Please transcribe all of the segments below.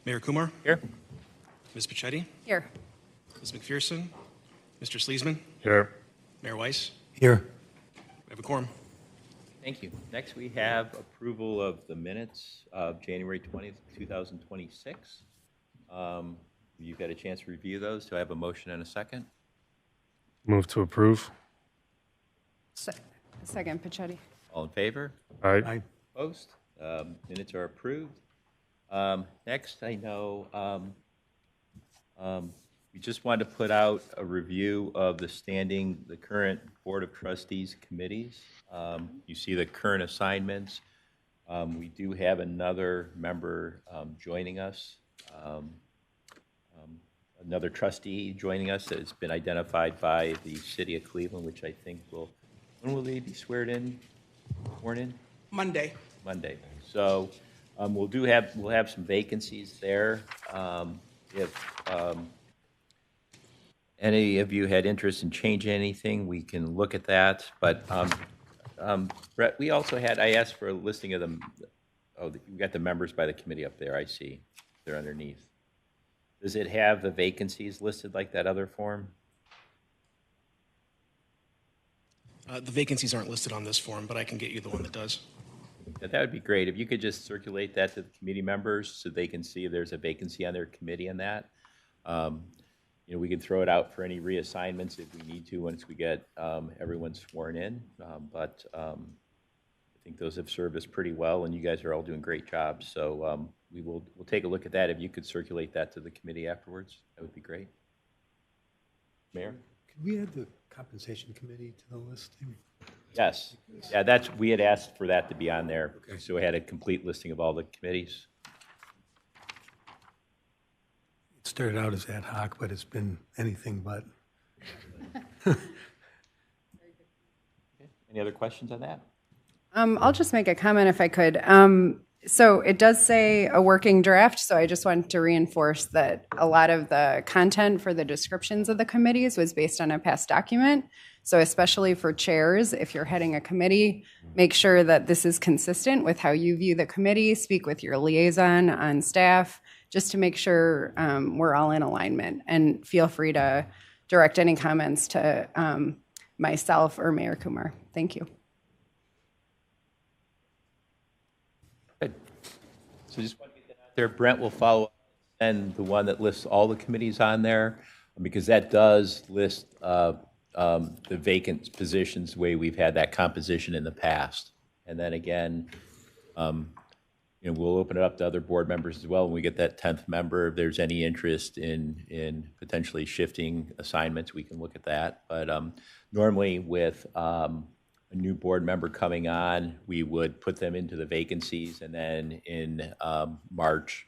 Mayor Kumar, Here. Ms. Pichetti, Here. Ms. McPherson, Mr. Sleesman, Here. Mayor Weiss. Here. We have a quorum. Thank you. Next, we have approval of the minutes of January 20th, 2026. You've had a chance to review those. Do I have a motion and a second? Move to approve. Second, Pichetti. All in favor? Aye. Opposed? Minutes are approved. Next, I know we just wanted to put out a review of the current Board of Trustees committees. You see the current assignments. We do have another member joining us, another trustee joining us that has been identified by the City of Cleveland, which I think when will they be sworn in? Monday. Monday. So we'll have some vacancies there. If any of you had interest in changing anything, we can look at that. But Brett, I asked for a listing of them. Oh, you got the members by the committee up there. I see. They're underneath. Does it have the vacancies listed like that other form? The vacancies aren't listed on this form, but I can get you the one that does. That would be great. If you could just circulate that to the committee members so they can see if there's a vacancy on their committee on that. We can throw it out for any reassignments if we need to once we get everyone sworn in. But I think those have served us pretty well, and you guys are all doing great jobs. So we'll take a look at that. If you could circulate that to the committee afterwards, that would be great. Mayor? Could we add the compensation committee to the listing? Yes. Yeah, we had asked for that to be on there. Okay. So we had a complete listing of all the committees. It started out as ad hoc, but it's been anything but. Any other questions on that? I'll just make a comment if I could. So it does say a working draft, so I just wanted to reinforce that a lot of the content for the descriptions of the committees was based on a past document. So especially for chairs, if you're heading a committee, make sure that this is consistent with how you view the committee, speak with your liaison on staff, just to make sure we're all in alignment. And feel free to direct any comments to myself or Mayor Kumar. Thank you. Good. So just want to get that out there. Brent will follow up and the one that lists all the committees on there, because that does list the vacant positions the way we've had that composition in the past. And then again, we'll open it up to other board members as well when we get that 10th member. If there's any interest in potentially shifting assignments, we can look at that. But normally with a new board member coming on, we would put them into the vacancies and then in March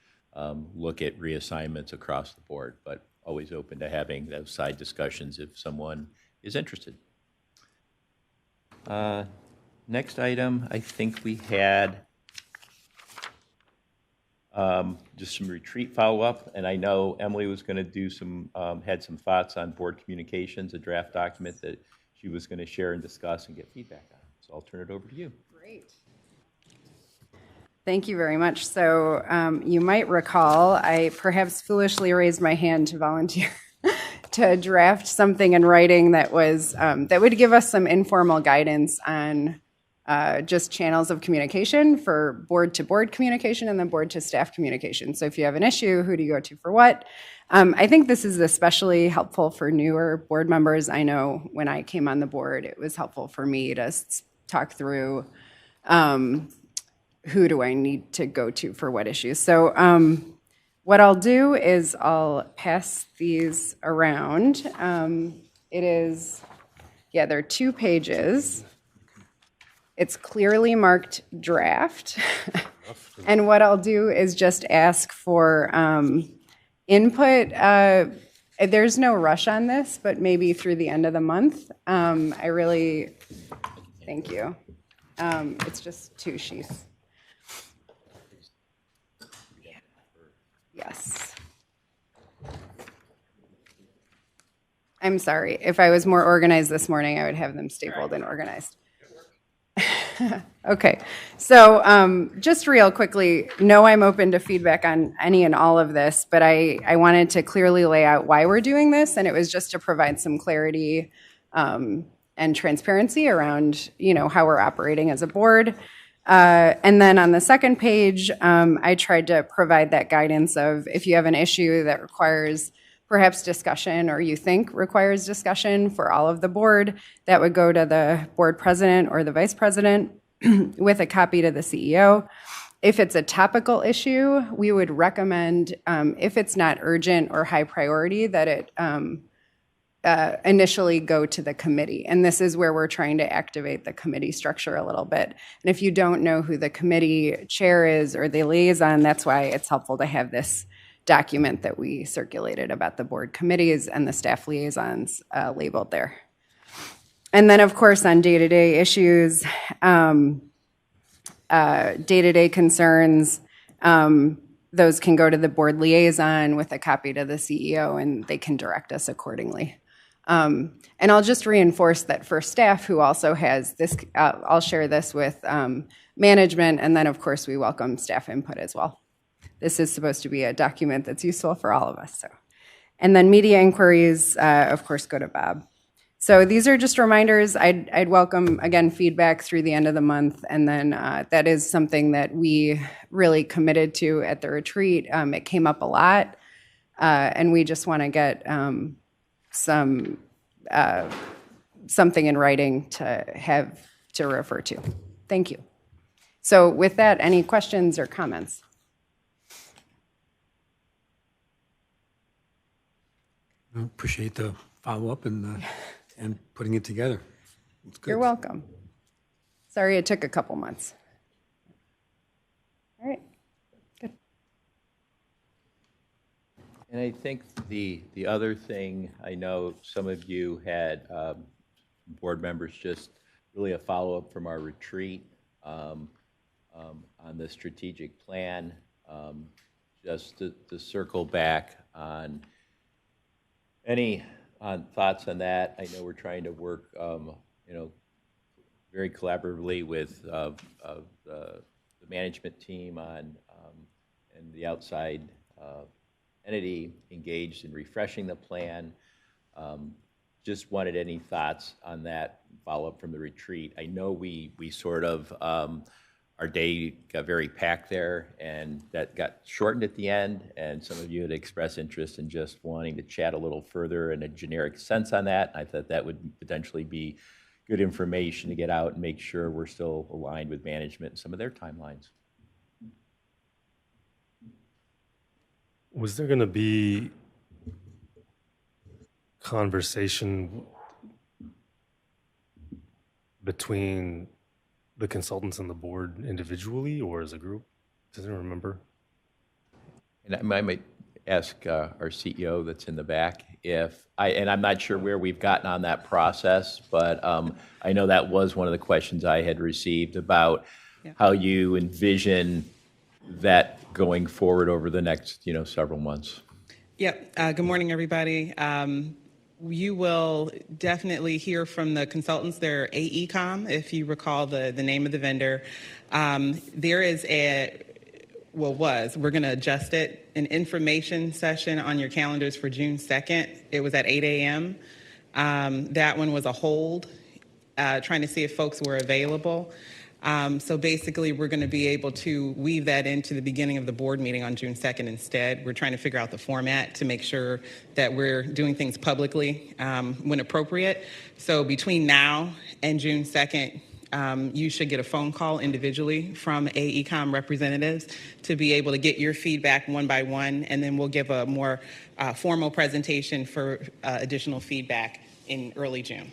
look at reassignments across the board, but always open to having those side discussions if someone is interested. Next item, I think we had just some retreat follow-up, and I know Emily was going to do had some thoughts on board communications, a draft document that she was going to share and discuss and get feedback on. So I'll turn it over to you. Great. Thank you very much. So you might recall I perhaps foolishly raised my hand to volunteer to draft something in writing that was that would give us some informal guidance on just channels of communication for board-to-board communication and then board-to-staff communication. So if you have an issue, who do you go to for what? I think this is especially helpful for newer board members. I know when I came on the board, it was helpful for me to talk through who do I need to go to for what issues. So what I'll do is I'll pass these around. They're 2 pages. It's clearly marked draft. And what I'll do is just ask for input. There's no rush on this, but maybe through the end of the month. Thank you. It's just 2 sheets. Yes. I'm sorry. If I was more organized this morning, I would have them stapled and organized. Okay, so just real quickly, no, I'm open to feedback on any and all of this, but I wanted to clearly lay out why we're doing this, and it was just to provide some clarity and transparency around, how we're operating as a board. And then on the second page, I tried to provide that guidance of if you have an issue that requires perhaps discussion or you think requires discussion for all of the board, that would go to the board president or the vice president with a copy to the CEO. If it's a topical issue, we would recommend, if it's not urgent or high priority, that it initially go to the committee. And this is where we're trying to activate the committee structure a little bit. And if you don't know who the committee chair is or the liaison, that's why it's helpful to have this document that we circulated about the board committees and the staff liaisons labeled there. And then, of course, on day-to-day issues, day-to-day concerns, those can go to the board liaison with a copy to the CEO, and they can direct us accordingly. And I'll just reinforce that for staff who also has this, I'll share this with management, and then, of course, we welcome staff input as well. This is supposed to be a document that's useful for all of us. So, and then media inquiries, of course, go to Bob. So these are just reminders. I'd welcome, again, feedback through the end of the month, and then that is something that we really committed to at the retreat. It came up a lot, and we just want to get something in writing to have to refer to. Thank you. So with that, any questions or comments? I appreciate the follow-up and putting it together. It's good. You're welcome. Sorry it took a couple months. All right, good. And I think the other thing, I know some of you had board members, just really a follow-up from our retreat on the strategic plan, just to circle back on any thoughts on that. I know we're trying to work, very collaboratively with the management team on and the outside entity engaged in refreshing the plan. Just wanted any thoughts on that follow-up from the retreat. I know we sort of our day got very packed there, and that got shortened at the end, and some of you had expressed interest in just wanting to chat a little further in a generic sense on that. I thought that would potentially be good information to get out and make sure we're still aligned with management and some of their timelines. Was there going to be conversation between the consultants and the board individually or as a group? Does anyone remember? And I might ask our CEO that's in the back and I'm not sure where we've gotten on that process, but I know that was one of the questions I had received about how you envision that going forward over the next, several months. Yep. Good morning, everybody. You will definitely hear from the consultants. They're AECOM, if you recall the name of the vendor. There is we're going to adjust it, an information session on your calendars for June 2nd. It was at 8 a.m. That one was a hold, trying to see if folks were available. So basically, we're going to be able to weave that into the beginning of the board meeting on June 2nd instead. We're trying to figure out the format to make sure that we're doing things publicly when appropriate. So between now and June 2nd, you should get a phone call individually from AECOM representatives to be able to get your feedback one by one, and then we'll give a more formal presentation for additional feedback in early June.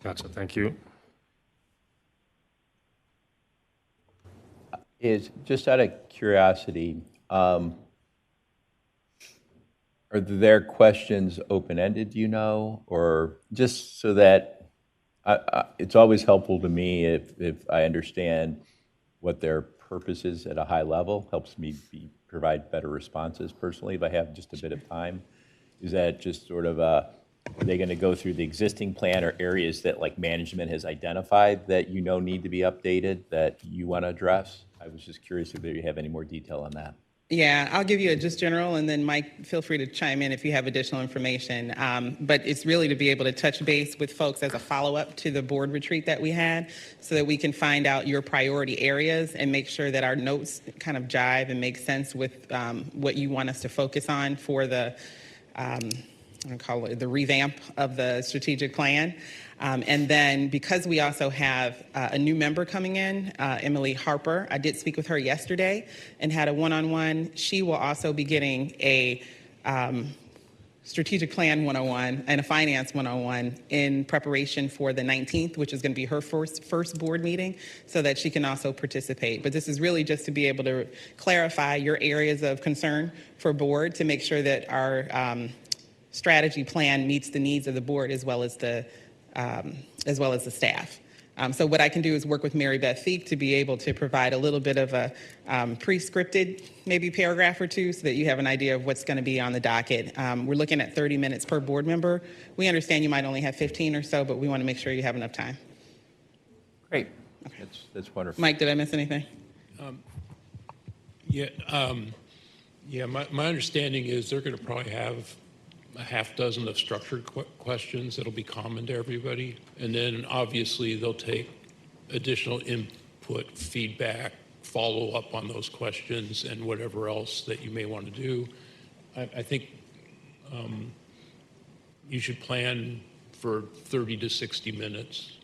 Gotcha, thank you. Is just out of curiosity, are there questions open-ended, or just so that it's always helpful to me if I understand what their purpose is at a high level, helps me provide better responses personally if I have just a bit of time. Is that just sort of Are they going to go through the existing plan or areas that like management has identified that you know need to be updated that you want to address? I was just curious if you have any more detail on that. Yeah, I'll give you a just general, and then Mike, feel free to chime in if you have additional information. But it's really to be able to touch base with folks as a follow-up to the board retreat that we had, so that we can find out your priority areas and make sure that our notes kind of jive and make sense with what you want us to focus on for the I call it the revamp of the strategic plan. And then because we also have a new member coming in, Emily Harper, I did speak with her yesterday and had a one-on-one. She will also be getting a strategic plan 101 and a finance 101 in preparation for the 19th, which is going to be her first board meeting, so that she can also participate. But this is really just to be able to clarify your areas of concern for board, to make sure that our strategy plan meets the needs of the board as well as the staff. So what I can do is work with Mary Beth Feek to be able to provide a little bit of a pre-scripted maybe paragraph or two, so that you have an idea of what's going to be on the docket. We're looking at 30 minutes per board member. We understand you might only have 15 or so, but we want to make sure you have enough time. Great. Okay. That's wonderful. Mike, did I miss anything? My understanding is they're going to probably have a half dozen of structured questions that'll be common to everybody. And then obviously they'll take additional input, feedback, follow up on those questions and whatever else that you may want to do. I think you should plan for 30 to 60 minutes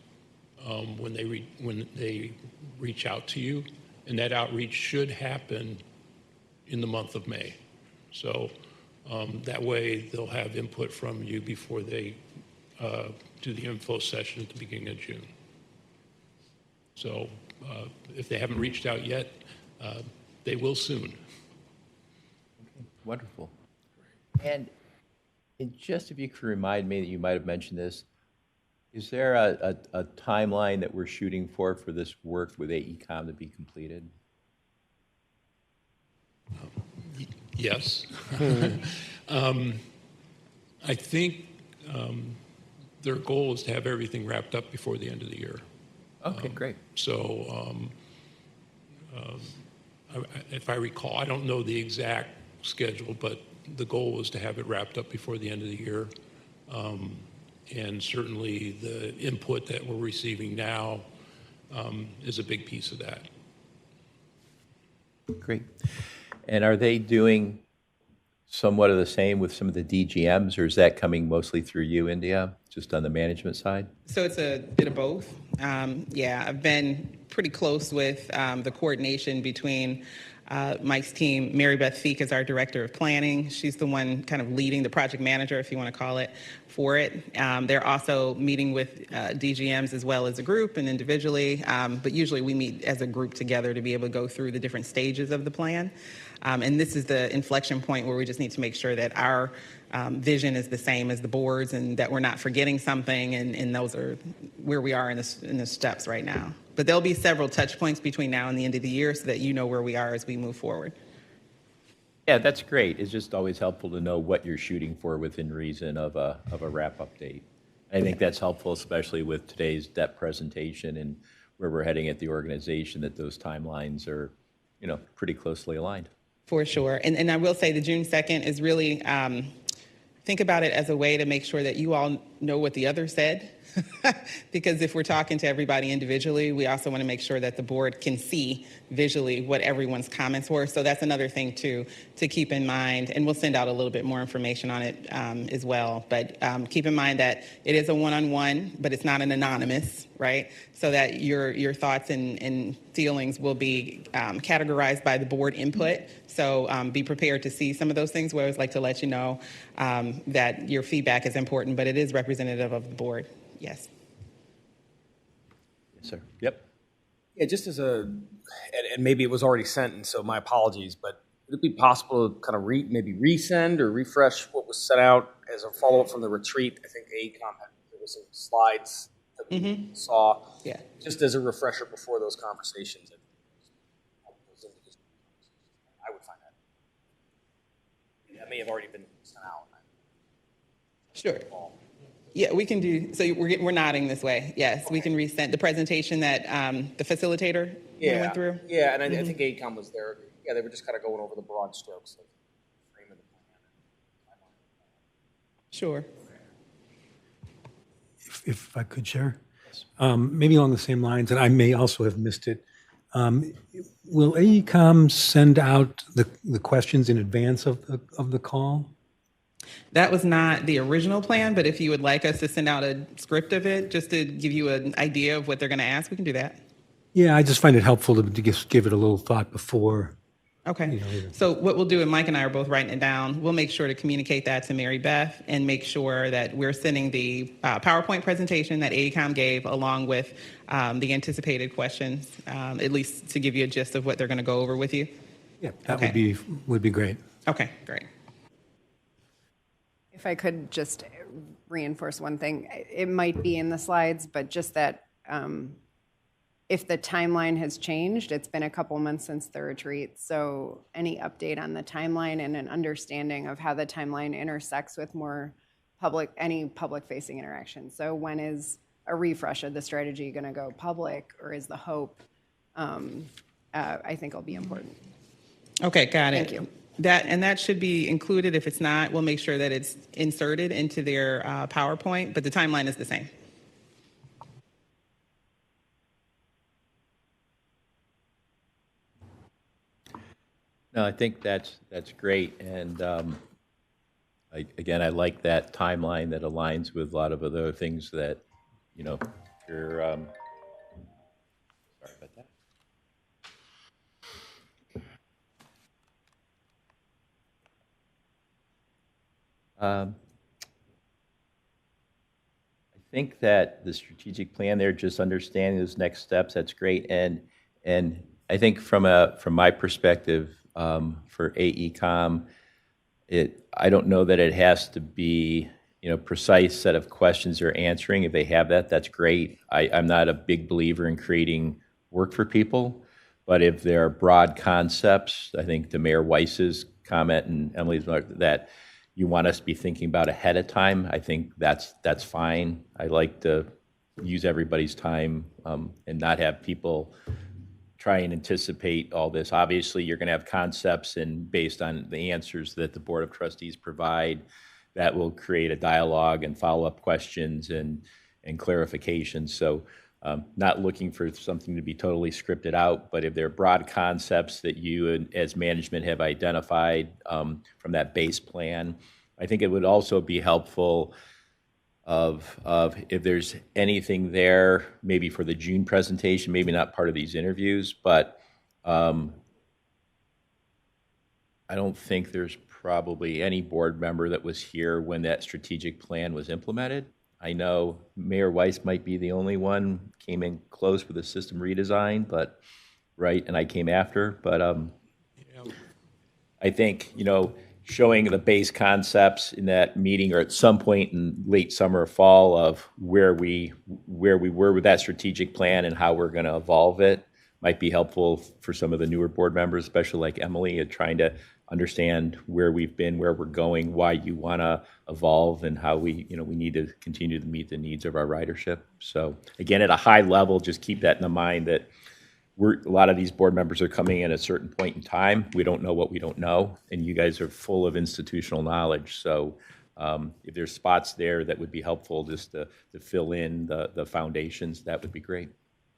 when they reach out to you. And that outreach should happen in the month of May. So that way they'll have input from you before they do the info session at the beginning of June. So if they haven't reached out yet, they will soon. Okay, wonderful. And just if you could remind me, that you might have mentioned this, is there a timeline that we're shooting for this work with AECom to be completed? Yes. I think their goal is to have everything wrapped up before the end of the year. Okay, great. So if I recall, I don't know the exact schedule, but the goal was to have it wrapped up before the end of the year. And certainly the input that we're receiving now is a big piece of that. Great. And are they doing somewhat of the same with some of the DGMs, or is that coming mostly through you, India, just on the management side? So it's a bit of both. I've been pretty close with the coordination between Mike's team. Mary Beth Feek is our director of planning. She's the one kind of leading, the project manager, if you want to call it, for it. They're also meeting with DGMs as well as a group and individually, but usually we meet as a group together to be able to go through the different stages of the plan. And this is the inflection point where we just need to make sure that our vision is the same as the board's and that we're not forgetting something, and those are where we are in the steps right now. But there'll be several touch points between now and the end of the year so that you know where we are as we move forward. Yeah, that's great. It's just always helpful to know what you're shooting for within reason of a wrap-up date. I think that's helpful, especially with today's debt presentation and where we're heading at the organization, that those timelines are, pretty closely aligned. For sure. And I will say the June 2nd is really, think about it as a way to make sure that you all know what the other said. Because if we're talking to everybody individually, we also want to make sure that the board can see visually what everyone's comments were. So that's another thing to keep in mind. And we'll send out a little bit more information on it as well. But keep in mind that it is a one-on-one, but it's not an anonymous, right? So that your thoughts and feelings will be categorized by the board input. So be prepared to see some of those things. We always like to let you know that your feedback is important, but it is representative of the board. Yes. Yes, sir. Yep. Yeah, just as and maybe it was already sent, and so my apologies, but would it be possible to kind of maybe resend or refresh what was set out as a follow-up from the retreat? I think AECom there was some slides that we saw. Yeah. Just as a refresher before those conversations. I would find that may have already been sent out. Sure. Yeah, we can do, so we're nodding this way. Yes, we can resend the presentation that the facilitator went through. Yeah, and I think AECOM was there. Yeah, they were just kind of going over the broad strokes of the frame of the plan. Sure. If I could share, maybe along the same lines, and I may also have missed it. Will AECOM send out the questions in advance of the call? That was not the original plan, but if you would like us to send out a script of it, just to give you an idea of what they're going to ask, we can do that. Yeah, I just find it helpful to just give it a little thought before. Okay. So what we'll do, and Mike and I are both writing it down, we'll make sure to communicate that to Mary Beth and make sure that we're sending the PowerPoint presentation that AECOM gave along with the anticipated questions, at least to give you a gist of what they're going to go over with you. Yeah, that Okay. would be great. Okay, great. If I could just reinforce one thing, it might be in the slides, but just that if the timeline has changed, it's been a couple months since the retreat, so any update on the timeline and an understanding of how the timeline intersects with more any public-facing interaction. So when is a refresh of the strategy going to go public, or is the hope, I think will be important. Okay, got it. Thank you. That should be included. If it's not, we'll make sure that it's inserted into their PowerPoint, but the timeline is the same. No, I think that's great, and I like that timeline that aligns with a lot of other things that, you know, you're, sorry about that. I think that the strategic plan there, just understanding those next steps, that's great. And I think from my perspective, for AECOM, I don't know that it has to be, you know, precise set of questions they're answering. If they have that, that's great. I'm not a big believer in creating work for people, but if there are broad concepts, I think to Mayor Weiss's comment and Emily's, that you want us to be thinking about ahead of time, I think that's fine. I like to use everybody's time and not have people try and anticipate all this. Obviously, you're going to have concepts, and based on the answers that the Board of Trustees provide, that will create a dialogue and follow-up questions and clarifications. So not looking for something to be totally scripted out, but if there are broad concepts that you as management have identified from that base plan, I think it would also be helpful of if there's anything there, maybe for the June presentation, maybe not part of these interviews, but I don't think there's probably any board member that was here when that strategic plan was implemented. I know Mayor Weiss might be the only one, came in close with the system redesign, but, right, and I came after, but I think, you know, showing the base concepts in that meeting or at some point in late summer or fall of where we were with that strategic plan and how we're going to evolve it might be helpful for some of the newer board members, especially like Emily, at trying to understand where we've been, where we're going, why you want to evolve, and how we need to continue to meet the needs of our ridership. So again, at a high level, just keep that in mind that a lot of these board members are coming in at a certain point in time. We don't know what we don't know, and you guys are full of institutional knowledge. So if there's spots there that would be helpful just to fill in the foundations, that would be great.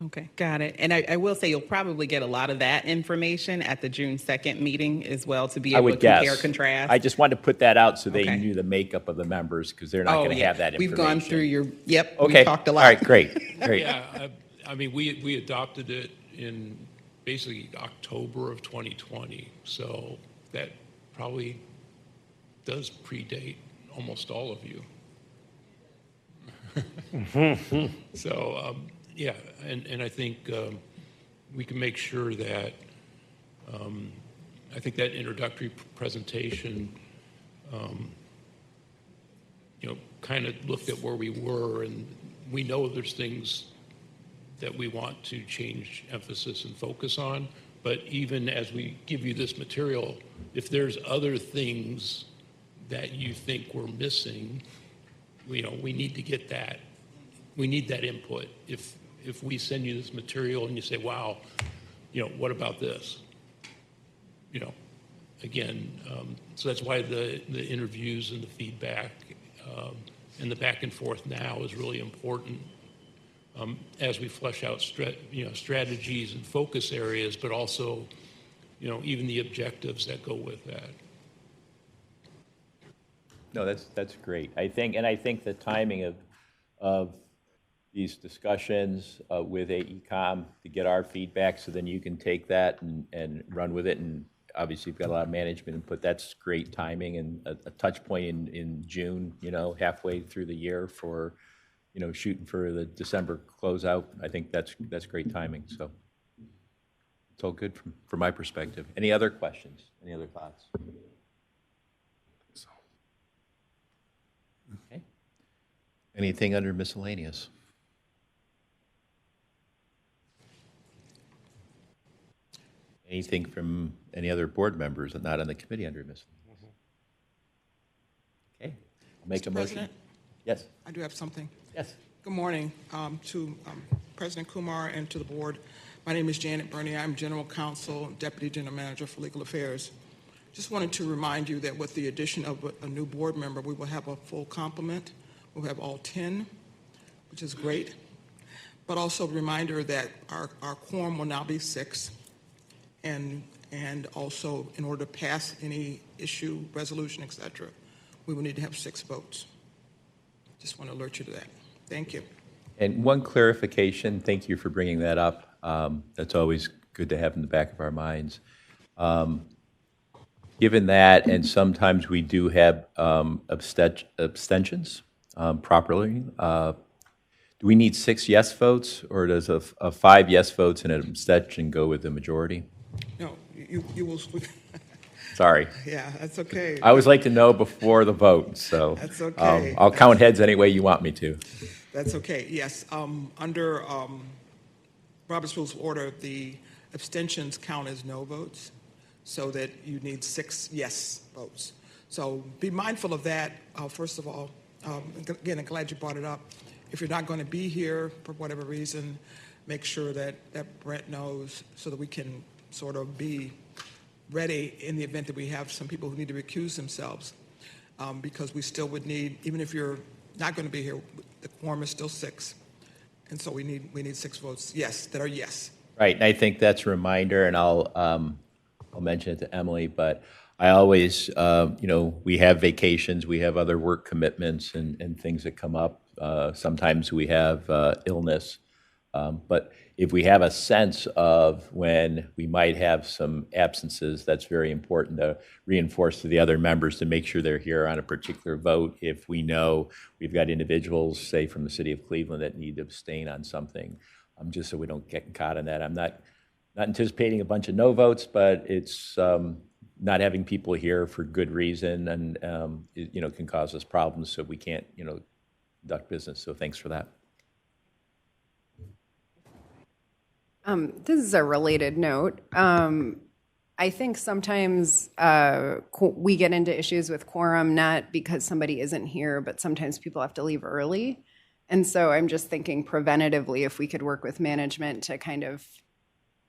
Okay, got it. And I will say you'll probably get a lot of that information at the June 2nd meeting as well, to be able to compare, contrast. I just wanted to put that out so they Okay. knew the makeup of the members, because they're not going to have that information. We've gone through Okay. we've talked a lot. All right, great. Yeah, I mean, we adopted it in basically October of 2020, so that probably does predate almost all of you. So, yeah, and I think we can make sure that, I think that introductory presentation, kind of looked at where we were, and we know there's things that we want to change emphasis and focus on, but even as we give you this material, if there's other things that you think we're missing, we need to get that. We need that input. If we send you this material and you say, wow, what about this? Again, so that's why the interviews and the feedback and the back and forth now is really important as we flesh out strategies and focus areas, but also even the objectives that go with that. No, that's great. I think the timing of these discussions with AECom to get our feedback, so then you can take that and run with it. And obviously, you've got a lot of management input. That's great timing, and a touch point in June. Halfway through the year for shooting for the December closeout. I think that's great timing. So it's all good from my perspective. Any other questions? Any other thoughts? Okay. Anything under miscellaneous? Anything from any other board members that not on the committee under miscellaneous? Okay, I'll make a motion. President? Yes. I do have something. Yes. Good morning to President Kumar and to the board. My name is Janet Burney. I'm General Counsel, Deputy General Manager for Legal Affairs. Just wanted to remind you that with the addition of a new board member, we will have a full complement. We'll have all 10, which is great. But also a reminder that our quorum will now be 6. And also, in order to pass any issue, resolution, et cetera, we will need to have 6 votes. Just want to alert you to that. Thank you. And one clarification, thank you for bringing that up. That's always good to have in the back of our minds. Given that, and sometimes we do have abstentions properly, do we need 6 yes votes, or does a 5 yes votes and an abstention go with the majority? No, you will. Sorry. Yeah, that's okay. I always like to know before the vote, so. That's okay. I'll count heads any way you want me to. That's okay. Yes. Under Robert's Rules of Order, the abstentions count as no votes, so that you need 6 yes votes. So be mindful of that. First of all, again, I'm glad you brought it up. If you're not going to be here for whatever reason, make sure that Brent knows so that we can sort of be ready in the event that we have some people who need to recuse themselves, because we still would need, even if you're not going to be here, the quorum is still 6, and so we need 6 votes yes that are yes. Right, and I think that's a reminder, and I'll mention it to Emily, but I always, we have vacations, we have other work commitments and things that come up. Sometimes we have illness, but if we have a sense of when we might have some absences, that's very important to reinforce to the other members to make sure they're here on a particular vote. If we know we've got individuals, say from the city of Cleveland, that need to abstain on something, just so we don't get caught in that. I'm not anticipating a bunch of no votes, but it's not having people here for good reason and can cause us problems, so we can't conduct business. So thanks for that. This is a related note. I think sometimes we get into issues with quorum, not because somebody isn't here, but sometimes people have to leave early. And so I'm just thinking preventatively, if we could work with management to kind of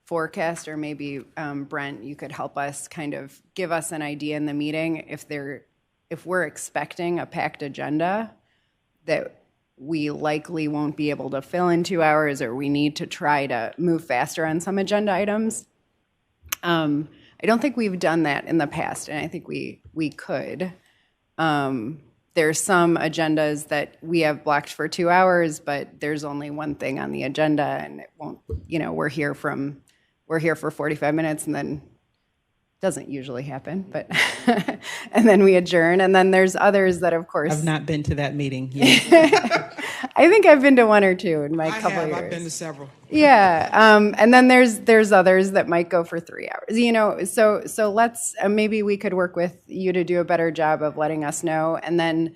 forecast, or maybe Brent, you could help us kind of give us an idea in the meeting if we're expecting a packed agenda that we likely won't be able to fill in 2 hours, or we need to try to move faster on some agenda items. I don't think we've done that in the past, and I think we could. There's some agendas that we have blocked for 2 hours, but there's only one thing on the agenda, and it won't. We're here for 45 minutes, and then doesn't usually happen, but and then we adjourn, and then there's others that, of course, I've not been to that meeting yet. I think I've been to 1 or 2 in my couple years. I've been to several. Yeah, and then there's others that might go for 3 hours. So let's maybe we could work with you to do a better job of letting us know, and then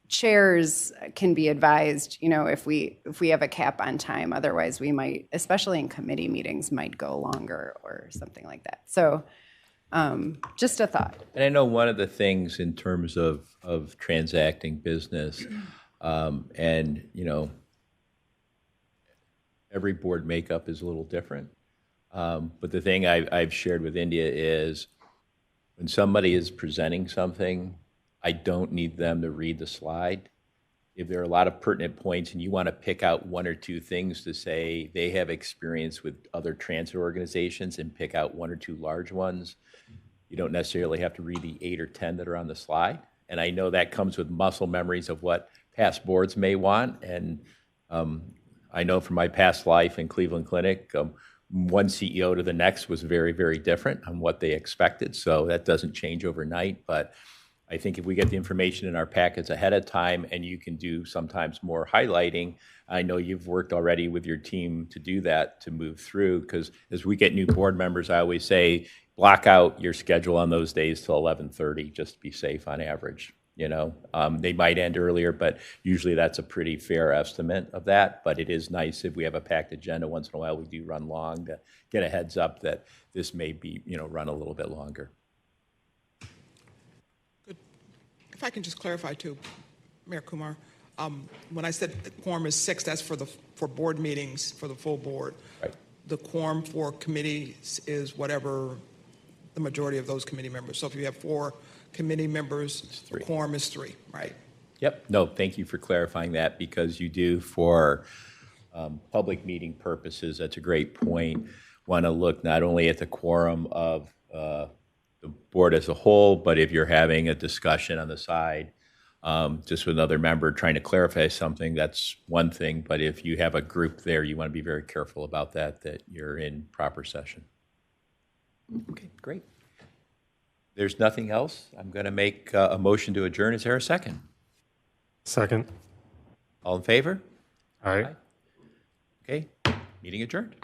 chairs can be advised, if we have a cap on time. Otherwise, we might, especially in committee meetings, might go longer or something like that. So Just a thought. And I know one of the things in terms of transacting business, and, you know, every board makeup is a little different. But the thing I've shared with India is when somebody is presenting something, I don't need them to read the slide. If there are a lot of pertinent points and you want to pick out one or two things to say they have experience with other transit organizations and pick out one or two large ones, you don't necessarily have to read the 8 or 10 that are on the slide. And I know that comes with muscle memories of what past boards may want. And I know from my past life in Cleveland Clinic, one CEO to the next was very, very different on what they expected. So that doesn't change overnight. But I think if we get the information in our packets ahead of time and you can do sometimes more highlighting, I know you've worked already with your team to do that, to move through, because as we get new board members, I always say, block out your schedule on those days till 11:30, just to be safe on average. You know, they might end earlier, but usually that's a pretty fair estimate of that. But it is nice if we have a packed agenda. Once in a while, we do run long to get a heads up that this may be, you know, run a little bit longer. Good. If I can just clarify too, Mayor Kumar, when I said the quorum is 6, that's for board meetings for the full board. Right. The quorum for committees is whatever the majority of those committee members. So if you have 4 committee members, the quorum is 3, right? Yep. No, thank you for clarifying that, because you do, for public meeting purposes, that's a great point, want to look not only at the quorum of the board as a whole, but if you're having a discussion on the side, just with another member trying to clarify something, that's one thing. But if you have a group there, you want to be very careful about that, that you're in proper session. Okay, great. There's nothing else. I'm going to make a motion to adjourn. Is there a second? Second. All in favor? All right. Okay, meeting adjourned.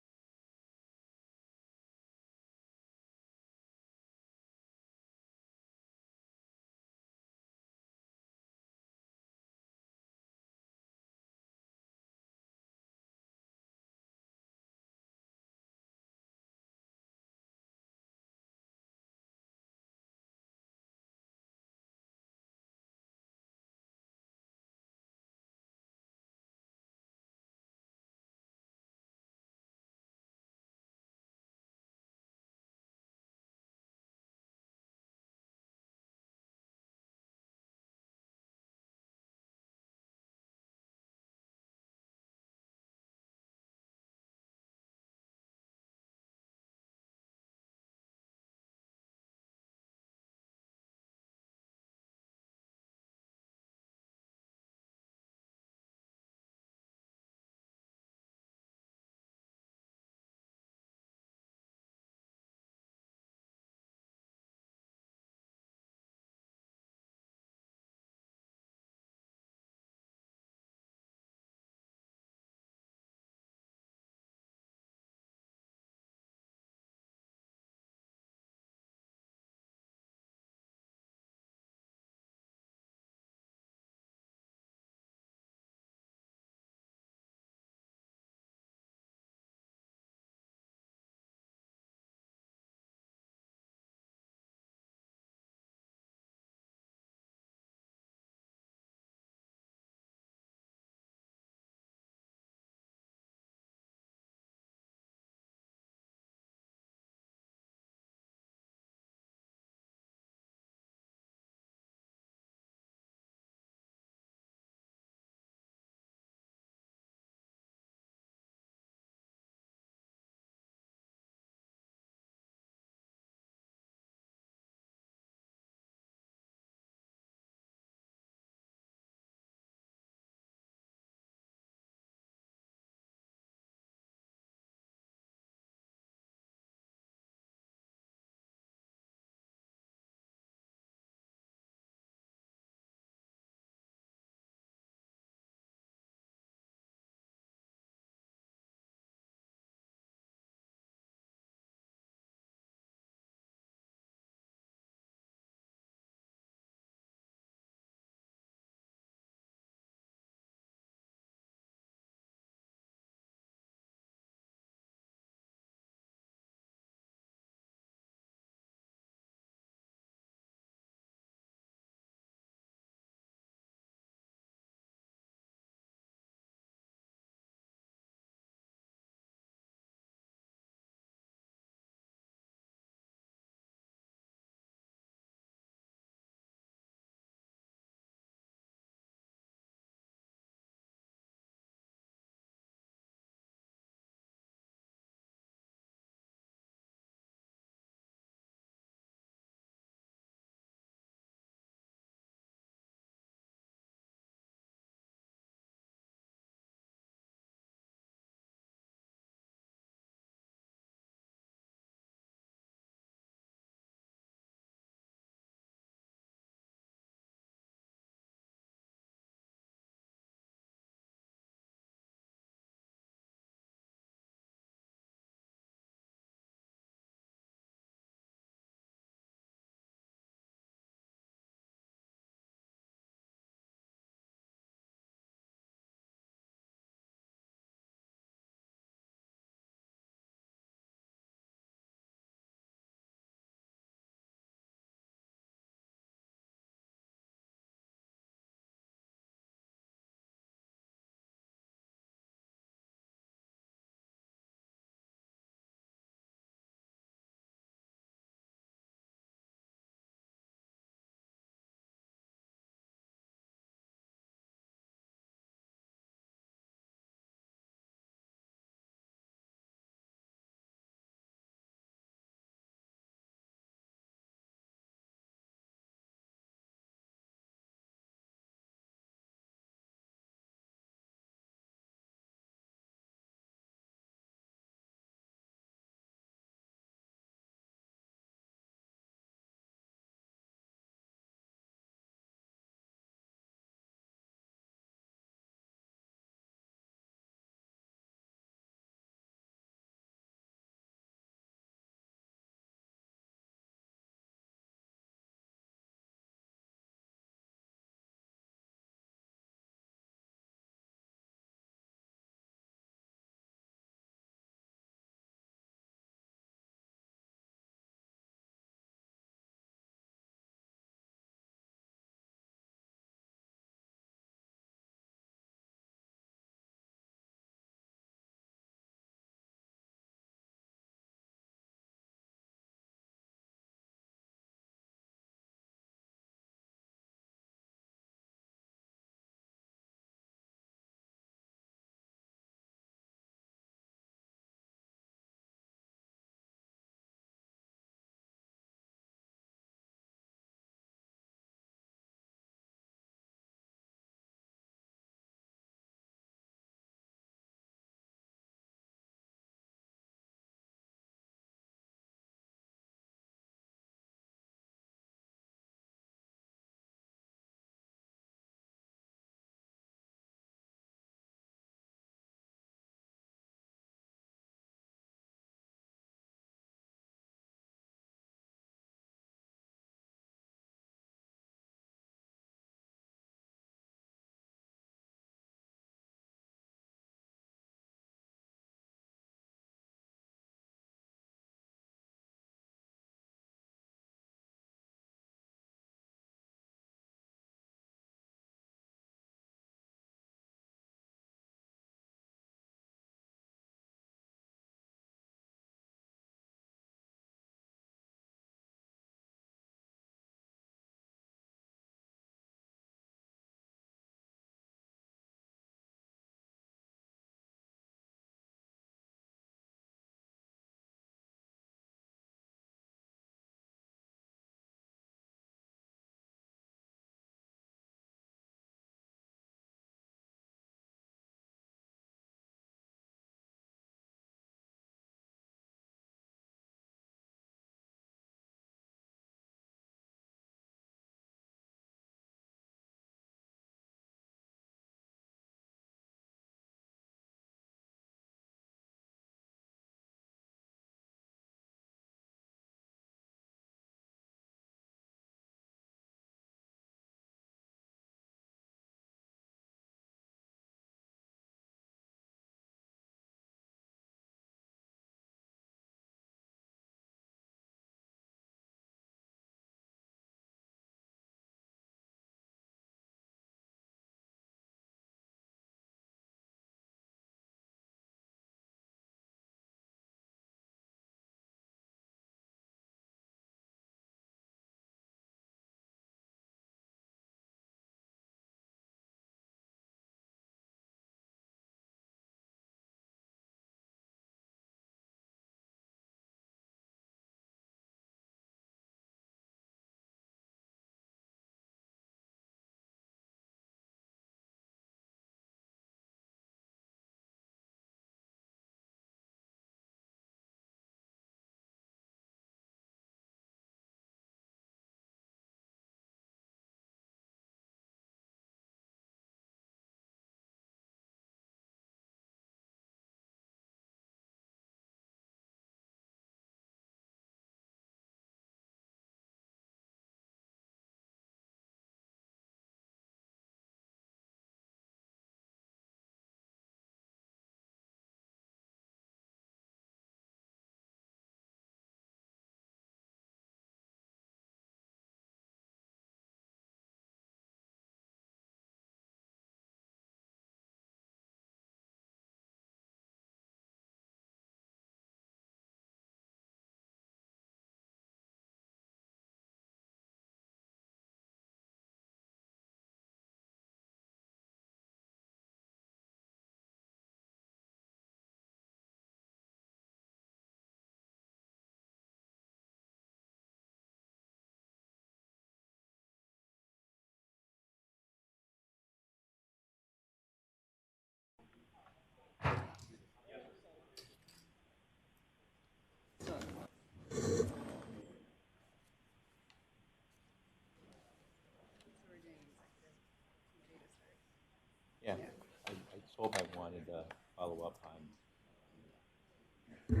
told I wanted to follow up on.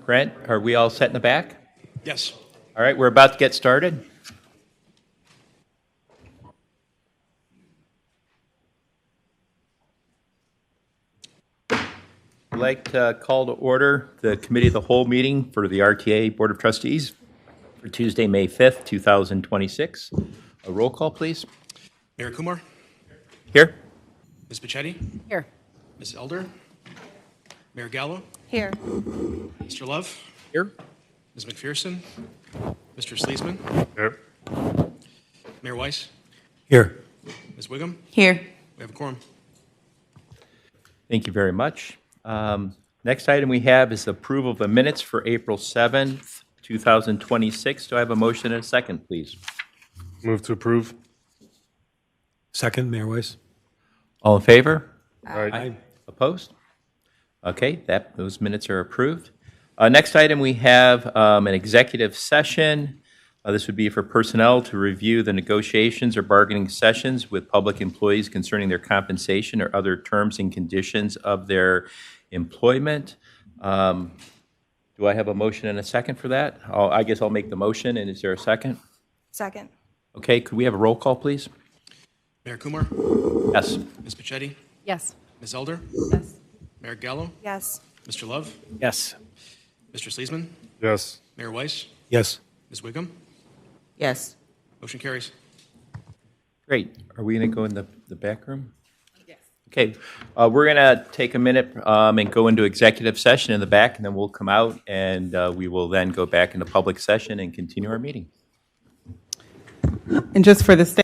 Brent, are we all set in the back? Yes. All right, we're about to get started. I'd like to call to order the Committee of the Whole meeting for the RTA Board of Trustees for Tuesday, May 5th, 2026. A roll call, please. Mayor Kumar, Here. Ms. Pichetti, Here. Ms. Elder, Mayor Gallo, Here. Mr. Love, Here? Ms. McPherson, Mr. Sleesman, Here. Mayor Weiss, Here. Ms. Wiggum. Here. We have a quorum. Thank you very much. Next item we have is approval of the minutes for April 7th, 2026. Do I have a motion and a second, please? Move to approve. Second, Mayor Weiss. All in favor? Aye. Opposed? Okay, those minutes are approved. Next item, we have an executive session. This would be for personnel to review the negotiations or bargaining sessions with public employees concerning their compensation or other terms and conditions of their employment. Do I have a motion and a second for that? I guess I'll make the motion, and is there a second? Second. Okay, could we have a roll call, please? Mayor Kumar, Yes. Ms. Pichetti, Yes. Ms. Elder, Yes. Mayor Gallo, Yes. Mr. Love, Yes. Mr. Sleesman, Yes. Mayor Weiss, Yes. Ms. Wiggum. Yes. Motion carries. Great. Are we going to go in the back room? Yes. Okay. We're going to take a minute and go into executive session in the back, and then we'll come out, and we will then go back into public session and continue our meeting. And just for the state.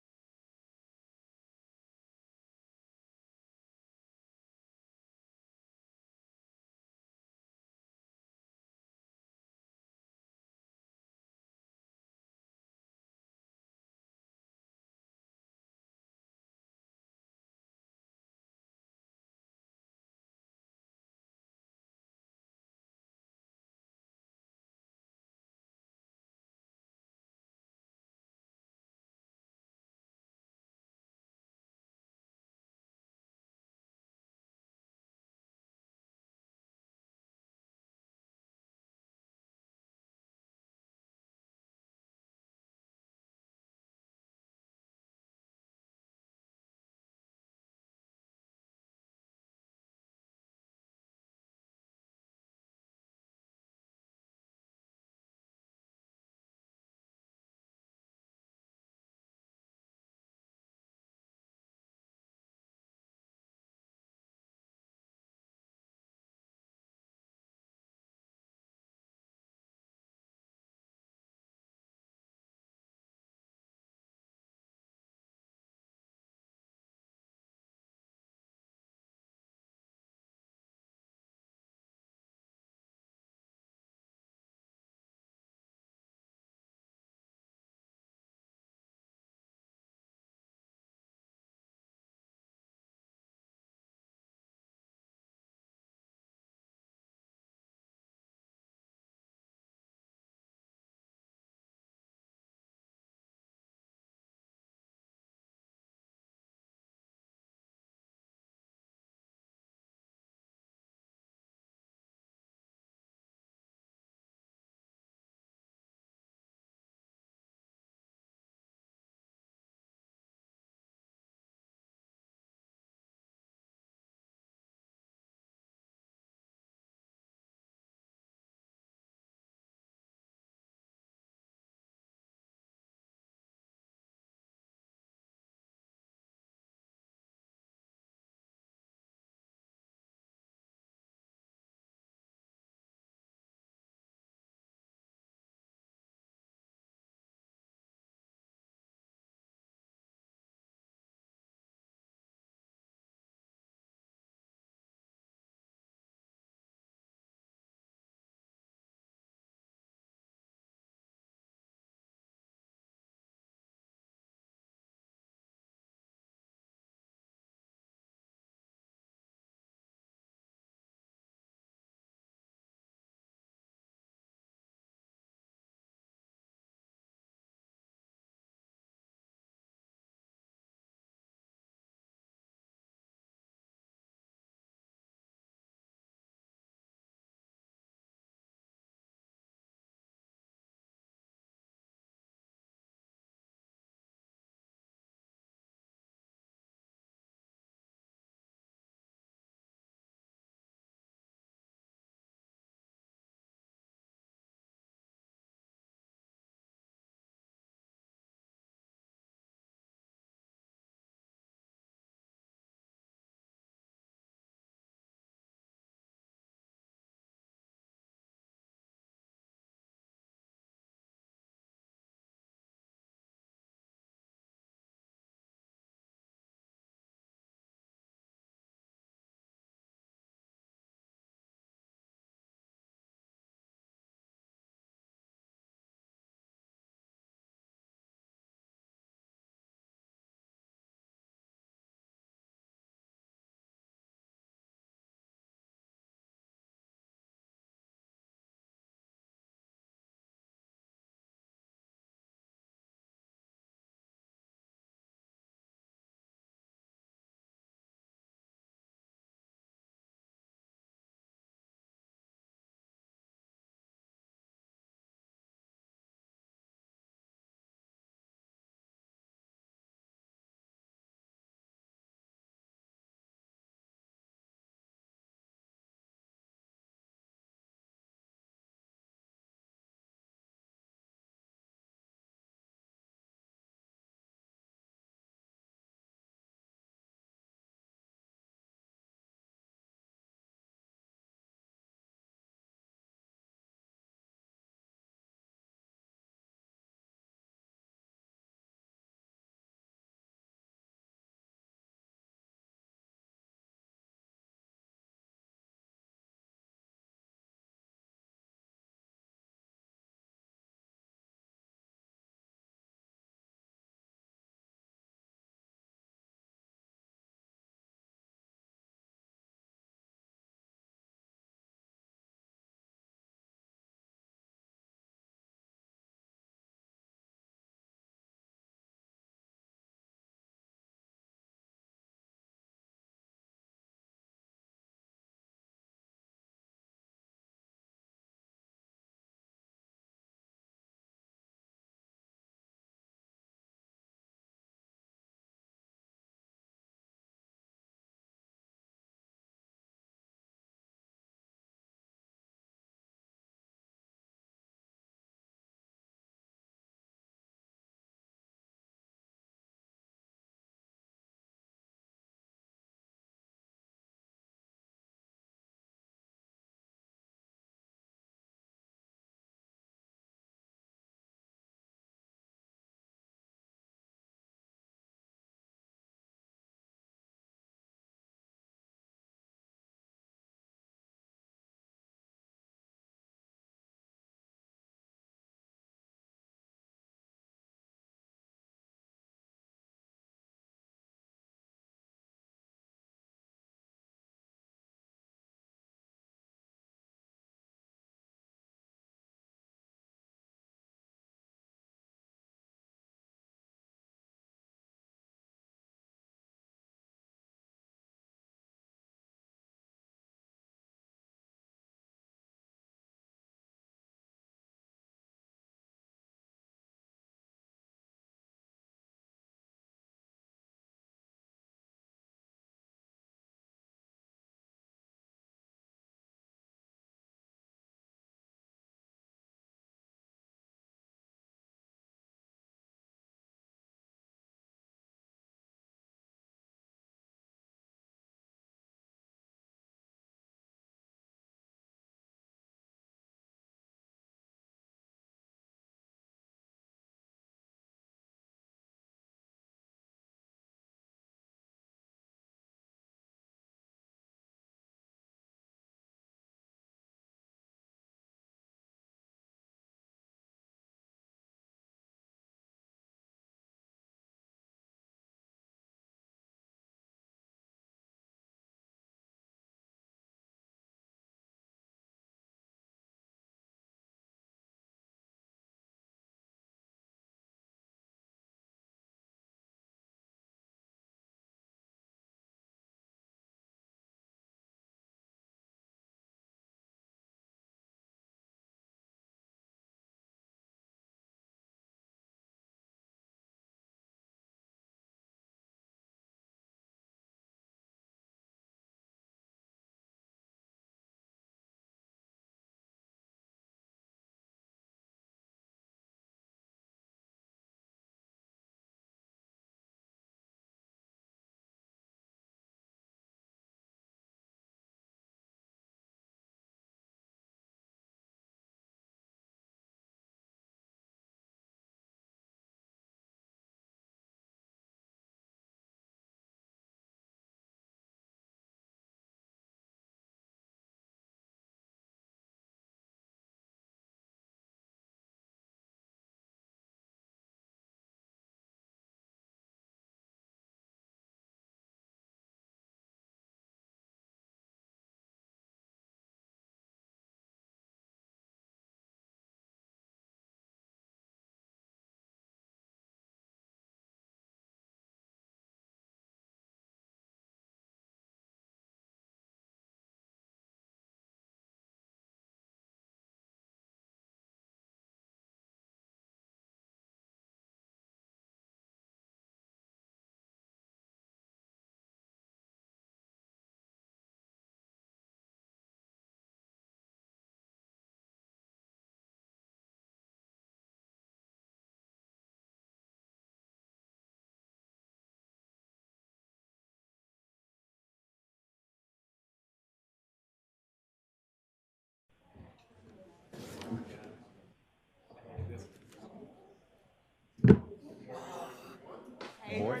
Our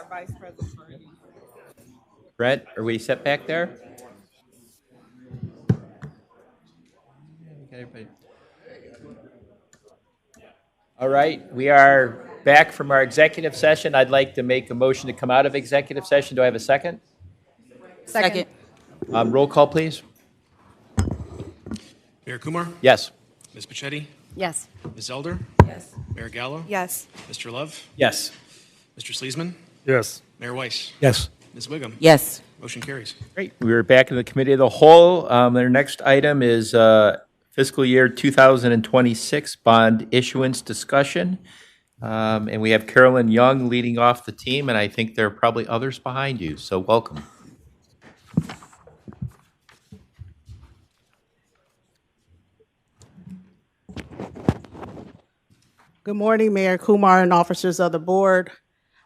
Vice President. Brett, are we set back there? All right, we are back from our executive session. I'd like to make a motion to come out of executive session. Do I have a second? Second. Roll call, please. Mayor Kumar? Yes. Ms. Pachetti? Yes. Ms. Elder? Yes. Mayor Gallo? Yes. Mr. Love? Yes. Mr. Sleesman? Yes. Mayor Weiss? Yes. Ms. Wiggum? Yes. Motion carries. Great. We're back in the committee of the whole. Our next item is fiscal year 2026 bond issuance discussion. And we have Carolyn Young leading off the team, and I think there are probably others behind you. So welcome. Good morning, Mayor Kumar and officers of the board.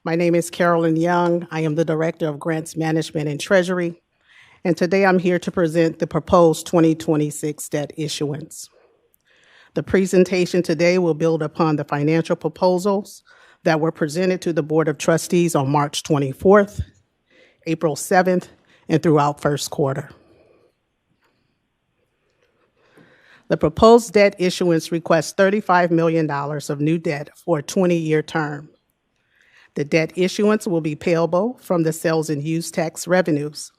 My name is Carolyn Young. I am the Director of Grants Management and Treasury. And today I'm here to present the proposed 2026 debt issuance. The presentation today will build upon the financial proposals that were presented to the Board of Trustees on March 24th, April 7th, and throughout first quarter. The proposed debt issuance requests $35 million of new debt for a 20-year term. The debt issuance will be payable from the sales and use tax revenues.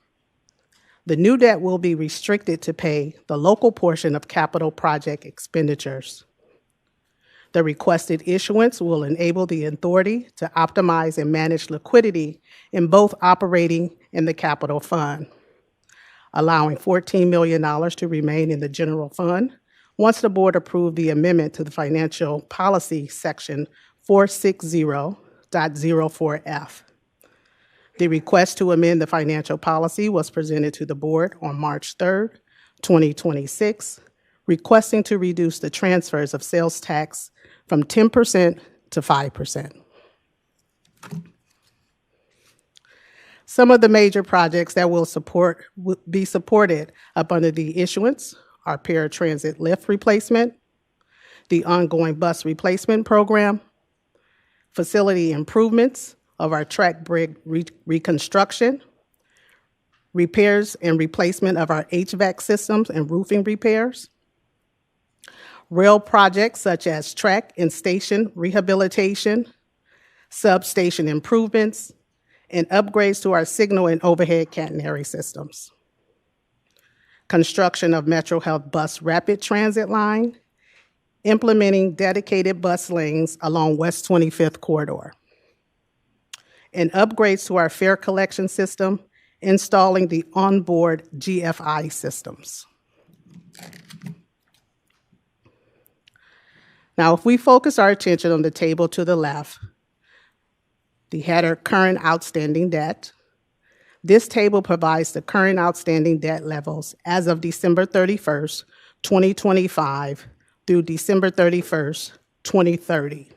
The new debt will be restricted to pay the local portion of capital project expenditures. The requested issuance will enable the authority to optimize and manage liquidity in both operating and the capital fund, allowing $14 million to remain in the general fund once the board approved the amendment to the financial policy section 460.04F. The request to amend the financial policy was presented to the board on March 3rd, 2026, requesting to reduce the transfers of sales tax from 10% to 5%. Some of the major projects that will be supported up under the issuance are paratransit lift replacement, the ongoing bus replacement program, facility improvements of our track bridge reconstruction, repairs and replacement of our HVAC systems and roofing repairs, rail projects such as track and station rehabilitation, substation improvements, and upgrades to our signal and overhead catenary systems. Construction of Metro Health Bus Rapid Transit Line, implementing dedicated bus lanes along West 25th Corridor, and upgrades to our fare collection system, installing the onboard GFI systems. Now, if we focus our attention on the table to the left, the header Current Outstanding Debt, this table provides the current outstanding debt levels as of December 31st, 2025 through December 31st, 2030.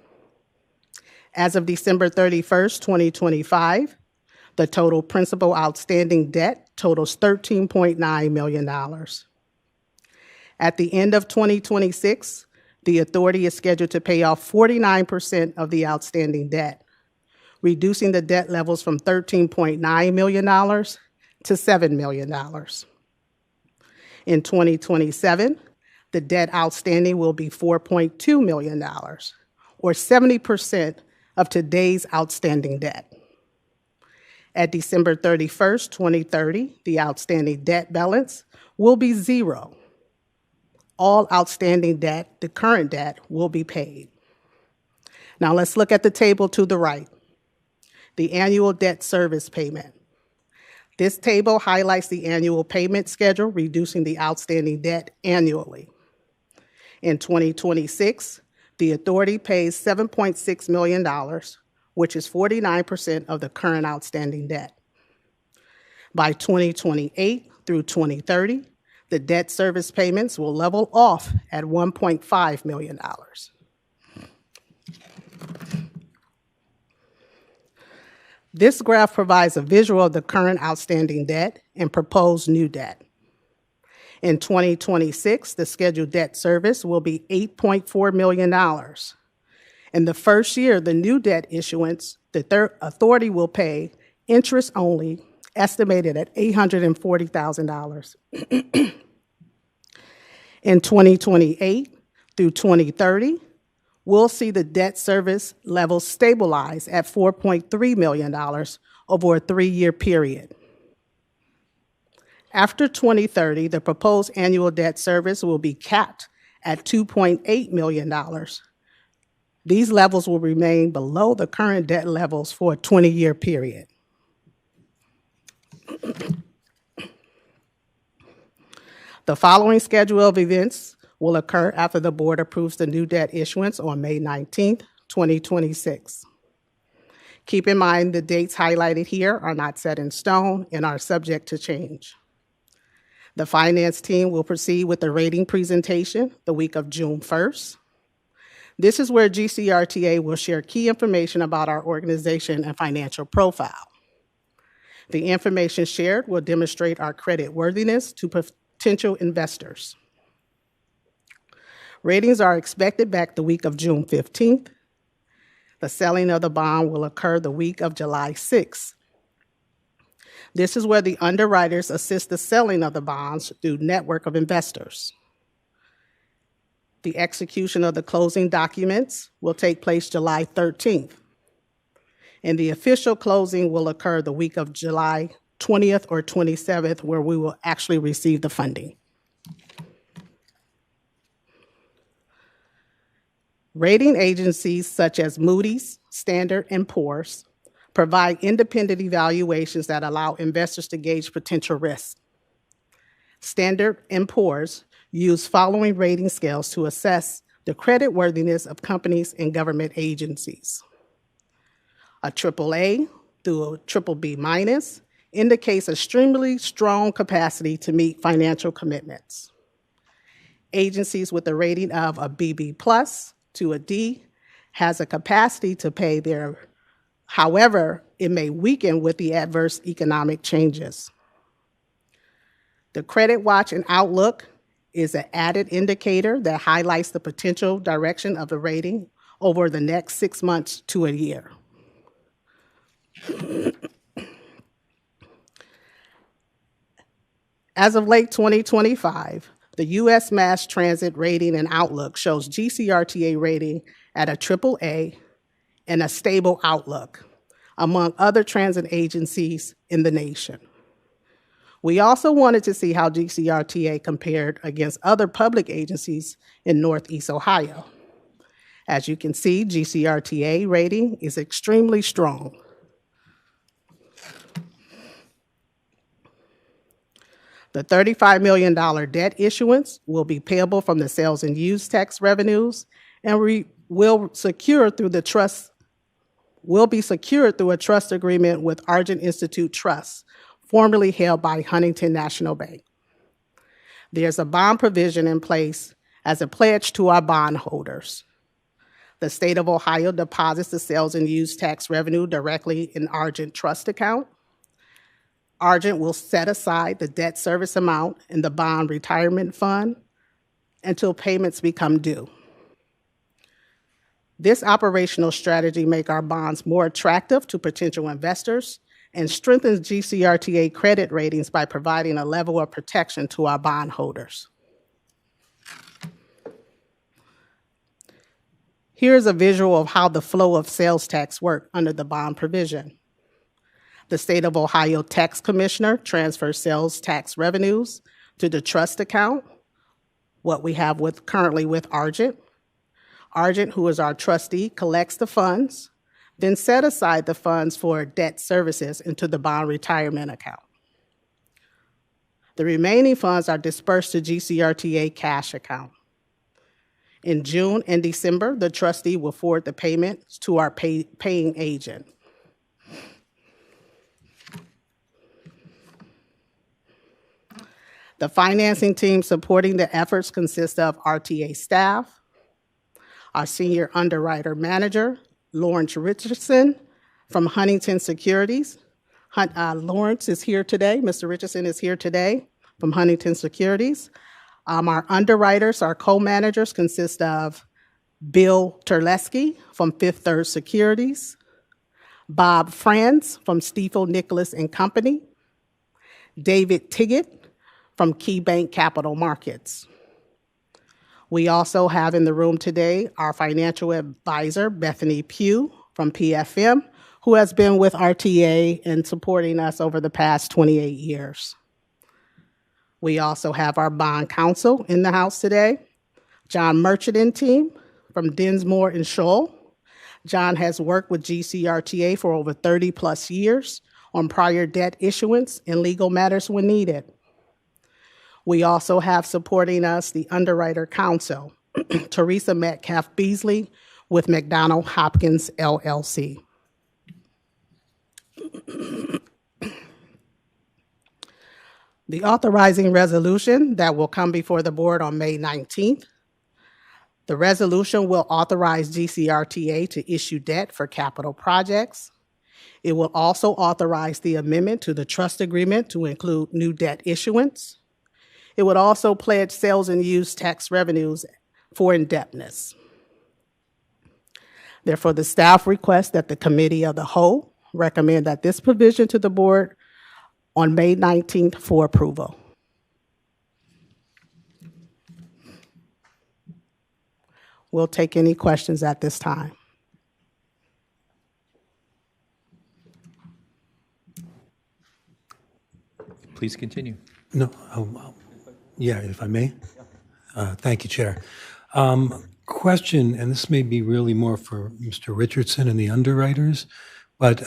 As of December 31st, 2025, the total principal outstanding debt totals $13.9 million. At the end of 2026, the authority is scheduled to pay off 49% of the outstanding debt, reducing the debt levels from $13.9 million to $7 million. In 2027, the debt outstanding will be $4.2 million, or 70% of today's outstanding debt. At December 31st, 2030, the outstanding debt balance will be zero. All outstanding debt, the current debt, will be paid. Now let's look at the table to the right. The annual debt service payment. This table highlights the annual payment schedule, reducing the outstanding debt annually. In 2026, the authority pays $7.6 million, which is 49% of the current outstanding debt. By 2028 through 2030, the debt service payments will level off at $1.5 million. This graph provides a visual of the current outstanding debt and proposed new debt. In 2026, the scheduled debt service will be $8.4 million, In the first year, the new debt issuance, the authority will pay interest only, estimated at $840,000. In 2028 through 2030, we'll see the debt service level stabilize at $4.3 million over a 3-year period. After 2030, the proposed annual debt service will be capped at $2.8 million. These levels will remain below the current debt levels for a 20-year period. The following schedule of events will occur after the board approves the new debt issuance on May 19th, 2026. Keep in mind the dates highlighted here are not set in stone and are subject to change. The finance team will proceed with the rating presentation the week of June 1st. This is where GCRTA will share key information about our organization and financial profile. The information shared will demonstrate our credit worthiness to potential investors. Ratings are expected back the week of June 15th. The selling of the bond will occur the week of July 6th. This is where the underwriters assist the selling of the bonds through network of investors. The execution of the closing documents will take place July 13th. And the official closing will occur the week of July 20th or 27th, where we will actually receive the funding. Rating agencies such as Moody's, Standard, and Poor's provide independent evaluations that allow investors to gauge potential risks. Standard and Poor's use following rating scales to assess the creditworthiness of companies and government agencies. A AAA through a BBB minus indicates extremely strong capacity to meet financial commitments. Agencies with a rating of a BB plus to a D has a capacity to pay their, however, it may weaken with the adverse economic changes. The credit watch and outlook is an added indicator that highlights the potential direction of the rating over the next 6 months to a year. As of late 2025, the U.S. Mass Transit Rating and Outlook shows GCRTA rating at a AAA and a stable outlook, among other transit agencies in the nation. We also wanted to see how GCRTA compared against other public agencies in Northeast Ohio. As you can see, GCRTA rating is extremely strong. The $35 million debt issuance will be payable from the sales and use tax revenues and will be secured through a trust agreement with Argent Institute Trust, formerly held by Huntington National Bank. There's a bond provision in place as a pledge to our bondholders. The state of Ohio deposits the sales and use tax revenue directly in Argent Trust account. Argent will set aside the debt service amount in the bond retirement fund until payments become due. This operational strategy makes our bonds more attractive to potential investors and strengthens GCRTA credit ratings by providing a level of protection to our bondholders. Here's a visual of how the flow of sales tax work under the bond provision. The State of Ohio Tax Commissioner transfers sales tax revenues to the trust account, what we have currently with Argent. Argent, who is our trustee, collects the funds, then set aside the funds for debt services into the bond retirement account. The remaining funds are dispersed to GCRTA cash account. In June and December, the trustee will forward the payments to our paying agent. The financing team supporting the efforts consists of RTA staff, our senior underwriter manager, Lawrence Richardson from Huntington Securities. Lawrence is here today. Mr. Richardson is here today from Huntington Securities. Our underwriters, our co-managers consist of Bill Terlesky from Fifth Third Securities, Bob Franz from Stifel Nicholas and Company, David Tiggett from KeyBank Capital Markets. We also have in the room today our financial advisor, Bethany Pugh from PFM, who has been with RTA and supporting us over the past 28 years. We also have our bond counsel in the house today, John Merchant and team from Dinsmore and Scholl. John has worked with GCRTA for over 30 plus years on prior debt issuance and legal matters when needed. We also have supporting us the underwriter counsel, Teresa Metcalf Beasley with McDonald Hopkins LLC. The authorizing resolution that will come before the board on May 19th. The resolution will authorize GCRTA to issue debt for capital projects. It will also authorize the amendment to the trust agreement to include new debt issuance. It would also pledge sales and use tax revenues for indebtedness. Therefore, the staff requests that the Committee of the Whole recommend that this provision to the board on May 19th for approval. We'll take any questions at this time. Please continue. No, yeah, if I may. Thank you, Chair. Question, and this may be really more for Mr. Richardson and the underwriters, but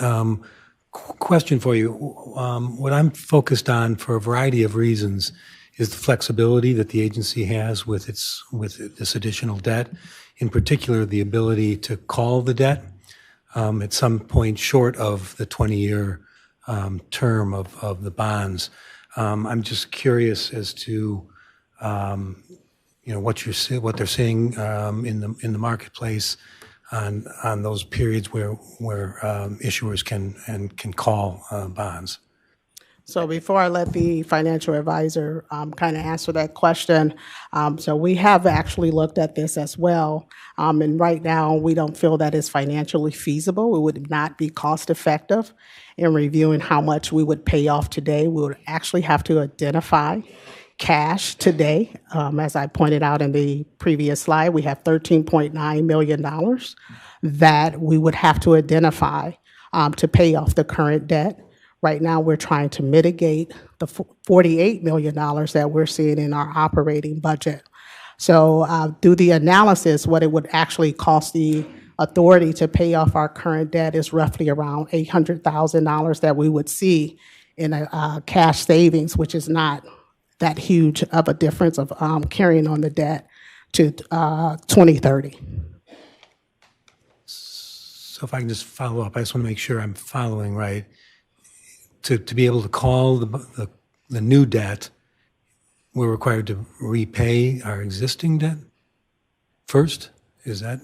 question for you. What I'm focused on for a variety of reasons is the flexibility that the agency has with this additional debt, in particular the ability to call the debt at some point short of the 20-year term of the bonds. I'm just curious as to what they're seeing in the marketplace on those periods where issuers can call bonds. So before I let the financial advisor kind of answer that question, so we have actually looked at this as well, and right now we don't feel that it's financially feasible. It would not be cost effective in reviewing how much we would pay off today. We would actually have to identify cash today. As I pointed out in the previous slide, we have $13.9 million that we would have to identify to pay off the current debt. Right now, we're trying to mitigate the $48 million that we're seeing in our operating budget. So through the analysis, what it would actually cost the authority to pay off our current debt is roughly around $800,000 that we would see in a cash savings, which is not that huge of a difference of carrying on the debt to 2030. So if I can just follow up, I just want to make sure I'm following right. To be able to call the new debt, we're required to repay our existing debt first? Is that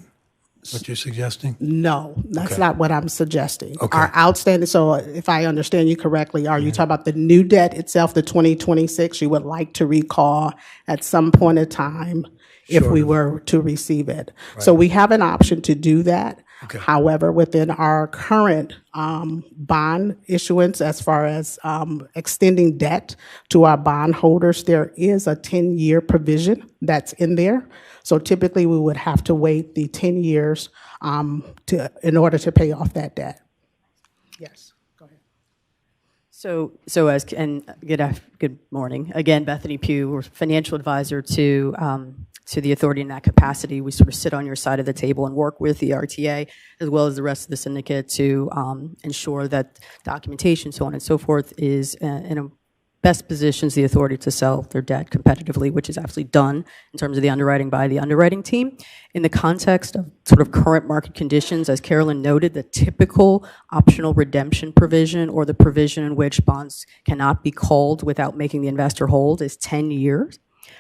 what you're suggesting? No, that's Okay. not what I'm suggesting. Okay. Our outstanding, so if I understand you correctly, are you talking about the new debt itself, the 2026, you would like to recall at some point in time if we were to receive it? So we have an option to do that. Okay. However, within our current bond issuance, as far as extending debt to our bondholders, there is a 10-year provision that's in there. So typically, we would have to wait the 10 years in order to pay off that debt. Yes, go ahead. Good morning. Again, Bethany Pugh, we're financial advisor to the authority in that capacity. We sort of sit on your side of the table and work with the RTA as well as the rest of the syndicate to ensure that documentation, so on and so forth, is in a best positions the authority to sell their debt competitively, which is actually done in terms of the underwriting by the underwriting team. In the context of sort of current market conditions, as Carolyn noted, the typical optional redemption provision or the provision in which bonds cannot be called without making the investor hold is 10 years.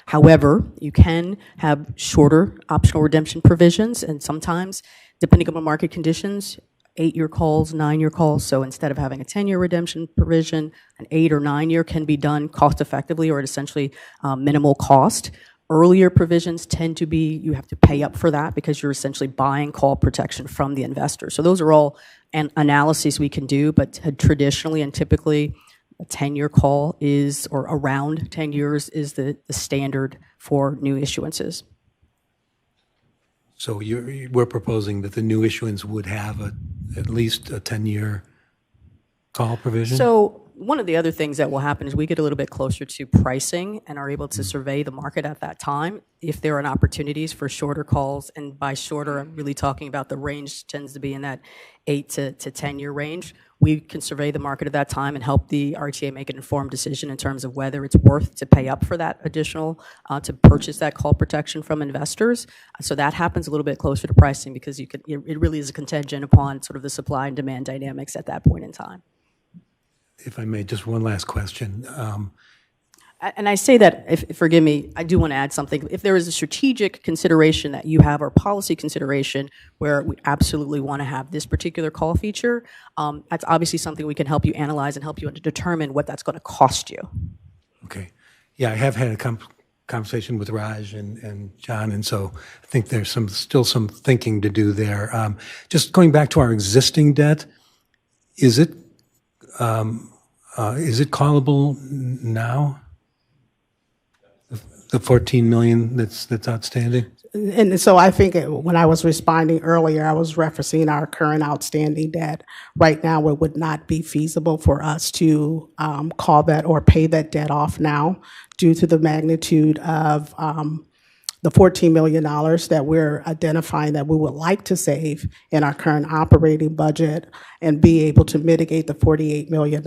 However, you can have shorter optional redemption provisions, and sometimes, depending on market conditions, 8-year calls, 9-year calls. So instead of having a 10-year redemption provision, an 8 or 9-year can be done cost effectively or at essentially minimal cost. earlier provisions tend to be, you have to pay up for that because you're essentially buying call protection from the investor. So those are all analyses we can do, but traditionally and typically a 10-year call is, or around 10 years is the standard for new issuances. So we're proposing that the new issuance would have at least a 10-year call provision? So one of the other things that will happen is we get a little bit closer to pricing and are able to survey the market at that time. If there are opportunities for shorter calls, and by shorter, I'm really talking about the range tends to be in that 8 to 10-year range, we can survey the market at that time and help the RTA make an informed decision in terms of whether it's worth to pay up for that additional, to purchase that call protection from investors. So that happens a little bit closer to pricing because it really is a contingent upon sort of the supply and demand dynamics at that point in time. If I may, just one last question. And I say that, forgive me, I do want to add something. If there is a strategic consideration that you have or policy consideration where we absolutely want to have this particular call feature, that's obviously something we can help you analyze and help you to determine what that's going to cost you. Okay. Yeah, I have had a conversation with Raj and John, and so I think there's still some thinking to do there. Just going back to our existing debt, is it callable now? The 14 million that's outstanding? And so I think when I was responding earlier, I was referencing our current outstanding debt. Right now, it would not be feasible for us to call that or pay that debt off now due to the magnitude of the $14 million that we're identifying that we would like to save in our current operating budget and be able to mitigate the $48 million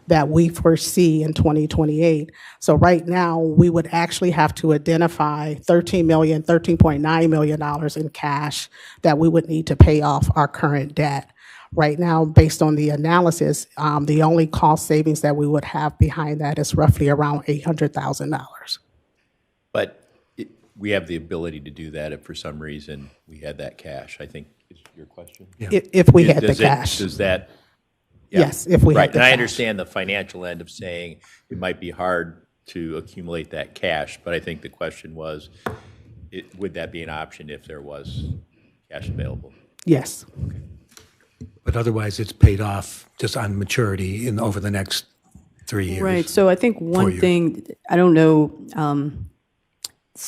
that we foresee in 2028. So right now, we would actually have to identify $13.9 million in cash that we would need to pay off our current debt. Right now, based on the analysis, the only cost savings that we would have behind that is roughly around $800,000. But we have the ability to do that if for some reason we had that cash, I think is your question? Yeah. If we had the cash. Does that? Yeah. Yes, if we right. had the and I cash. understand the financial end of saying it might be hard to accumulate that cash, but I think the question was, would that be an option if there was cash available? Yes. Okay. But otherwise, it's paid off just on maturity over the next 3 years. Right. So I think one thing, I don't know,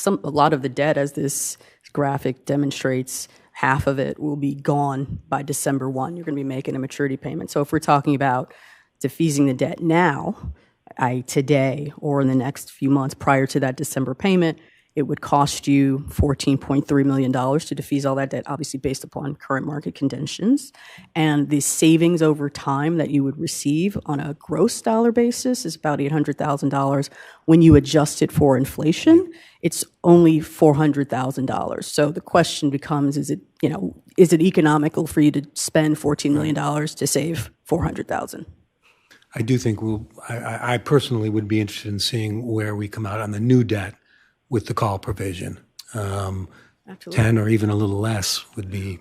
a lot of the debt, as this graphic demonstrates, half of it will be gone by December 1. You're going to be making a maturity payment. So if we're talking about defeasing the debt now, today or in the next few months prior to that December payment, it would cost you $14.3 million to defease all that debt, obviously based upon current market conditions. And the savings over time that you would receive on a gross dollar basis is about $800,000. When you adjust it for inflation, it's only $400,000. So the question becomes, is it economical for you to spend $14 million to save $400,000? I do think I personally would be interested in seeing where we come out on the new debt with the call provision. 10 or even a little less would be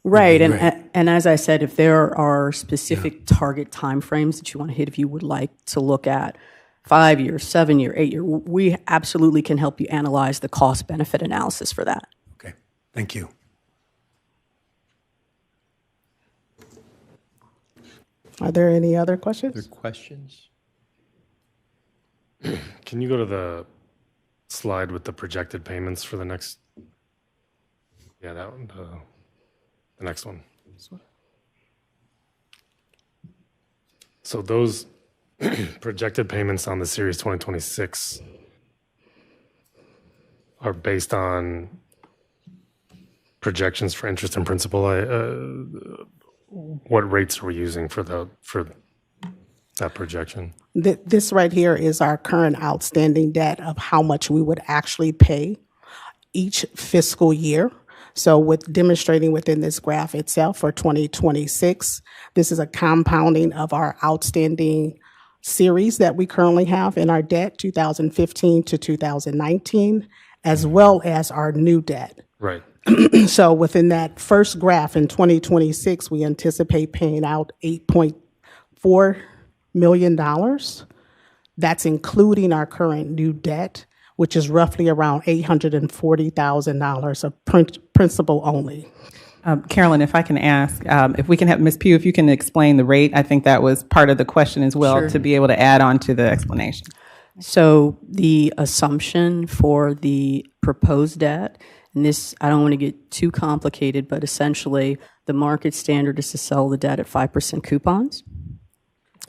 right. Would be great. And as I said, if there are specific target timeframes that you want to hit, if you would like to look at 5 years, 7 year, 8 year, we absolutely can help you analyze the cost benefit analysis for that. Okay, thank you. Are there any other questions? Other questions? Can you go to the slide with the projected payments for the next? Yeah, that one. The next one. So those projected payments on the Series 2026 are based on projections for interest and principal. What rates are we using for that projection? This right here is our current outstanding debt of how much we would actually pay each fiscal year. So with demonstrating within this graph itself for 2026, this is a compounding of our outstanding series that we currently have in our debt, 2015 to 2019, as well as our new debt. Right. So within that first graph in 2026, we anticipate paying out $8.4 million. That's including our current new debt. which is roughly around $840,000 of principal only. Carolyn, if I can ask, if we can have Ms. Pugh, if you can explain the rate, I think that was part of the question as well, Sure. to be able to add on to the explanation. So the assumption for the proposed debt, and this, I don't want to get too complicated, but essentially the market standard is to sell the debt at 5% coupons.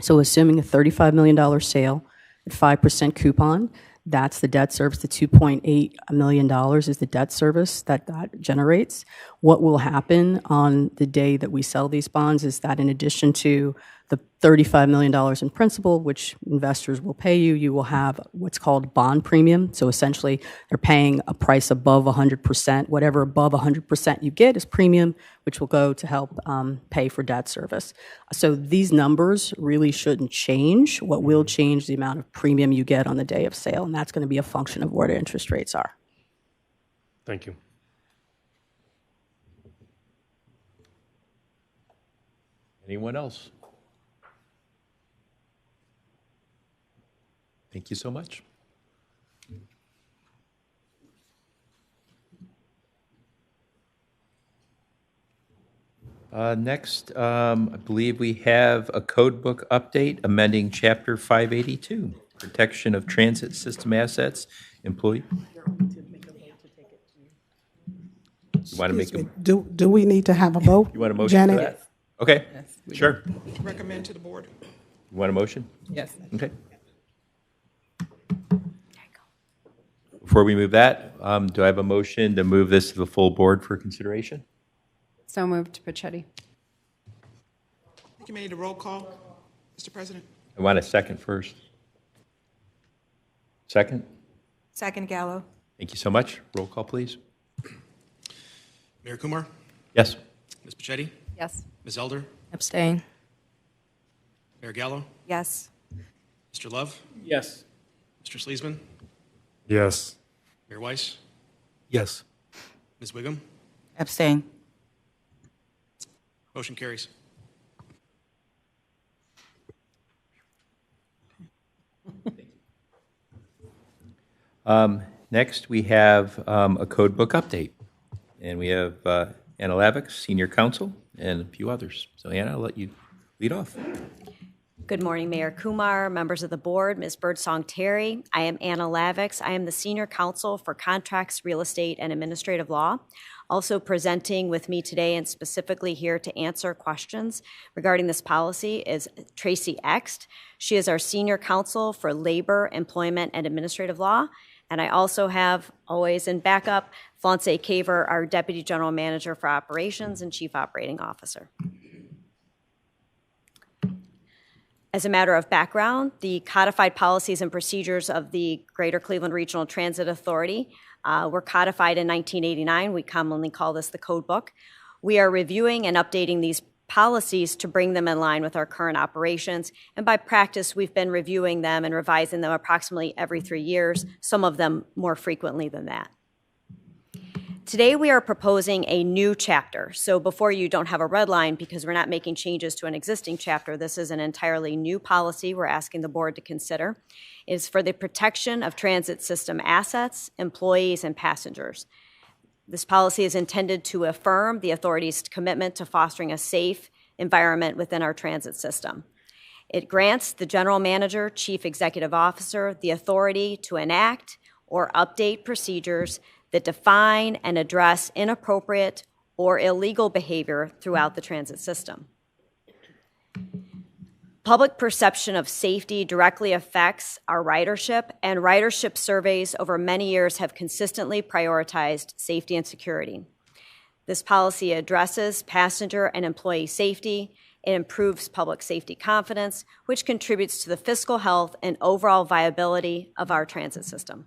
So assuming a $35 million sale at 5% coupon, that's the debt service. The $2.8 million is the debt service that generates. What will happen on the day that we sell these bonds is that in addition to the $35 million in principal, which investors will pay you, you will have what's called bond premium. So essentially, they're paying a price above 100%. Whatever above 100% you get is premium, which will go to help pay for debt service. So these numbers really shouldn't change. What will change the amount of premium you get on the day of sale, and that's going to be a function of where the interest rates are. Thank you. Anyone else? Thank you so much. Next, I believe we have a code book update amending Chapter 582, Protection of Transit System Assets, Employee. You want to make a, Do we need to have a vote? you want a motion Janet? for that? Okay, sure. Recommend to the board. You want a motion? Yes. Okay. Before we move that, do I have a motion to move this to the full board for consideration? So moved, Pachetti. I think you may need a roll call, Mr. President. I want a second first. Second? Second, Gallo. Thank you so much. Roll call, please. Mayor Kumar, Yes. Ms. Pachetti, Yes. Ms. Elder, Abstain. Mayor Gallo, Yes. Mr. Love, Yes. Mr. Sleesman, Yes. Mayor Weiss, Yes. Ms. Wiggum. Abstain. Motion carries. Next, we have a code book update. And we have Anna Lavix, Senior Counsel, and a few others. So Anna, I'll let you lead off. Good morning, Mayor Kumar, members of the board, Ms. Birdsong Terry. I am Anna Lavix. I am the Senior Counsel for Contracts, Real Estate, and Administrative Law. Also presenting with me today and specifically here to answer questions regarding this policy is Tracy Ext. She is our Senior Counsel for Labor, Employment, and Administrative Law. And I also have, always in backup, Flance Caver, our Deputy General Manager for Operations and Chief Operating Officer. As a matter of background, the codified policies and procedures of the Greater Cleveland Regional Transit Authority were codified in 1989. We commonly call this the Code Book. We are reviewing and updating these policies to bring them in line with our current operations. And by practice, we've been reviewing them and revising them approximately every 3 years, some of them more frequently than that. Today, we are proposing a new chapter. So before you don't have a red line because we're not making changes to an existing chapter, this is an entirely new policy we're asking the board to consider. It is for the protection of transit system assets, employees, and passengers. This policy is intended to affirm the authority's commitment to fostering a safe environment within our transit system. It grants the general manager, chief executive officer, the authority to enact or update procedures that define and address inappropriate or illegal behavior throughout the transit system. Public perception of safety directly affects our ridership, and ridership surveys over many years have consistently prioritized safety and security. This policy addresses passenger and employee safety. It improves public safety confidence, which contributes to the fiscal health and overall viability of our transit system.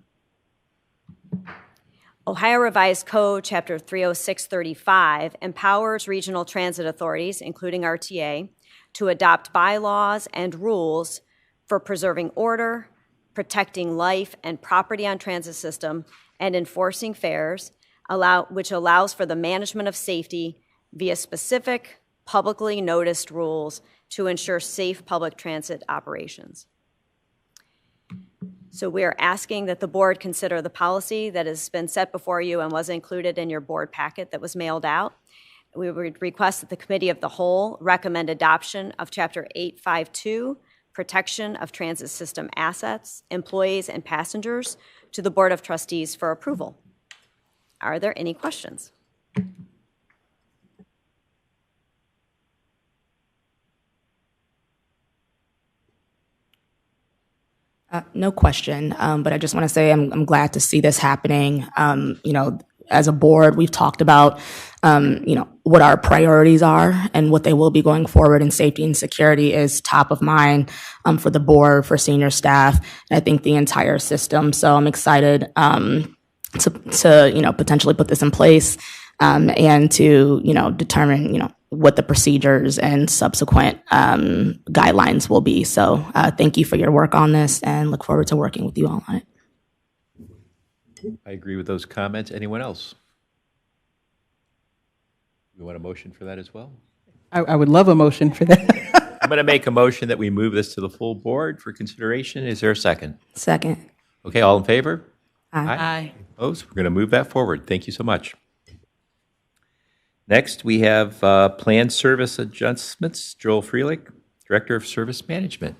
Ohio Revised Code, Chapter 30635, empowers regional transit authorities, including RTA, to adopt bylaws and rules for preserving order, protecting life and property on transit system, and enforcing fares, which allows for the management of safety via specific, publicly noticed rules to ensure safe public transit operations. So we are asking that the board consider the policy that has been set before you and was included in your board packet that was mailed out. We would request that the Committee of the Whole recommend adoption of Chapter 852, Protection of Transit System Assets, Employees, and Passengers, to the Board of Trustees for approval. Are there any questions? No question, but I just want to say I'm glad to see this happening. As a board, we've talked about, what our priorities are and what they will be going forward, and safety and security is top of mind for the board, for senior staff, and I think the entire system. So I'm excited to potentially put this in place and to, determine, what the procedures and subsequent guidelines will be. So thank you for your work on this and look forward to working with you all on it. I agree with those comments. Anyone else? You want a motion for that as well? I would love a motion for that. I'm going to make a motion that we move this to the full board for consideration. Is there a second? Second. Okay, all in favor? Aye. Opposed? We're going to move that forward. Thank you so much. Next, we have Planned Service Adjustments. Joel Freelick, Director of Service Management.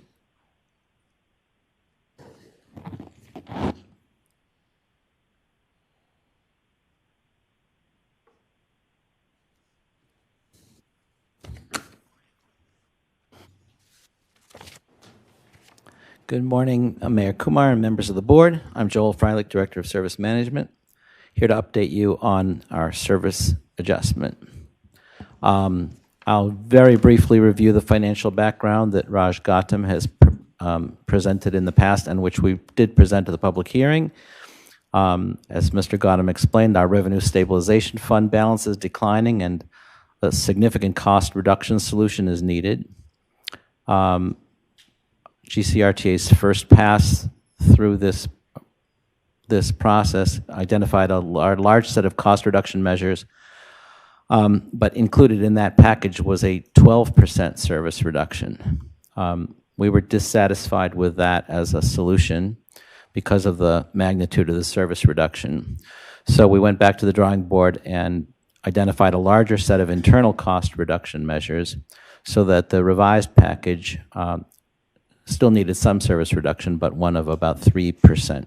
Good morning, Mayor Kumar and members of the board. I'm Joel Freilick, Director of Service Management, here to update you on our service adjustment. I'll very briefly review the financial background that Raj Gautam has presented in the past and which we did present to the public hearing. As Mr. Gautam explained, our revenue stabilization fund balance is declining and a significant cost reduction solution is needed. GCRTA's first pass through this process identified a large set of cost reduction measures, but included in that package was a 12% service reduction. We were dissatisfied with that as a solution because of the magnitude of the service reduction. So we went back to the drawing board and identified a larger set of internal cost reduction measures so that the revised package still needed some service reduction, but one of about 3%.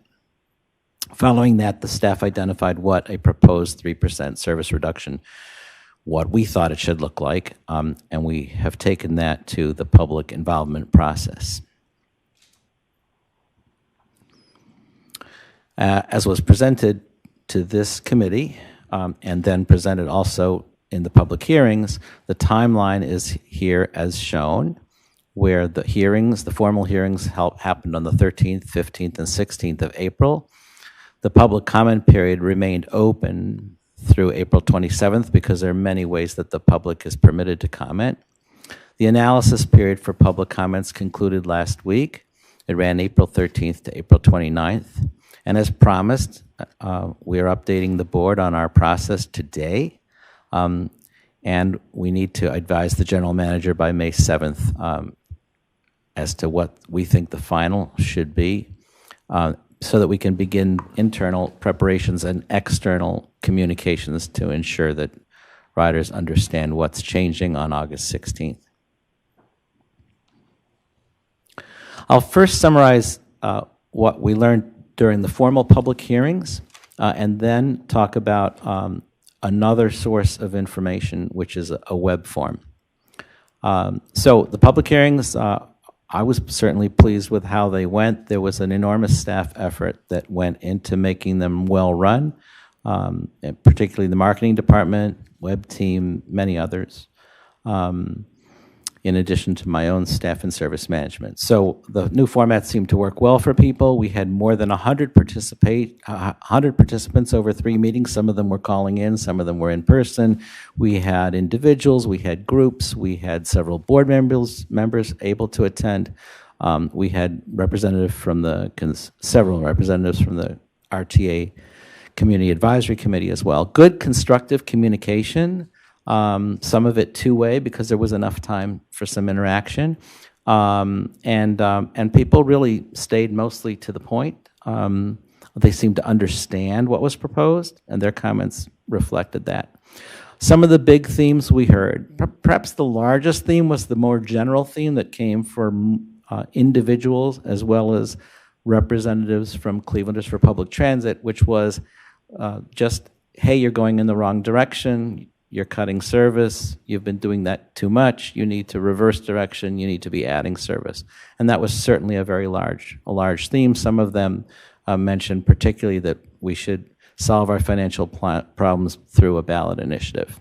Following that, the staff identified what a proposed 3% service reduction, what we thought it should look like, and we have taken that to the public involvement process. As was presented to this committee, and then presented also in the public hearings, the timeline is here as shown, where the hearings, the formal hearings happened on the 13th, 15th, and 16th of April. The public comment period remained open through April 27th because there are many ways that the public is permitted to comment. The analysis period for public comments concluded last week. It ran April 13th to April 29th. And as promised, we are updating the board on our process today. And we need to advise the general manager by May 7th as to what we think the final should be, so that we can begin internal preparations and external communications to ensure that riders understand what's changing on August 16th. I'll first summarize what we learned during the formal public hearings, and then talk about another source of information, which is a web form. So the public hearings, I was certainly pleased with how they went. There was an enormous staff effort that went into making them well run, particularly the marketing department, web team, many others, in addition to my own staff and service management. So the new format seemed to work well for people. We had more than 100 participants over 3 meetings. Some of them were calling in, some of them were in person. We had individuals, we had groups, we had several board members able to attend. We had several representatives from the RTA Community Advisory Committee as well. Good constructive communication. Some of it two-way because there was enough time for some interaction. And people really stayed mostly to the point. They seemed to understand what was proposed, and their comments reflected that. Some of the big themes we heard, perhaps the largest theme was the more general theme that came from individuals as well as representatives from Clevelanders for Public Transit, which was just, hey, you're going in the wrong direction, you're cutting service, you've been doing that too much, you need to reverse direction, you need to be adding service. And that was certainly a very large theme. Some of them mentioned particularly that we should solve our financial problems through a ballot initiative.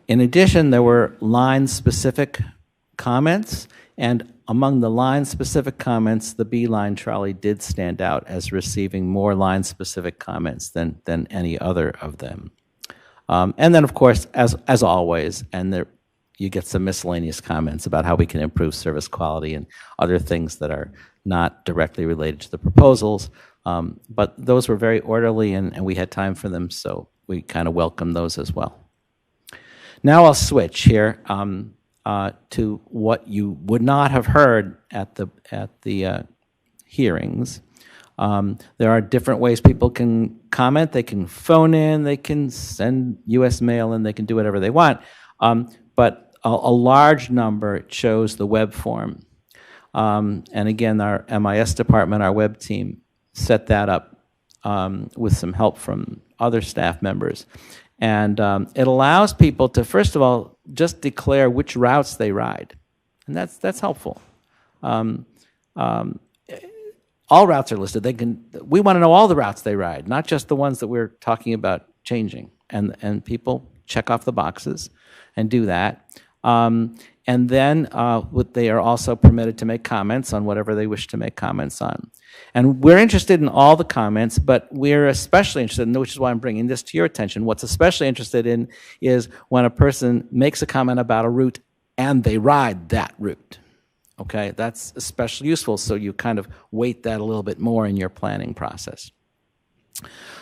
In addition, there were line-specific comments, and among the line-specific comments, the B-line trolley did stand out as receiving more line-specific comments than any other of them. And then, of course, as always, you get some miscellaneous comments about how we can improve service quality and other things that are not directly related to the proposals. But those were very orderly, and we had time for them, so we kind of welcome those as well. Now I'll switch here to what you would not have heard at the hearings. There are different ways people can comment. They can phone in, they can send U.S. mail, and they can do whatever they want. But a large number chose the web form. And again, our MIS department, our web team, set that up with some help from other staff members. And it allows people to, first of all, just declare which routes they ride. And that's helpful. All routes are listed. We want to know all the routes they ride, not just the ones that we're talking about changing. And people check off the boxes and do that. And then they are also permitted to make comments on whatever they wish to make comments on. And we're interested in all the comments, but we're especially interested in, which is why I'm bringing this to your attention, what's especially interested in is when a person makes a comment about a route and they ride that route. Okay, that's especially useful, so you kind of weight that a little bit more in your planning process.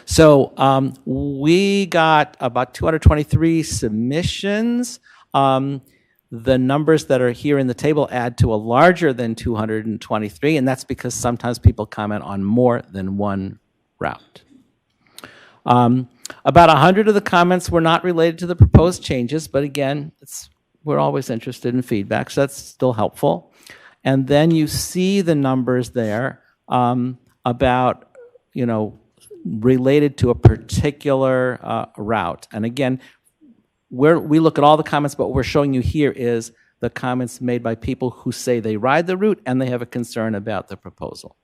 So we got about 223 submissions. The numbers that are here in the table add to a larger than 223, and that's because sometimes people comment on more than one route. About 100 of the comments were not related to the proposed changes, but again, we're always interested in feedback, so that's still helpful. And then you see the numbers there about, related to a particular route. And again, we look at all the comments, but what we're showing you here is the comments made by people who say they ride the route and they have a concern about the proposal.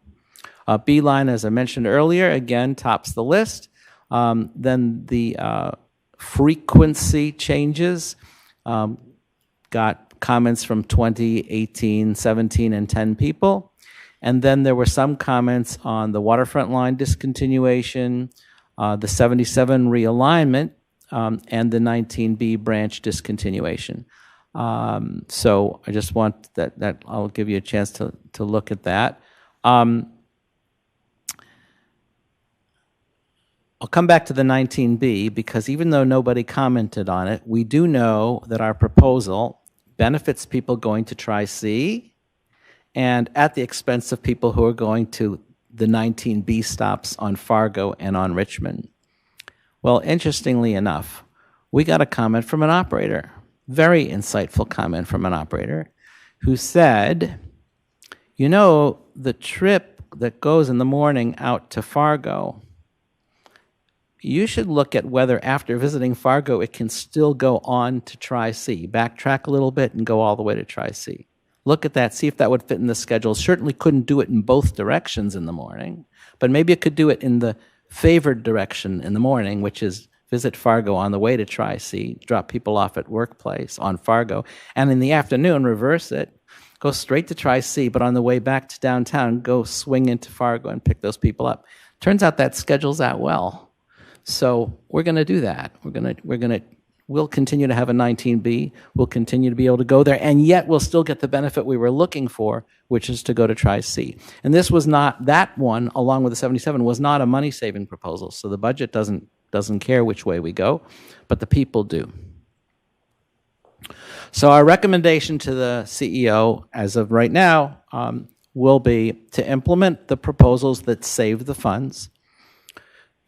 B-line, as I mentioned earlier, again, tops the list. Then the frequency changes got comments from 20, 18, 17, and 10 people. And then there were some comments on the waterfront line discontinuation, the 77 realignment, and the 19B branch discontinuation. So I just want that I'll give you a chance to look at that. I'll come back to the 19B because even though nobody commented on it, we do know that our proposal benefits people going to Tri-C and at the expense of people who are going to the 19B stops on Fargo and on Richmond. Well, interestingly enough, we got a comment from an operator, very insightful comment from an operator, who said, the trip that goes in the morning out to Fargo, you should look at whether after visiting Fargo, it can still go on to Tri-C. Backtrack a little bit and go all the way to Tri-C. Look at that, see if that would fit in the schedule. Certainly couldn't do it in both directions in the morning, but maybe it could do it in the favored direction in the morning, which is visit Fargo on the way to Tri-C, drop people off at workplace on Fargo, and in the afternoon, reverse it, go straight to Tri-C, but on the way back to downtown, go swing into Fargo and pick those people up. Turns out that schedules out well. So we're going to do that. We'll continue to have a 19B. We'll continue to be able to go there, and yet we'll still get the benefit we were looking for, which is to go to Tri-C. And this was not, that one, along with the 77, was not a money-saving proposal. So the budget doesn't care which way we go, but the people do. So our recommendation to the CEO as of right now will be to implement the proposals that save the funds,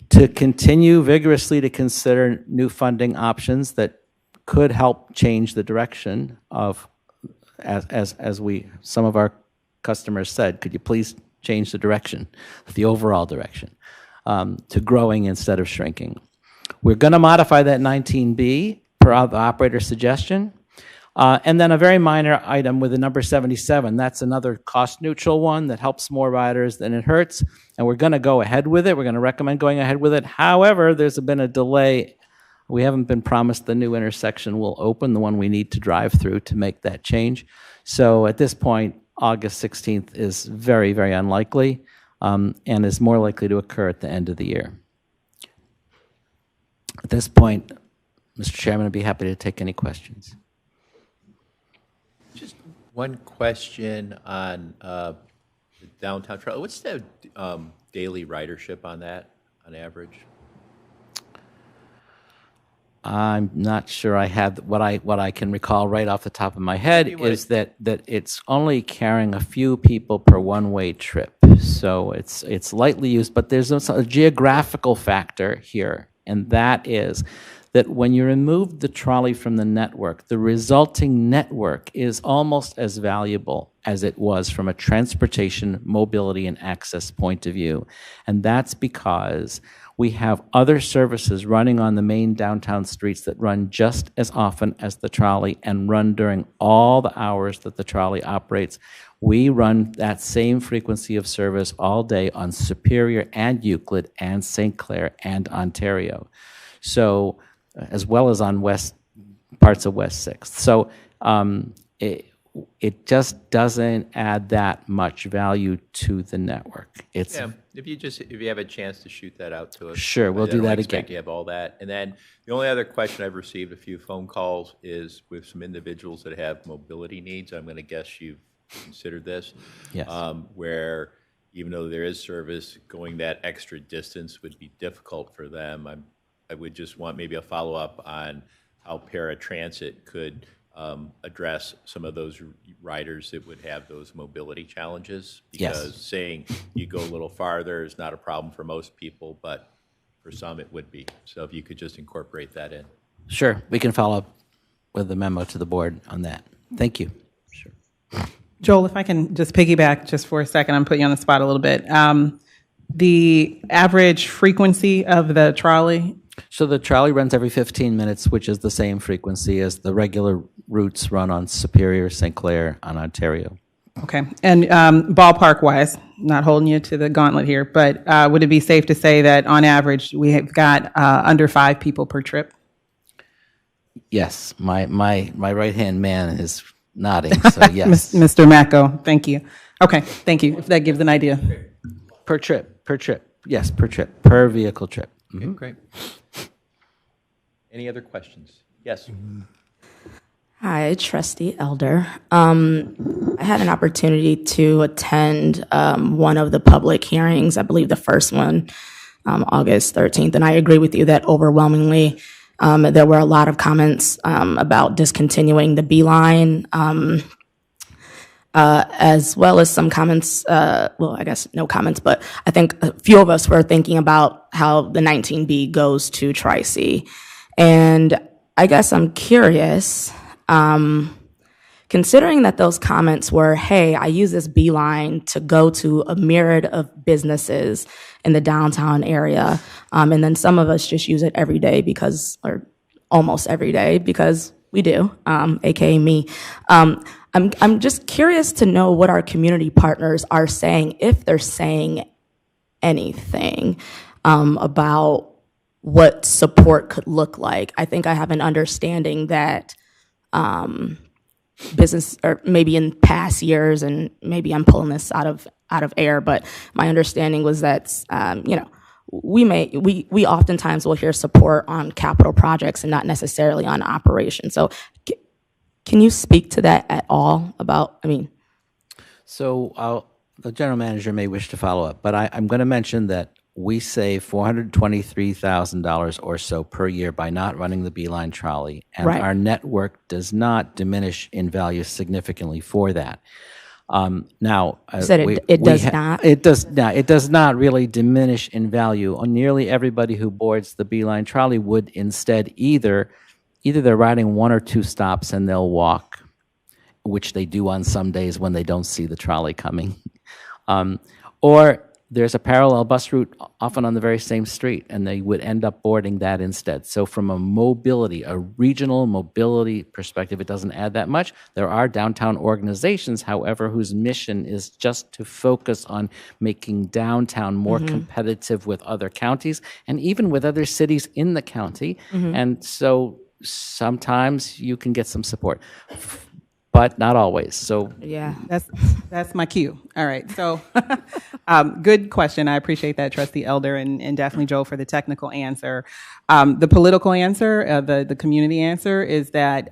to continue vigorously to consider new funding options that could help change the direction of, as some of our customers said, could you please change the direction, the overall direction, to growing instead of shrinking. We're going to modify that 19B per the operator's suggestion. And then a very minor item with the number 77. That's another cost-neutral one that helps more riders than it hurts. And we're going to go ahead with it. We're going to recommend going ahead with it. However, there's been a delay. We haven't been promised the new intersection will open, the one we need to drive through to make that change. So at this point, August 16th is very, very unlikely and is more likely to occur at the end of the year. At this point, Mr. Chairman, I'd be happy to take any questions. Just one question on the downtown trail. What's the daily ridership on that, on average? I'm not sure I have what I can recall right off the top of my head is that it's only carrying a few people per one-way trip. So it's lightly used, but there's a geographical factor here, and that is that when you remove the trolley from the network, the resulting network is almost as valuable as it was from a transportation, mobility, and access point of view. And that's because we have other services running on the main downtown streets that run just as often as the trolley and run during all the hours that the trolley operates. We run that same frequency of service all day on Superior and Euclid and St. Clair and Ontario. So, as well as on parts of West 6th. So it just doesn't add that much value to the network. It's if you have a chance to shoot that out to us. Sure, we'll do that I don't again. expect you have all that. And then the only other question I've received a few phone calls is with some individuals that have mobility needs. I'm going to guess you've considered this. Yes. Where even though there is service, going that extra distance would be difficult for them. I would just want maybe a follow-up on how paratransit could address some of those riders that would have those mobility challenges. Because saying you go a little farther is not a problem for most people, but for some it would be. So if you could just incorporate that in. Sure, we can follow up with a memo to the board on that. Thank you. Sure. Joel, if I can just piggyback just for a second, I'm putting you on the spot a little bit. The average frequency of the trolley? So the trolley runs every 15 minutes, which is the same frequency as the regular routes run on Superior, St. Clair, on Ontario. Okay. And ballpark-wise, not holding you to the gauntlet here, but would it be safe to say that on average we have got under 5 people per trip? Yes. My right-hand man is nodding, so yes. Mr. Macco, thank you. Okay, thank you. If that gives an idea. Per trip. Yes, per trip, per vehicle trip. Okay, great. Any other questions? Yes. Hi, Trustee Elder. I had an opportunity to attend one of the public hearings, I believe the first one, August 13th, and I agree with you that overwhelmingly there were a lot of comments about discontinuing the B-line, as well as some comments, well, I guess no comments, but I think a few of us were thinking about how the 19B goes to Tri-C. And I guess I'm curious, considering that those comments were, hey, I use this B-line to go to a myriad of businesses in the downtown area, and then some of us just use it every day because, or almost every day because we do, aka me. I'm just curious to know what our community partners are saying, if they're saying anything about what support could look like. I think I have an understanding that business, or maybe in past years, and maybe I'm pulling this out of air, but my understanding was that we oftentimes will hear support on capital projects and not necessarily on operations. So can you speak to that at all about, So the general manager may wish to follow up, but I'm going to mention that we save $423,000 or so per year by not running the Beeline trolley, and Right. our network does not diminish in value significantly for that. Now, You said it does not? It does not. It does not really diminish in value. Nearly everybody who boards the Beeline trolley would instead either they're riding 1 or 2 stops and they'll walk, which they do on some days when they don't see the trolley coming, or there's a parallel bus route often on the very same street, and they would end up boarding that instead. So from a regional mobility perspective, it doesn't add that much. There are downtown organizations, however, whose mission is just to focus on making downtown more competitive with other counties and even with other cities in the county. And so sometimes you can get some support, but not always. So Yeah. That's my cue. All right. So good question. I appreciate that, Trustee Elder, and definitely Joe for the technical answer. The political answer, the community answer is that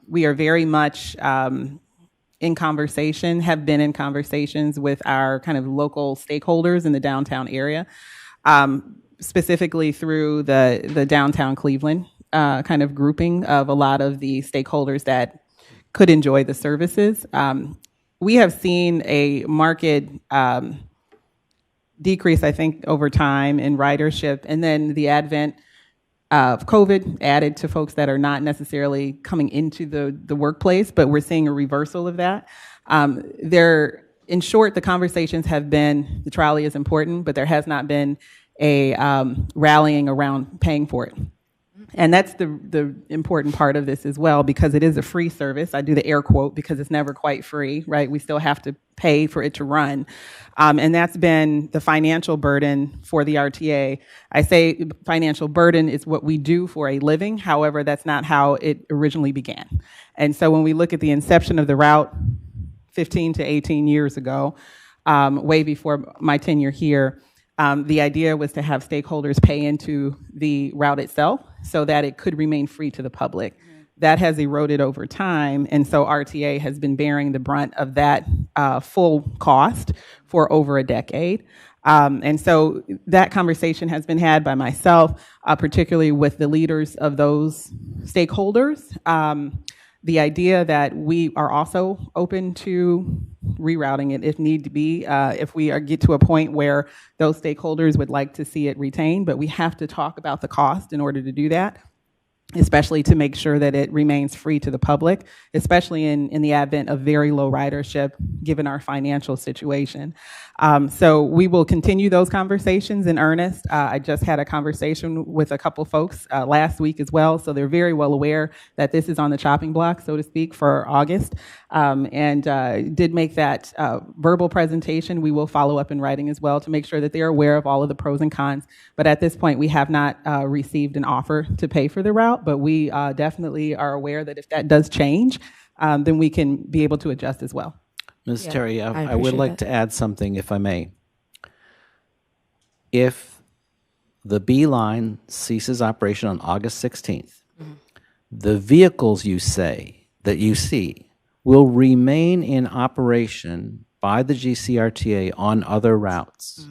we are very much in conversation, have been in conversations with our kind of local stakeholders in the downtown area, specifically through the downtown Cleveland kind of grouping of a lot of the stakeholders that could enjoy the services. We have seen a market decrease, I think, over time in ridership, and then the advent of COVID added to folks that are not necessarily coming into the workplace, but we're seeing a reversal of that. In short, the conversations have been, the trolley is important, but there has not been a rallying around paying for it. And that's the important part of this as well, because it is a free service. I do the air quote because it's never quite free, right? We still have to pay for it to run. And that's been the financial burden for the RTA. I say financial burden is what we do for a living. However, that's not how it originally began. And so when we look at the inception of the route 15 to 18 years ago, way before my tenure here, the idea was to have stakeholders pay into the route itself so that it could remain free to the public. That has eroded over time, and so RTA has been bearing the brunt of that full cost for over a decade. And so that conversation has been had by myself, particularly with the leaders of those stakeholders. The idea that we are also open to rerouting it if need to be, if we get to a point where those stakeholders would like to see it retained, but we have to talk about the cost in order to do that, especially to make sure that it remains free to the public, especially in the advent of very low ridership, given our financial situation. So we will continue those conversations in earnest. I just had a conversation with a couple folks last week as well, so they're very well aware that this is on the chopping block, so to speak, for August, and did make that verbal presentation. We will follow up in writing as well to make sure that they're aware of all of the pros and cons, but at this point we have not received an offer to pay for the route, but we definitely are aware that if that does change, then we can be able to adjust as well. Ms. Yeah, Terry, I I would appreciate like that. to add something, if I may. If the Beeline ceases operation on August 16th, the vehicles you see will remain in operation by the GCRTA on other routes,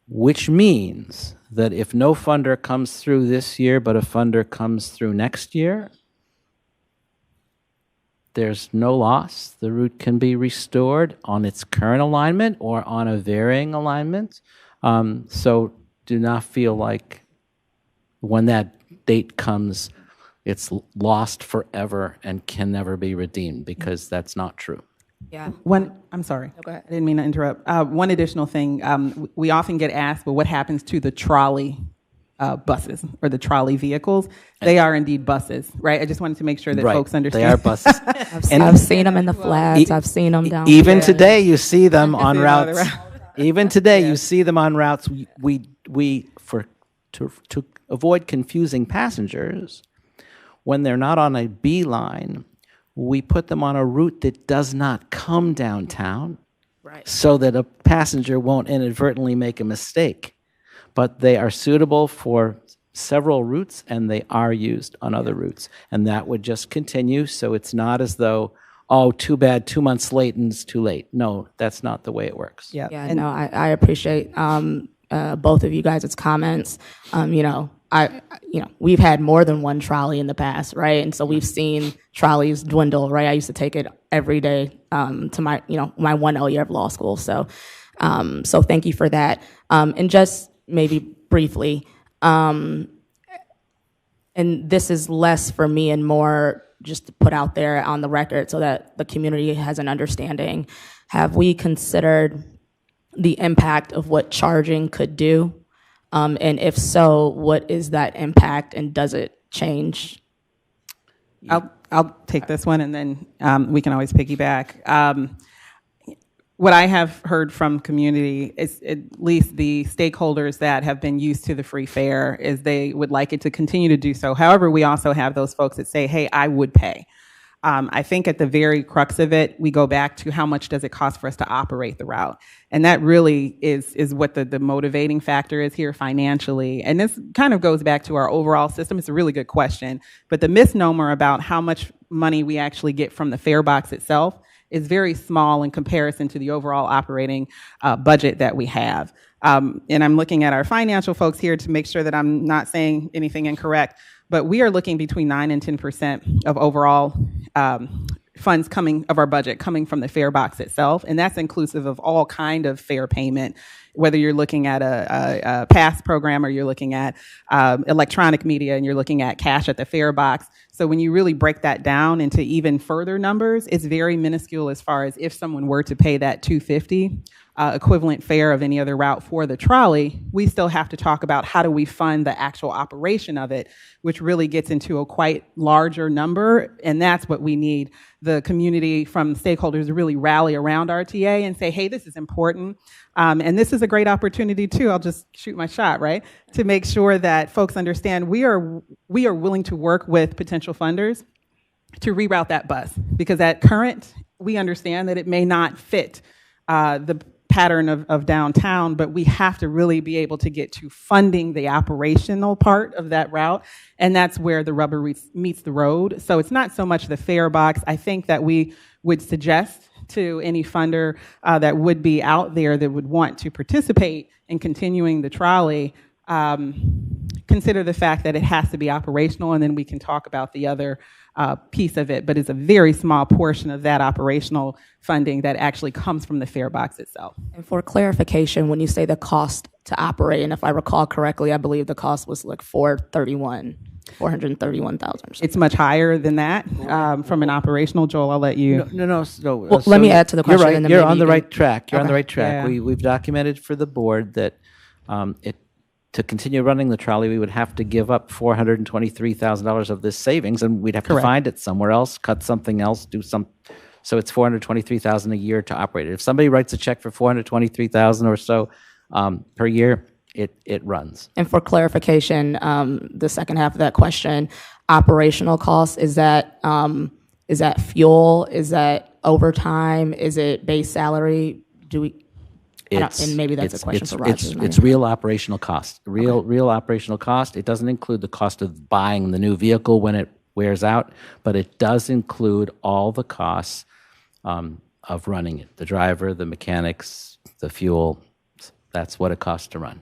which means that if no funder comes through this year, but a funder comes through next year, there's no loss. The route can be restored on its current alignment or on a varying alignment. So do not feel like when that date comes, it's lost forever and can never be redeemed, because that's not true. Yeah. I'm sorry. go ahead. I didn't mean to interrupt. One additional thing, we often get asked, but what happens to the trolley buses or the trolley vehicles? They are indeed buses, right? I just wanted to make sure that Right. folks understand. They are buses. I've seen them in the flats. I've seen them down Even here. today, you see them on see them on the routes. route. Even today, you see them on routes. To avoid confusing passengers, when they're not on a Beeline, we put them on a route that does not come downtown, Right. so that a passenger won't inadvertently make a mistake. But they are suitable for several routes, and they are used on other routes. And that would just continue, so it's not as though oh, too bad, 2 months late and it's too late. No, that's not the way it works. Yeah. Yeah, no, I appreciate both of you guys' comments. We've had more than one trolley in the past, right? And so we've seen trolleys dwindle, right? I used to take it every day to my 1L year of law school. So thank you for that. And just maybe briefly, and this is less for me and more just to put out there on the record so that the community has an understanding. Have we considered the impact of what charging could do? And if so, what is that impact and does it change? I'll take this one and then we can always piggyback. What I have heard from community is at least the stakeholders that have been used to the free fare is they would like it to continue to do so. However, we also have those folks that say, hey, I would pay. I think at the very crux of it, we go back to how much does it cost for us to operate the route? And that really is what the motivating factor is here financially. And this kind of goes back to our overall system. It's a really good question. But the misnomer about how much money we actually get from the fare box itself is very small in comparison to the overall operating budget that we have. And I'm looking at our financial folks here to make sure that I'm not saying anything incorrect. But we are looking between 9 and 10% of overall funds of our budget coming from the fare box itself. And that's inclusive of all kind of fare payment, whether you're looking at a pass program or you're looking at electronic media and you're looking at cash at the fare box. So when you really break that down into even further numbers, it's very minuscule as far as if someone were to pay that $250 equivalent fare of any other route for the trolley, we still have to talk about how do we fund the actual operation of it, which really gets into a quite larger number. And that's what we need the community from stakeholders to really rally around RTA and say, hey, this is important. And this is a great opportunity too. I'll just shoot my shot, right? To make sure that folks understand we are willing to work with potential funders to reroute that bus, because at current, we understand that it may not fit the pattern of downtown, but we have to really be able to get to funding the operational part of that route. And that's where the rubber meets the road. So it's not so much the fare box. I think that we would suggest to any funder that would be out there that would want to participate in continuing the trolley, consider the fact that it has to be operational, and then we can talk about the other piece of it, but it's a very small portion of that operational funding that actually comes from the fare box itself. And for clarification, when you say the cost to operate, and if I recall correctly, I believe the cost was like $431,000. It's much higher than that from an operational. Joel, I'll let you. No. Well, let me add to the question. You're right. And then You're maybe on the you right can- track. You're on the Okay. right track. Yeah. We've documented for the board that to continue running the trolley, we would have to give up $423,000 of this savings, and we'd have Correct. to find it somewhere else, cut something else, do some. So it's $423,000 a year to operate it. If somebody writes a check for $423,000 or so per year, it runs. And for clarification, the second half of that question, operational costs, is that fuel? Is that overtime? Is it base salary? And maybe that's a question for Roger. It's real operational cost. Real operational cost. It doesn't include the cost of buying the new vehicle when it wears out, but it does include all the costs of running it. The driver, the mechanics, the fuel. That's what it costs to run.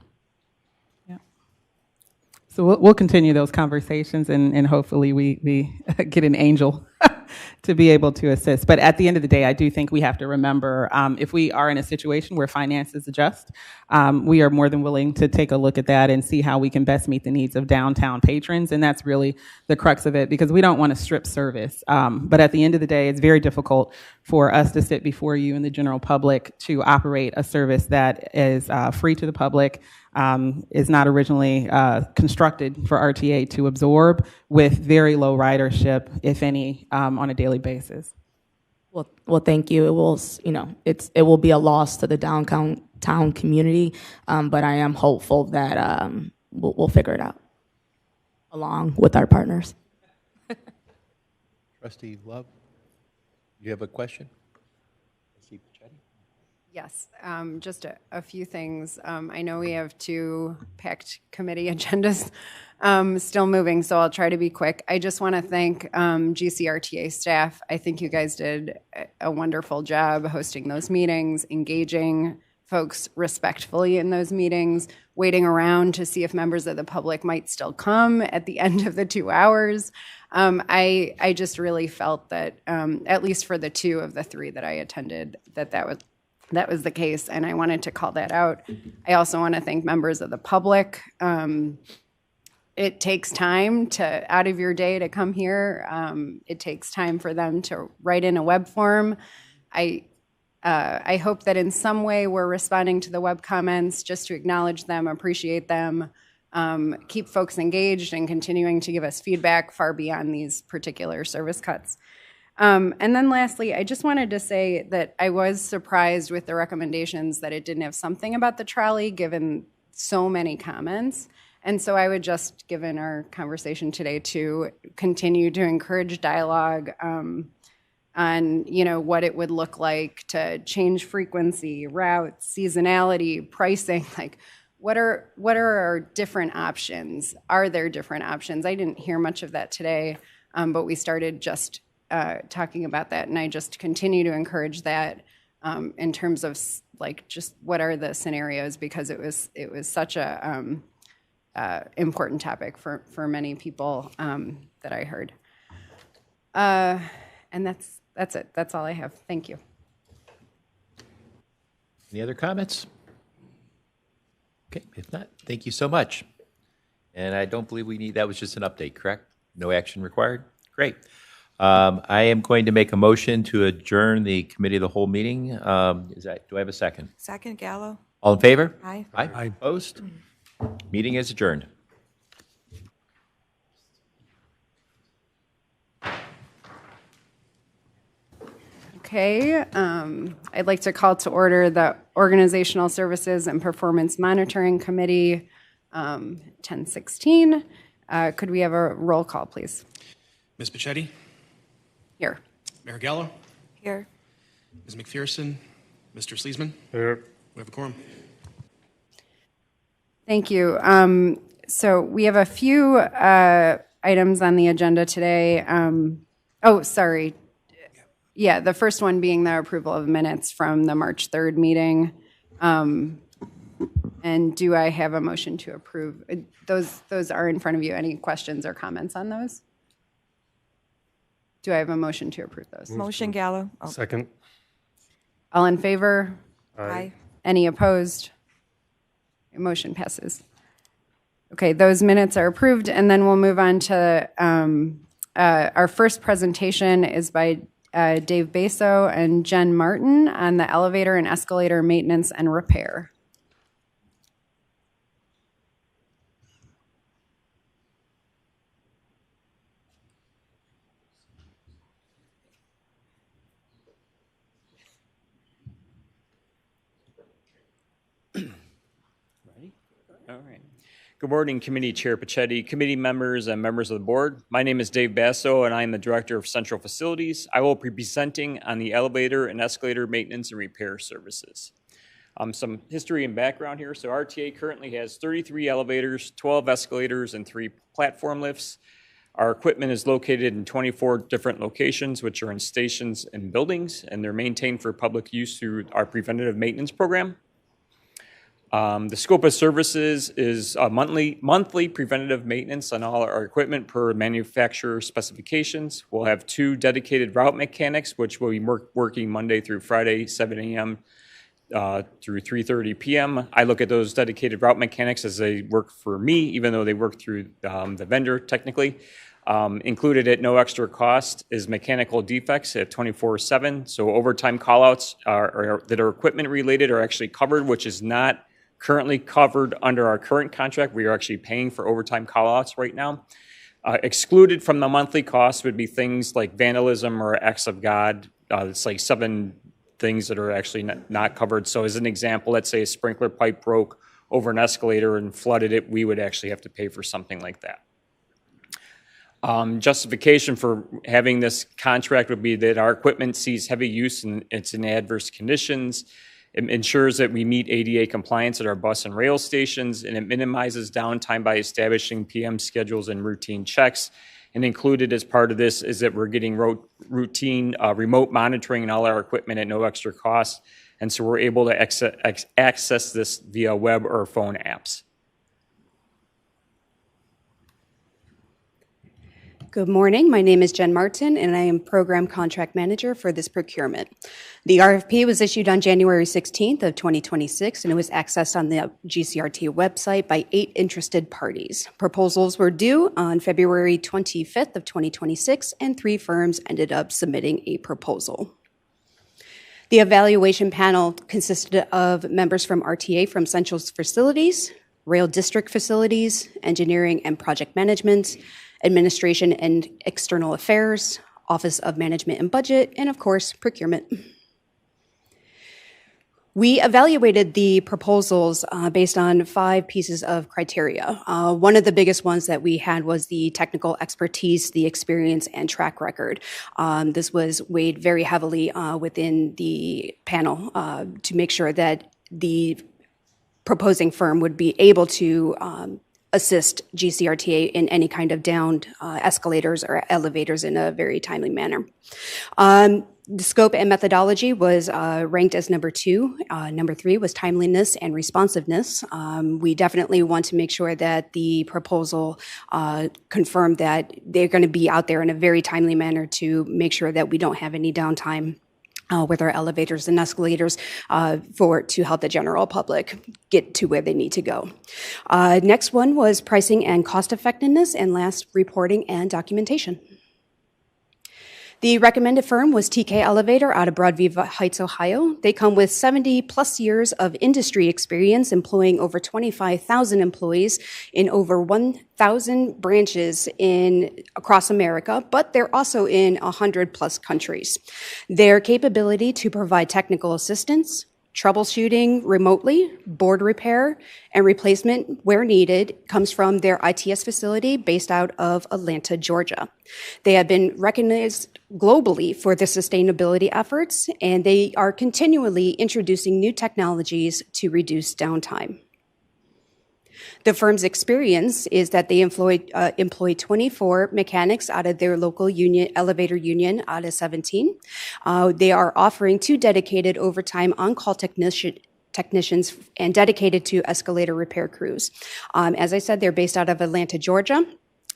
So we'll continue those conversations, and hopefully we get an angel to be able to assist. But at the end of the day, I do think we have to remember if we are in a situation where finances adjust, we are more than willing to take a look at that and see how we can best meet the needs of downtown patrons. And that's really the crux of it, because we don't want to strip service. But at the end of the day, it's very difficult for us to sit before you and the general public to operate a service that is free to the public, is not originally constructed for RTA to absorb, with very low ridership, if any, on a daily basis. Well, thank you. It will, it will be a loss to the downtown community, but I am hopeful that we'll figure it out along with our partners. Trustee Love, you have a question? Yes, just a few things. I know we have 2 packed committee agendas still moving, so I'll try to be quick. I just want to thank GCRTA staff. I think you guys did a wonderful job hosting those meetings, engaging folks respectfully in those meetings, waiting around to see if members of the public might still come at the end of the 2 hours. I just really felt that, at least for the 2 of the 3 that I attended, that was the case, and I wanted to call that out. I also want to thank members of the public. It takes time out of your day to come here. It takes time for them to write in a web form. I hope that in some way we're responding to the web comments just to acknowledge them, appreciate them, keep folks engaged, and continuing to give us feedback far beyond these particular service cuts. And then lastly, I just wanted to say that I was surprised with the recommendations that it didn't have something about the trolley, given so many comments. And so I would just, given our conversation today, to continue to encourage dialogue on, what it would look like to change frequency, routes, seasonality, pricing. Like, what are our different options? Are there different options? I didn't hear much of that today, but we started just talking about that, and I just continue to encourage that in terms of just what are the scenarios, because it was such a important topic for many people that I heard. And that's it. That's all I have. Thank you. Any other comments? Okay, if not, thank you so much. And I don't believe that was just an update, correct? No action required? Great. I am going to make a motion to adjourn the committee of the whole meeting. Do I have a second? Second, Gallo. All in favor? Aye. Aye. Opposed? Meeting is adjourned. Okay, I'd like to call to order the Organizational Services and Performance Monitoring Committee, 1016. Could we have a roll call, please? Ms. Pichetti? Here. Mayor Gallo? Here. Ms. McPherson? Mr. Sleesman? Here. We have a quorum. Thank you. So we have a few items on the agenda today. Sorry. Yeah, the first one being the approval of minutes from the March 3rd meeting. And do I have a motion to approve? Those are in front of you. Any questions or comments on those? Do I have a motion to approve those? Motion, Gallo. Oh. Second. All in favor? Aye. Any opposed? Motion passes. Okay, those minutes are approved, and then we'll move on to our first presentation is by Dave Basso and Jen Martin on the elevator and escalator maintenance and repair. All right. Good morning, Committee Chair Pichetti, committee members, and members of the board. My name is Dave Basso, and I am the Director of Central Facilities. I will be presenting on the elevator and escalator maintenance and repair services. Some history and background here. So RTA currently has 33 elevators, 12 escalators, and 3 platform lifts. Our equipment is located in 24 different locations, which are in stations and buildings, and they're maintained for public use through our preventative maintenance program. The scope of services is monthly preventative maintenance on all our equipment per manufacturer specifications. We'll have 2 dedicated route mechanics, which will be working Monday through Friday, 7 a.m. Through 3:30 p.m. I look at those dedicated route mechanics as they work for me, even though they work through the vendor technically. Included at no extra cost is mechanical defects at 24/7. So overtime callouts that are equipment related are actually covered, which is not currently covered under our current contract. We are actually paying for overtime callouts right now. Excluded from the monthly cost would be things like vandalism or acts of God. It's like 7 things that are actually not covered. So as an example, let's say a sprinkler pipe broke over an escalator and flooded it, we would actually have to pay for something like that. Justification for having this contract would be that our equipment sees heavy use and it's in adverse conditions. It ensures that we meet ADA compliance at our bus and rail stations, and it minimizes downtime by establishing PM schedules and routine checks. And included as part of this is that we're getting routine remote monitoring in all our equipment at no extra cost. And so we're able to access this via web or phone apps. Good morning. My name is Jen Martin, and I am Program Contract Manager for this procurement. The RFP was issued on January 16th of 2026, and it was accessed on the GCRTA website by 8 interested parties. Proposals were due on February 25th of 2026, and 3 firms ended up submitting a proposal. The evaluation panel consisted of members from RTA from Central Facilities, Rail District Facilities, Engineering and Project Management, Administration and External Affairs, Office of Management and Budget, and of course, Procurement. We evaluated the proposals based on 5 pieces of criteria. One of the biggest ones that we had was the technical expertise, the experience, and track record. This was weighed very heavily within the panel to make sure that the proposing firm would be able to assist GCRTA in any kind of downed escalators or elevators in a very timely manner. The scope and methodology was ranked as number 2. Number 3 was timeliness and responsiveness. We definitely want to make sure that the proposal confirmed that they're going to be out there in a very timely manner to make sure that we don't have any downtime with our elevators and escalators to help the general public get to where they need to go. Next one was pricing and cost effectiveness, and last, reporting and documentation. The recommended firm was TK Elevator out of Broadview Heights, Ohio. They come with 70 plus years of industry experience, employing over 25,000 employees in over 1,000 branches across America, but they're also in 100 plus countries. Their capability to provide technical assistance, troubleshooting remotely, board repair, and replacement where needed comes from their ITS facility based out of Atlanta, Georgia. They have been recognized globally for their sustainability efforts, and they are continually introducing new technologies to reduce downtime. The firm's experience is that they employ 24 mechanics out of their local union, elevator union out of 17. They are offering 2 dedicated overtime on-call technicians and dedicated to escalator repair crews. As I said, they're based out of Atlanta, Georgia.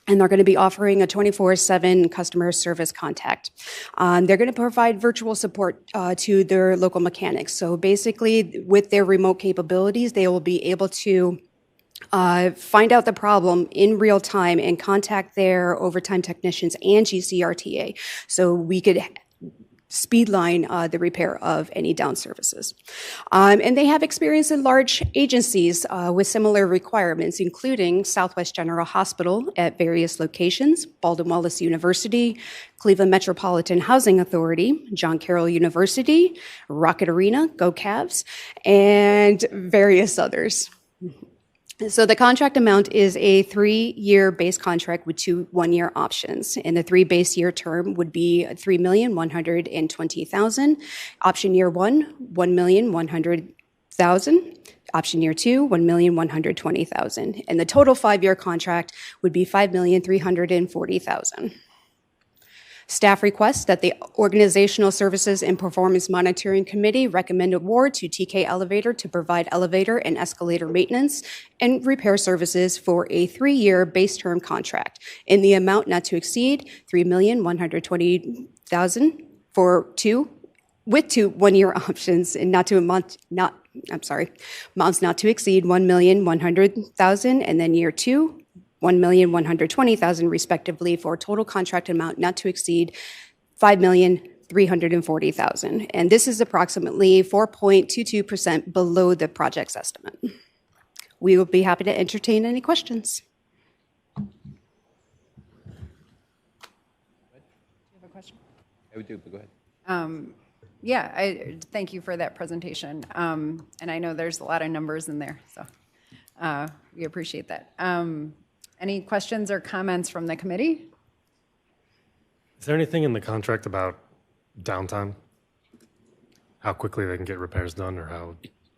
And they're going to be offering a 24/7 customer service contact. They're going to provide virtual support to their local mechanics. So basically, with their remote capabilities, they will be able to find out the problem in real time and contact their overtime technicians and GCRTA so we could speedline the repair of any down services. And they have experience in large agencies with similar requirements, including Southwest General Hospital at various locations, Baldwin Wallace University, Cleveland Metropolitan Housing Authority, John Carroll University, Rocket Arena, Go Cavs, and various others. So the contract amount is a 3-year base contract with 2 one-year options, and the 3 base year term would be $3,120,000. Option year 1, $1,100,000. Option year 2, $1,120,000, and the total 5-year contract would be $5,340,000. Staff requests that the Organizational Services and Performance Monitoring Committee recommend award to TK Elevator to provide elevator and escalator maintenance and repair services for a 3-year base term contract in the amount not to exceed $3,120,000 with 2 one-year options and amounts not to exceed $1,100,000, and then year 2, $1,120,000 respectively, for a total contract amount not to exceed $5,340,000. And this is approximately 4.22% below the project's estimate. We will be happy to entertain any questions. Do you have a question? I would do, but go ahead. Yeah, thank you for that presentation. And I know there's a lot of numbers in there, so we appreciate that. Any questions or comments from the committee? Is there anything in the contract about downtime? how quickly they can get repairs done, or how?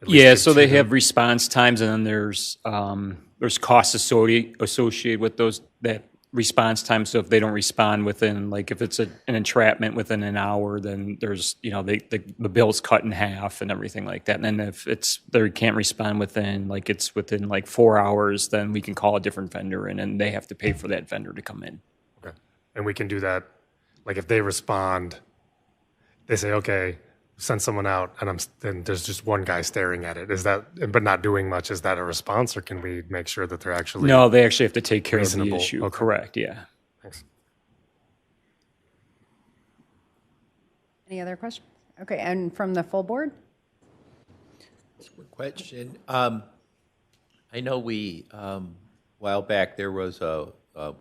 Yeah, so they have response times, and then there's costs associated with that response time. So if they don't respond within, like if it's an entrapment within an hour, then there's, the bill's cut in half and everything like that. And then if they can't respond within 4 hours, then we can call a different vendor in, and they have to pay for that vendor to come in. Okay. And we can do that, like if they respond, they say, okay, send someone out, and there's just one guy staring at it. Is that, but not doing much, is that a response, or can we make sure that they're actually? No, they actually have to take care reasonable? of the issue. Okay. Correct, yeah. Thanks. Any other questions? Okay, and from the full board? Quick question. I know a while back, there was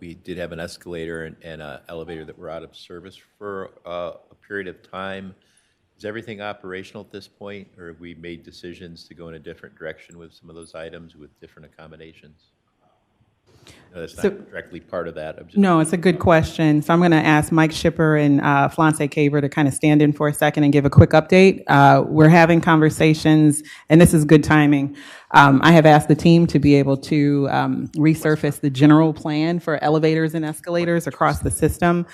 we did have an escalator and an elevator that were out of service for a period of time. Is everything operational at this point, or have we made decisions to go in a different direction with some of those items with different accommodations? No, that's not directly part of that. No, it's a good question. So I'm going to ask Mike Shipper and Flance Caver to kind of stand in for a second and give a quick update. We're having conversations, and this is good timing. I have asked the team to be able to resurface the general plan for elevators and escalators across the system,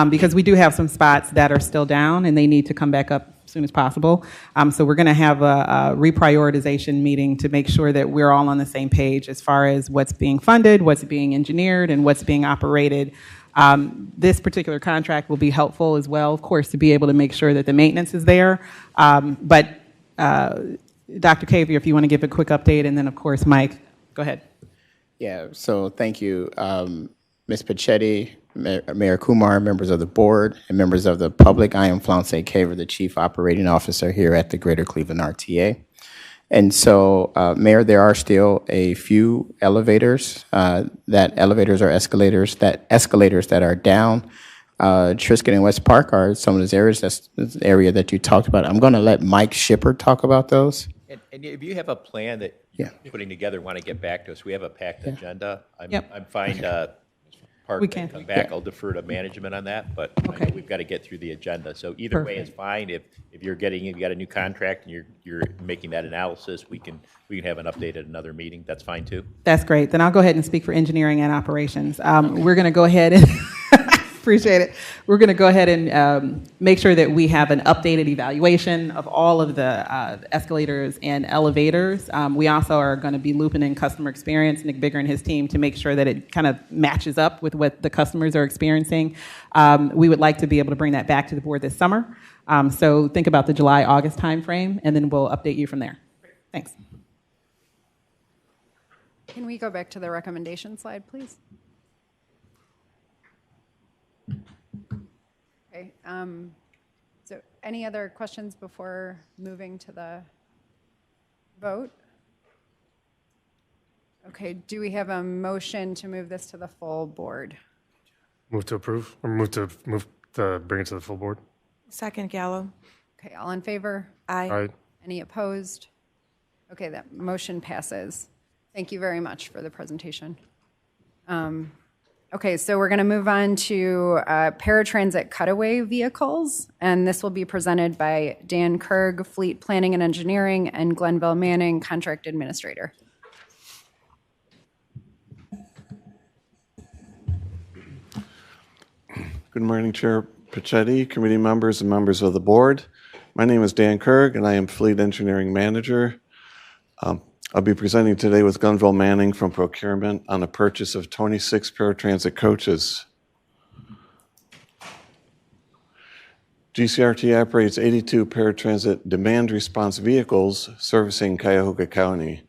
because we do have some spots that are still down and they need to come back up as soon as possible. So we're going to have a reprioritization meeting to make sure that we're all on the same page as far as what's being funded, what's being engineered, and what's being operated. This particular contract will be helpful as well, of course, to be able to make sure that the maintenance is there. But Dr. Caver, if you want to give a quick update, and then, of course, Mike, go ahead. Yeah, so thank you, Ms. Pachetti, Mayor Kumar, members of the board, and members of the public. I am Flance Caver, the Chief Operating Officer here at the Greater Cleveland RTA. And so, Mayor, there are still a few escalators that are down. Trisket and West Park are some of those areas. That's the area that you talked about. I'm going to let Mike Shipper talk about those. And if you have a plan that you're putting together, want to get back to us, we have a packed agenda. I'm fine. Park can come back. I'll defer to management on that, but I know we've got to get through the agenda. So either way is fine. If you got a new contract and you're making that analysis, we can have an update at another meeting. That's fine too. That's great. Then I'll go ahead and speak for engineering and operations. We're going to go ahead and appreciate it. We're going to go ahead and make sure that we have an updated evaluation of all of the escalators and elevators. We also are going to be looping in customer experience, Nick Bigger and his team, to make sure that it kind of matches up with what the customers are experiencing. We would like to be able to bring that back to the board this summer. So think about the July-August timeframe, and then we'll update you from there. Thanks. Can we go back to the recommendation slide, please? Okay. So any other questions before moving to the vote? Okay. Do we have a motion to move this to the full board? Move to approve, or move to bring it to the full board? Second, Gallo. Okay. All in favor? Aye. Aye. Any opposed? Okay. That motion passes. Thank you very much for the presentation. Okay, so we're going to move on to paratransit cutaway vehicles, and this will be presented by Dan Kerg, Fleet Planning and Engineering, and Glenville Manning, Contract Administrator. Good morning, Chair Pachetti, committee members, and members of the board. My name is Dan Kerg, and I am Fleet Engineering Manager. I'll be presenting today with Glenville Manning from procurement on the purchase of 26 paratransit coaches. GCRTA operates 82 paratransit demand response vehicles servicing Cuyahoga County.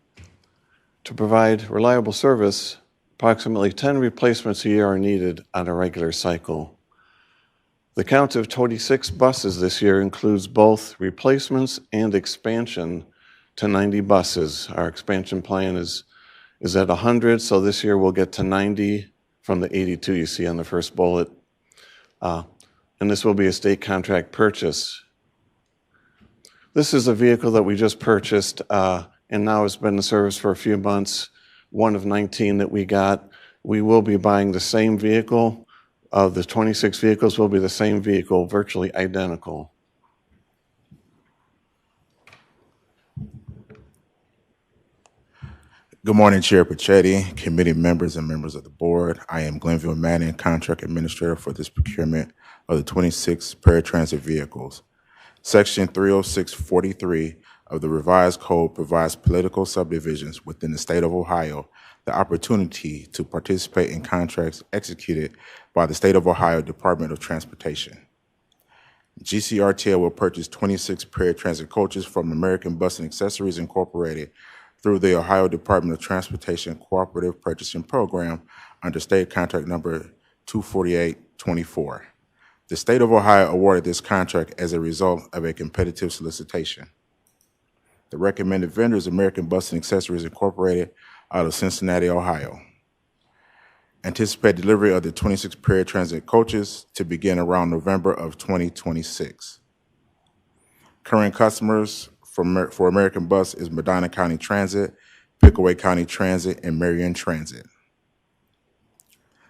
To provide reliable service, approximately 10 replacements a year are needed on a regular cycle. The count of 26 buses this year includes both replacements and expansion to 90 buses. Our expansion plan is at 100, so this year we'll get to 90 from the 82 you see on the first bullet. And this will be a state contract purchase. This is a vehicle that we just purchased and now has been in service for a few months, one of 19 that we got. We will be buying the same vehicle. The 26 vehicles will be the same vehicle, virtually identical. Good morning, Chair Pachetti, committee members, and members of the board. I am Glenville Manning, contract administrator for this procurement of the 26 paratransit vehicles. Section 30643 of the revised code provides political subdivisions within the state of Ohio the opportunity to participate in contracts executed by the State of Ohio Department of Transportation. GCRTA will purchase 26 paratransit coaches from American Bus and Accessories Incorporated through the Ohio Department of Transportation Cooperative Purchasing Program under state contract number 24824. The state of Ohio awarded this contract as a result of a competitive solicitation. The recommended vendor is American Bus and Accessories Incorporated out of Cincinnati, Ohio. Anticipate delivery of the 26 paratransit coaches to begin around November of 2026. Current customers for American Bus is Medina County Transit, Pickaway County Transit, and Marion Transit.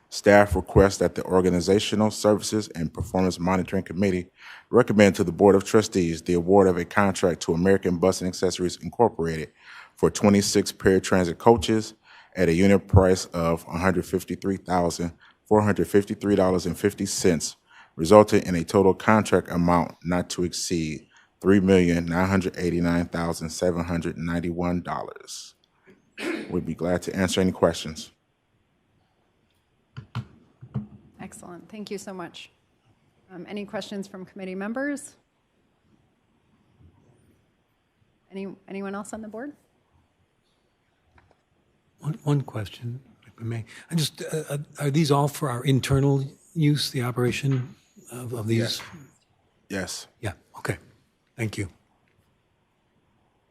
Staff requests that the Organizational Services and Performance Monitoring Committee recommend to the Board of Trustees the award of a contract to American Bus and Accessories Incorporated for 26 paratransit coaches at a unit price of $153,453.50, resulting in a total contract amount not to exceed $3,989,791. We'd be glad to answer any questions. Excellent. Thank you so much. Any questions from committee members? Anyone else on the board? One question, if I may. Are these all for our internal use, the operation of these? Yes. Yeah, okay. Thank you.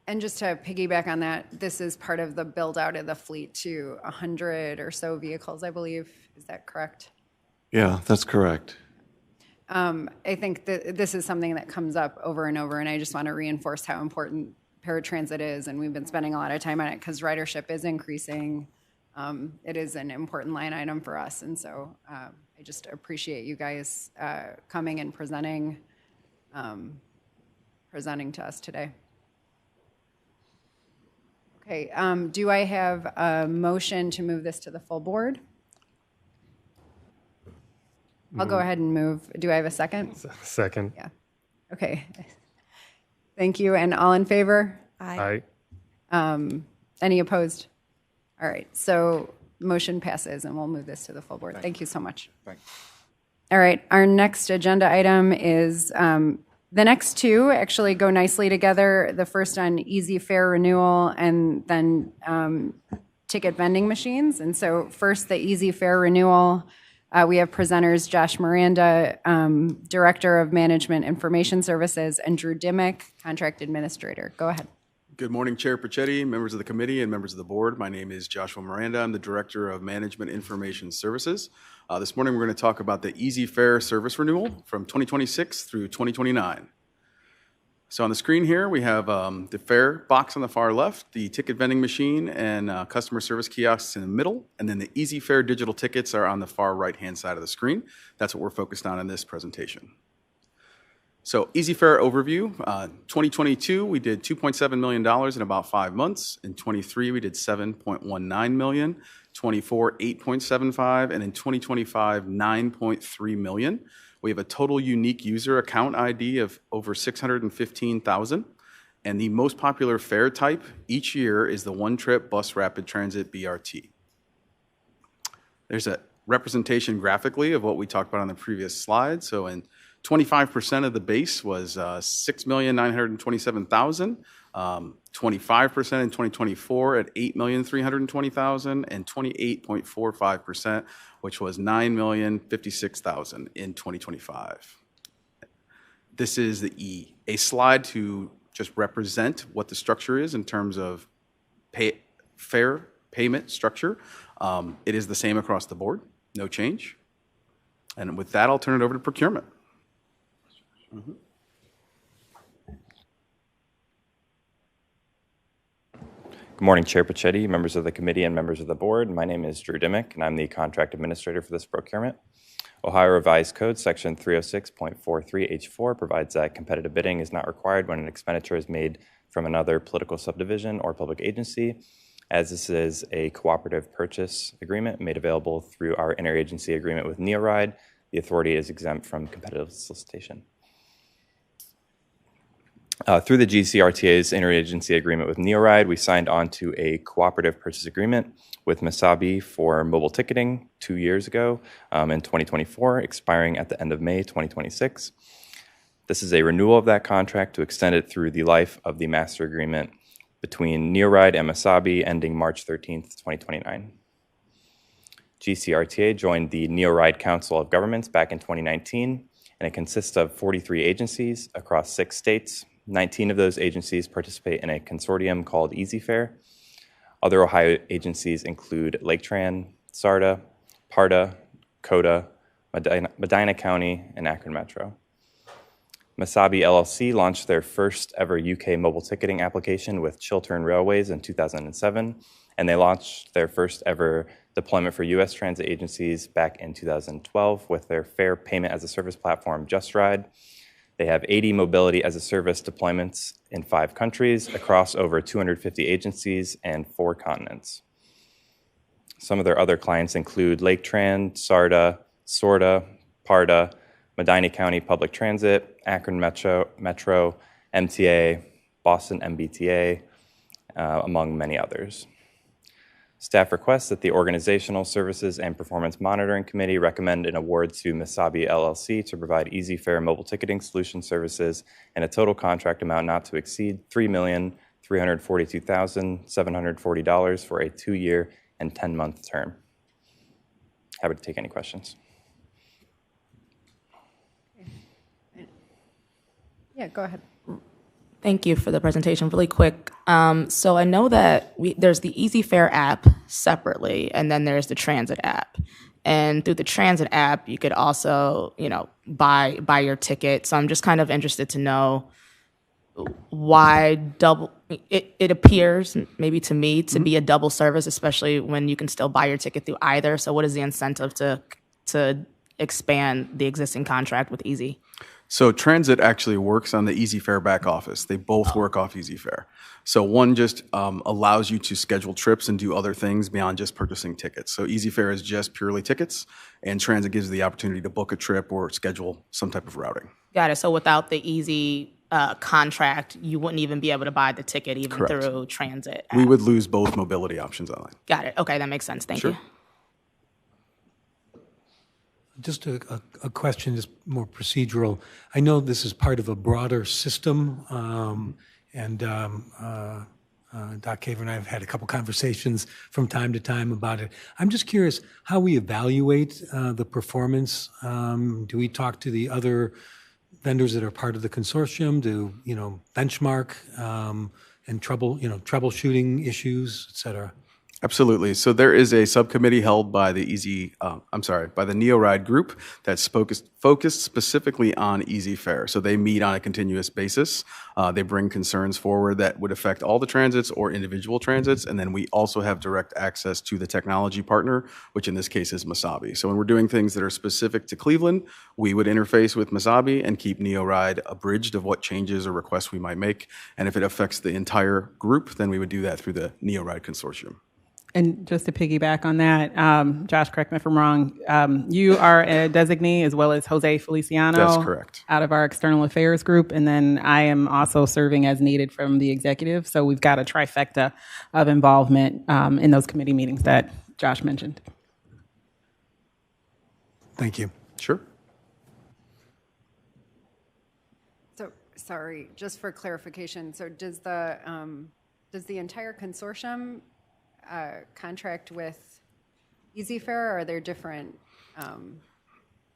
And just to piggyback on that, this is part of the build out of the fleet to 100 or so vehicles, I believe. Is that correct? Yeah, that's correct. I think that this is something that comes up over and over, and I just want to reinforce how important paratransit is, and we've been spending a lot of time on it because ridership is increasing. It is an important line item for us, and so I just appreciate you guys coming and presenting to us today. Okay, do I have a motion to move this to the full board? I'll go ahead and move. Do I have a second? Second. Yeah. Okay. Thank you. And all in favor? Aye. Any opposed? All right. So motion passes, and we'll move this to the full board. Thank you so much. Thanks. All right. Our next agenda item is the next two actually go nicely together. The first on easy fare renewal, and then ticket vending machines. And so first, the easy fare renewal. We have presenters Josh Miranda, Director of Management Information Services, and Drew Dimmick, Contract Administrator. Go ahead. Good morning, Chair Pachetti, members of the committee, and members of the board. My name is Joshua Miranda. I'm the Director of Management Information Services. This morning, we're going to talk about the Easy Fare service renewal from 2026 through 2029. So on the screen here, we have the fare box on the far left, the ticket vending machine, and customer service kiosks in the middle, and then the Easy Fare digital tickets are on the far right-hand side of the screen. That's what we're focused on in this presentation. So Easy Fare overview, 2022, we did $2.7 million in about 5 months. In 23, we did $7.19 million, 24, $8.75, and in 2025, $9.3 million. We have a total unique user account ID of over 615,000. And the most popular fare type each year is the one-trip bus rapid transit BRT. There's a representation graphically of what we talked about on the previous slide. So in 25% of the base was 6,927,000. 25% in 2024 at 8,320,000, and 28.45%, which was 9,056,000 in 2025. This is a slide to just represent what the structure is in terms of fare payment structure. It is the same across the board, no change. And with that, I'll turn it over to procurement. Mm-hmm. Good morning, Chair Pachetti, members of the committee, and members of the board. My name is Drew Dimmick, and I'm the contract administrator for this procurement. Ohio Revised Code, Section 306.43H4 provides that competitive bidding is not required when an expenditure is made from another political subdivision or public agency. as this is a cooperative purchase agreement made available through our interagency agreement with NeoRide. The authority is exempt from competitive solicitation. Through the GCRTA's interagency agreement with NeoRide, we signed on to a cooperative purchase agreement with Masabi for mobile ticketing 2 years ago in 2024, expiring at the end of May 2026. This is a renewal of that contract to extend it through the life of the master agreement between NeoRide and Masabi, ending March 13th, 2029. GCRTA joined the NeoRide Council of Governments back in 2019, and it consists of 43 agencies across 6 states. 19 of those agencies participate in a consortium called EasyFare. Other Ohio agencies include Lake Tran, SARTA, PARTA, CODA, Medina County, and Akron Metro. Masabi LLC launched their first ever UK mobile ticketing application with Chiltern Railways in 2007, and they launched their first ever deployment for US transit agencies back in 2012 with their fare payment as a service platform, JustRide. They have 80 mobility as a service deployments in 5 countries across over 250 agencies and 4 continents. Some of their other clients include Lake Tran, SARTA, SORTA, PARTA, Medina County Public Transit, Akron Metro, MTA, Boston MBTA, among many others. Staff requests that the Organizational Services and Performance Monitoring Committee recommend an award to Masabi LLC to provide EasyFare mobile ticketing solution services and a total contract amount not to exceed $3,342,740 for a 2-year and 10-month term. Happy to take any questions. Yeah, go ahead. Thank you for the presentation. Really quick. So I know that there's the EasyFare app separately, and then there's the Transit app. And through the Transit app, you could also, buy your ticket. So I'm just kind of interested to know why it appears, maybe to me, to be a double service, especially when you can still buy your ticket through either. So what is the incentive to expand the existing contract with Easy? So Transit actually works on the EasyFare back office. They both work off EasyFare. So one just allows you to schedule trips and do other things beyond just purchasing tickets. So EasyFare is just purely tickets, and Transit gives you the opportunity to book a trip or schedule some type of routing. Got it. So without the Easy contract, you wouldn't even be able to buy the ticket even Correct. through Transit app. We would lose both mobility options online. Got it. Okay, that makes sense. Thank you. Just a question, just more procedural. I know this is part of a broader system, and Doc Caver and I have had a couple conversations from time to time about it. I'm just curious how we evaluate the performance. Do we talk to the other vendors that are part of the consortium? Do benchmark and troubleshooting issues, et cetera? Absolutely. So there is a subcommittee held by the by the NeoRide group that's focused specifically on EasyFare. So they meet on a continuous basis. They bring concerns forward that would affect all the transits or individual transits. And then we also have direct access to the technology partner, which in this case is Masabi. So when we're doing things that are specific to Cleveland, we would interface with Masabi and keep NeoRide abridged of what changes or requests we might make. And if it affects the entire group, then we would do that through the NeoRide consortium. And just to piggyback on that, Josh, correct me if I'm wrong, you are a designee as well as Jose Feliciano. That's correct. Out of our external affairs group. And then I am also serving as needed from the executive. So we've got a trifecta of involvement in those committee meetings that Josh mentioned. Thank you. Sure. So, sorry, just for clarification, so does the entire consortium contract with EasyFare, or are there different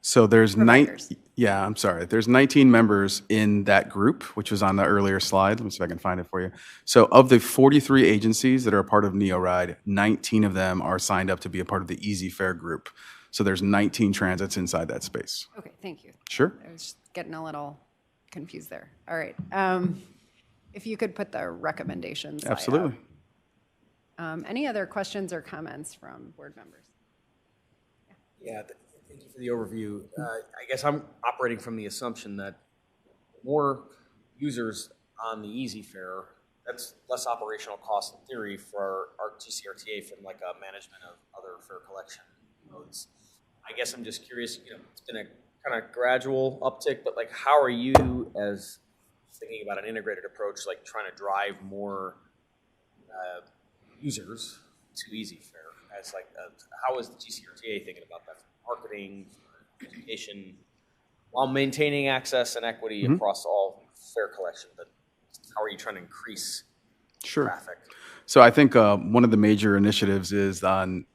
So there's providers? There's 19 members in that group, which was on the earlier slide. Let me see if I can find it for you. So of the 43 agencies that are a part of NeoRide, 19 of them are signed up to be a part of the EasyFare group. So there's 19 transits inside that space. Okay, thank you. Sure. I was getting a little confused there. All right. If you could put the recommendations slide up. Absolutely. Any other questions or comments from board members? Yeah, thank you for the overview. I guess I'm operating from the assumption that more users on the EasyFare that's less operational cost in theory for our GCRTA from like a management of other fare collection modes. I guess I'm just curious, it's been a kind of gradual uptick, but like how are you as thinking about an integrated approach, like trying to drive more users to Easy Fare? As like, how is the GCRTA thinking about that? Marketing, education, while maintaining access and equity across all fare collection, but how are you trying to increase traffic? So I think one of the major initiatives is on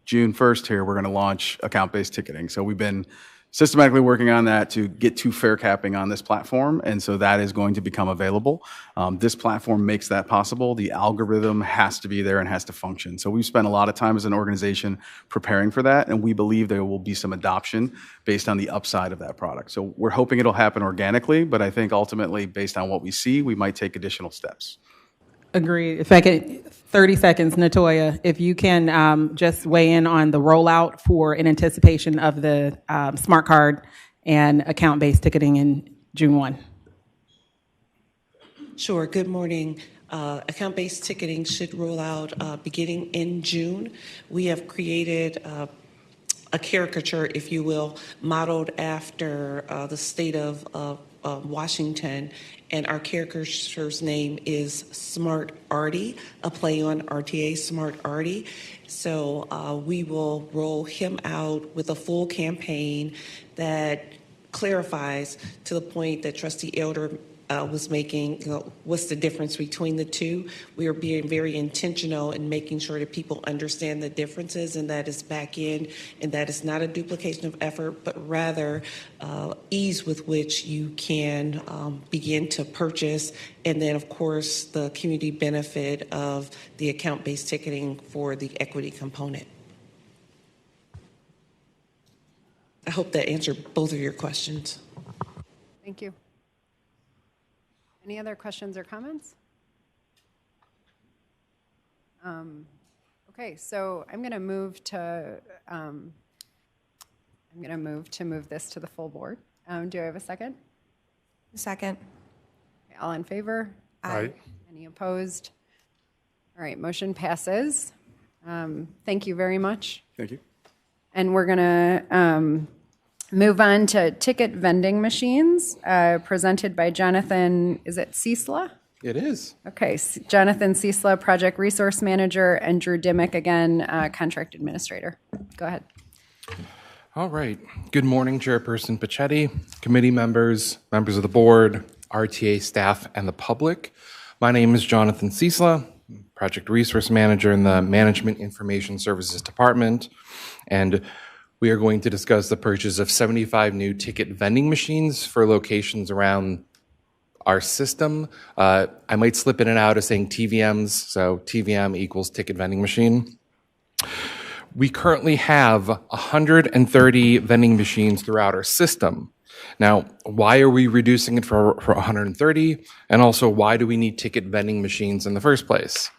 June 1st here, we're going to launch account-based ticketing. So we've been systematically working on that to get to fare capping on this platform, and so that is going to become available. This platform makes that possible. The algorithm has to be there and has to function. So we've spent a lot of time as an organization preparing for that, and we believe there will be some adoption based on the upside of that product. So we're hoping it'll happen organically, but I think ultimately, based on what we see, we might take additional steps. Agreed. If I could, 30 seconds, Natoya, if you can just weigh in on the rollout for in anticipation of the smart card and account-based ticketing in June 1. Sure. Good morning. Account-based ticketing should roll out beginning in June. We have created a caricature, if you will, modeled after the state of Washington, and our caricature's name is Smart Artie, a play on RTA, Smart Artie. So we will roll him out with a full campaign that clarifies to the point that Trustee Elder was making, what's the difference between the two. We are being very intentional in making sure that people understand the differences, and that is back in, and that is not a duplication of effort, but rather ease with which you can begin to purchase, and then of course the community benefit of the account-based ticketing for the equity component. I hope that answered both of your questions. Thank you. Any other questions or comments? Okay, so I'm going to move to move this to the full board. Do I have a second? Second. Okay, all in favor? Aye. Any opposed? All right, motion passes. Thank you very much. Thank you. And we're going to move on to ticket vending machines, presented by Jonathan, is it Ciesla? It is. Okay, Jonathan Ciesla, Project Resource Manager, and Drew Dimmick, again, Contract Administrator. Go ahead. All right. Good morning, Chairperson Pichetti, committee members, members of the board, RTA staff, and the public. My name is Jonathan Ciesla, Project Resource Manager in the Management Information Services Department, and we are going to discuss the purchase of 75 new ticket vending machines for locations around our system. I might slip in and out of saying TVMs, so TVM equals ticket vending machine. We currently have 130 vending machines throughout our system. Now, why are we reducing it for 130? And also, why do we need ticket vending machines in the first place?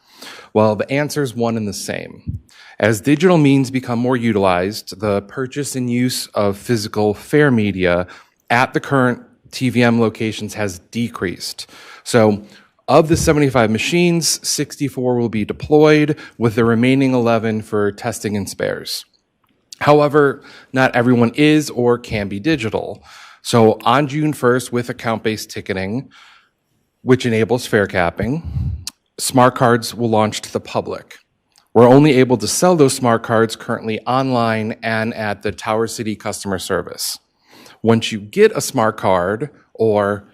Well, the answer is one and the same. As digital means become more utilized, the purchase and use of physical fare media at the current TVM locations has decreased. So of the 75 machines, 64 will be deployed, with the remaining 11 for testing and spares. However, not everyone is or can be digital. So on June 1st, with account-based ticketing, which enables fare capping, smart cards will launch to the public. We're only able to sell those smart cards currently online and at the Tower City customer service. Once you get a smart card or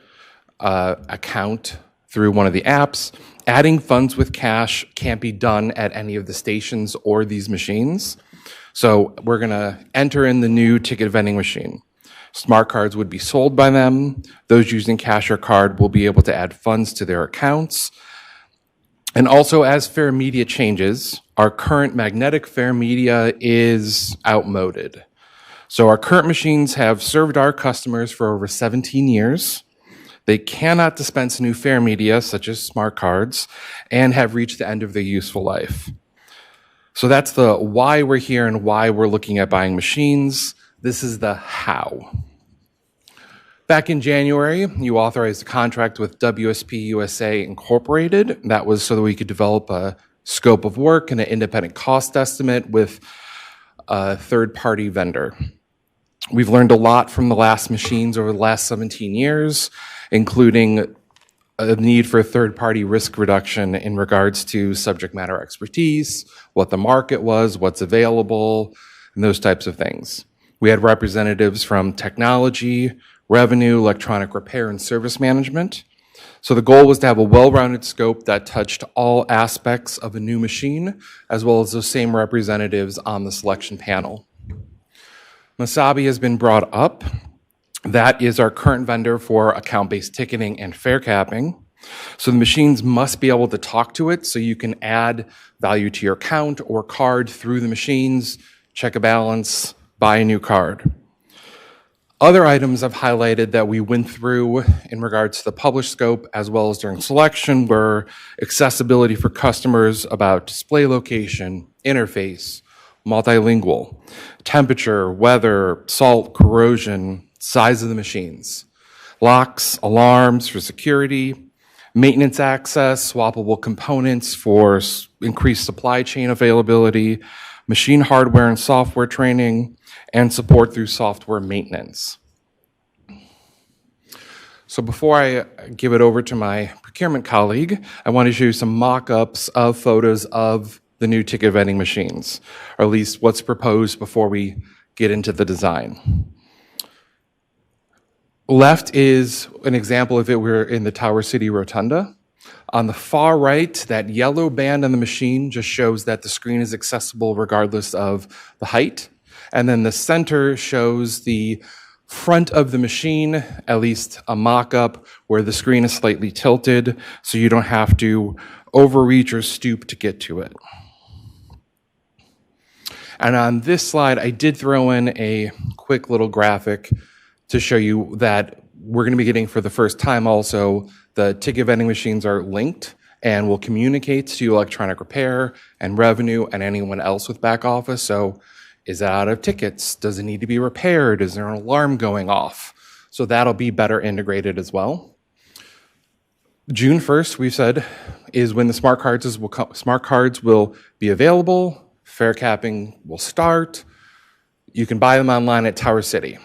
account through one of the apps, adding funds with cash can't be done at any of the stations or these machines. So we're going to enter in the new ticket vending machine. Smart cards would be sold by them. Those using cash or card will be able to add funds to their accounts. And also, as fare media changes, our current magnetic fare media is outmoded. So our current machines have served our customers for over 17 years. They cannot dispense new fare media, such as smart cards, and have reached the end of their useful life. So that's the why we're here and why we're looking at buying machines. This is the how. Back in January, you authorized a contract with WSP USA Incorporated. That was so that we could develop a scope of work and an independent cost estimate with a third-party vendor. We've learned a lot from the last machines over the last 17 years, including a need for third-party risk reduction in regards to subject matter expertise, what the market was, what's available, and those types of things. We had representatives from technology, revenue, electronic repair, and service management. So the goal was to have a well-rounded scope that touched all aspects of a new machine, as well as those same representatives on the selection panel. Masabi has been brought up. That is our current vendor for account-based ticketing and fare capping. So the machines must be able to talk to it so you can add value to your account or card through the machines, check a balance, buy a new card. Other items I've highlighted that we went through in regards to the published scope as well as during selection were accessibility for customers about display location, interface, multilingual, temperature, weather, salt, corrosion, size of the machines, locks, alarms for security, maintenance access, swappable components for increased supply chain availability, machine hardware and software training, and support through software maintenance. So before I give it over to my procurement colleague, I want to show you some mock-ups of photos of the new ticket vending machines, or at least what's proposed before we get into the design. Left is an example if it were in the Tower City Rotunda. On the far right, that yellow band on the machine just shows that the screen is accessible regardless of the height. And then the center shows the front of the machine, at least a mock-up, where the screen is slightly tilted, so you don't have to overreach or stoop to get to it. And on this slide, I did throw in a quick little graphic to show you that we're going to be getting, for the first time also, the ticket vending machines are linked and will communicate to electronic repair and revenue and anyone else with back office. So is it out of tickets? Does it need to be repaired? Is there an alarm going off? So that'll be better integrated as well. June 1st, we've said, is when the smart cards will be available. Fare capping will start. You can buy them online at Tower City.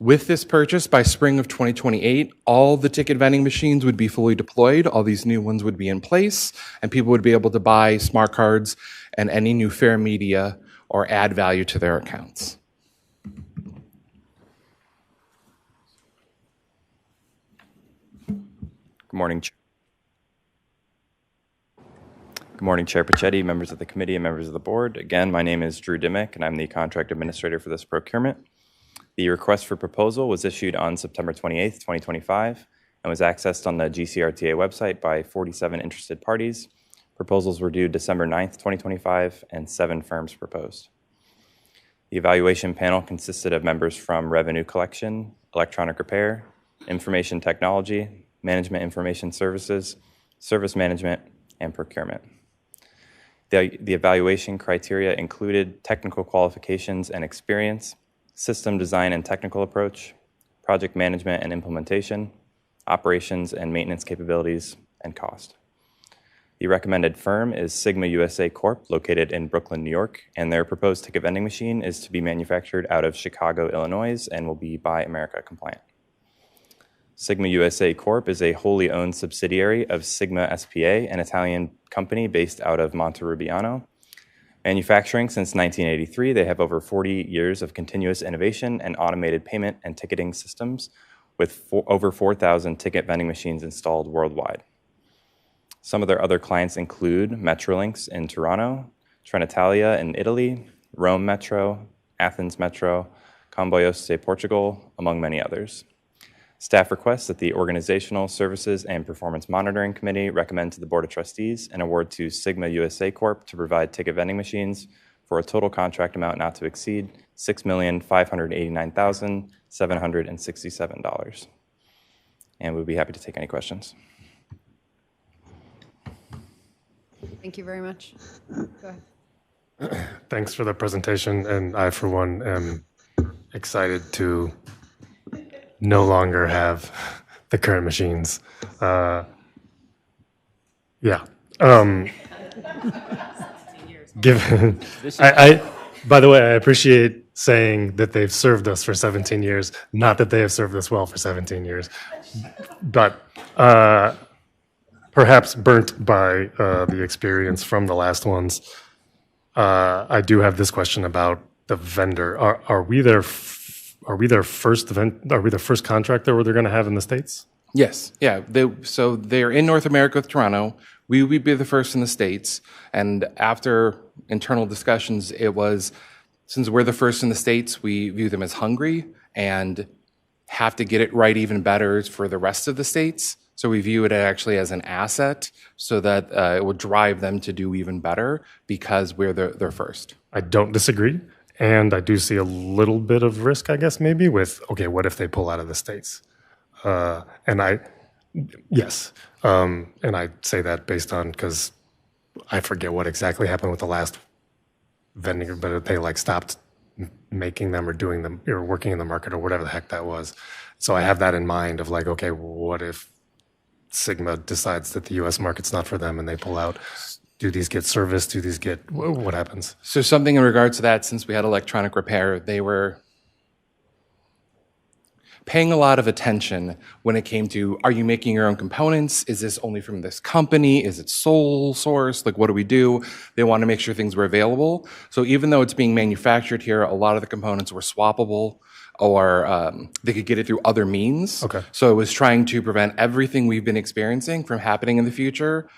With this purchase, by spring of 2028, all the ticket vending machines would be fully deployed. All these new ones would be in place, and people would be able to buy smart cards and any new fare media or add value to their accounts. Good morning. Good morning, Chair Pachetti, members of the committee, and members of the board. Again, my name is Drew Dimmick, and I'm the contract administrator for this procurement. The request for proposal was issued on September 28th, 2025, and was accessed on the GCRTA website by 47 interested parties. Proposals were due December 9th, 2025, and 7 firms proposed. The evaluation panel consisted of members from revenue collection, electronic repair, information technology, management information services, service management, and procurement. The evaluation criteria included technical qualifications and experience, system design and technical approach, project management and implementation, operations and maintenance capabilities, and cost. The recommended firm is Sigma USA Corp., located in Brooklyn, New York, and their proposed ticket vending machine is to be manufactured out of Chicago, Illinois, and will be Buy America compliant. Sigma USA Corp. Is a wholly owned subsidiary of Sigma SPA, an Italian company based out of Monterubiano. Manufacturing since 1983, they have over 40 years of continuous innovation and automated payment and ticketing systems with over 4,000 ticket vending machines installed worldwide. Some of their other clients include Metrolinx in Toronto, Trenitalia in Italy, Rome Metro, Athens Metro, Comboios Portugal, among many others. Staff requests that the Organizational Services and Performance Monitoring Committee recommend to the Board of Trustees an award to Sigma USA Corp. To provide ticket vending machines for a total contract amount not to exceed $6,589,767. And we'd be happy to take any questions. Thank you very much. Go ahead. Thanks for the presentation, and I, for one, am excited to no longer have the current machines. Yeah. Given, by the way, I appreciate saying that they've served us for 17 years, not that they have served us well for 17 years, but perhaps burnt by the experience from the last ones. I do have this question about the vendor. Are we their first contractor where they're going to have in the States? Yes, yeah. So they're in North America with Toronto. We would be the first in the States. And after internal discussions, it was, since we're the first in the States, we view them as hungry and have to get it right even better for the rest of the states. So we view it actually as an asset so that it will drive them to do even better because we're their first. I don't disagree. And I do see a little bit of risk, I guess, maybe with, okay, what if they pull out of the States? Yes. And I say that based on, because I forget what exactly happened with the last vending, but they like stopped making them or doing them or working in the market or whatever the heck that was. So I have that in mind of like, okay, what if Sigma decides that the US market's not for them and they pull out? Do these get serviced? Do these get, what happens? So something in regards to that, since we had electronic repair, they were paying a lot of attention when it came to, are you making your own components? Is this only from this company? Is it sole source? Like, what do we do? They want to make sure things were available. So even though it's being manufactured here, a lot of the components were swappable or they could get it through other means. Okay. So it was trying to prevent everything we've been experiencing from happening in the future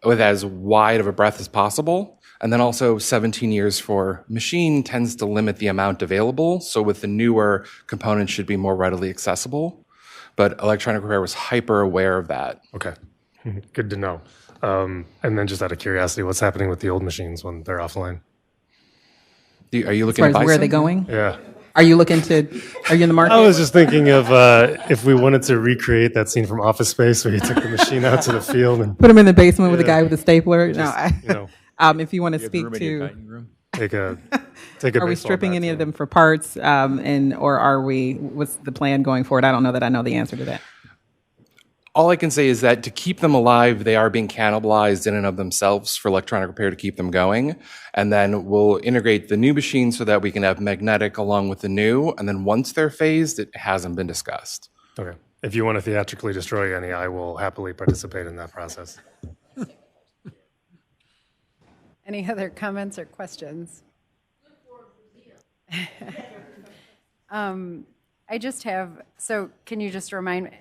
with as wide of a breadth as possible. And then also 17 years for machine tends to limit the amount available. So with the newer components should be more readily accessible. But electronic repair was hyper aware of that. Okay, good to know. And then just out of curiosity, what's happening with the old machines when they're offline? Are you looking at where are they going? Yeah. Are you in the market? I was just thinking of if we wanted to recreate that scene from Office Space where you took the machine out to the field and put them in the basement with a guy with a stapler. Just, no, if you want to speak to, take a. Are we stripping any of them for parts, or are we? What's the plan going forward? I don't know that I know the answer to that. All I can say is that to keep them alive, they are being cannibalized in and of themselves for electronic repair to keep them going. And then we'll integrate the new machines so that we can have magnetic along with the new. And then once they're phased, it hasn't been discussed. Okay. If you want to theatrically destroy any, I will happily participate in that process. Any other comments or questions? I just have, so can you just remind me,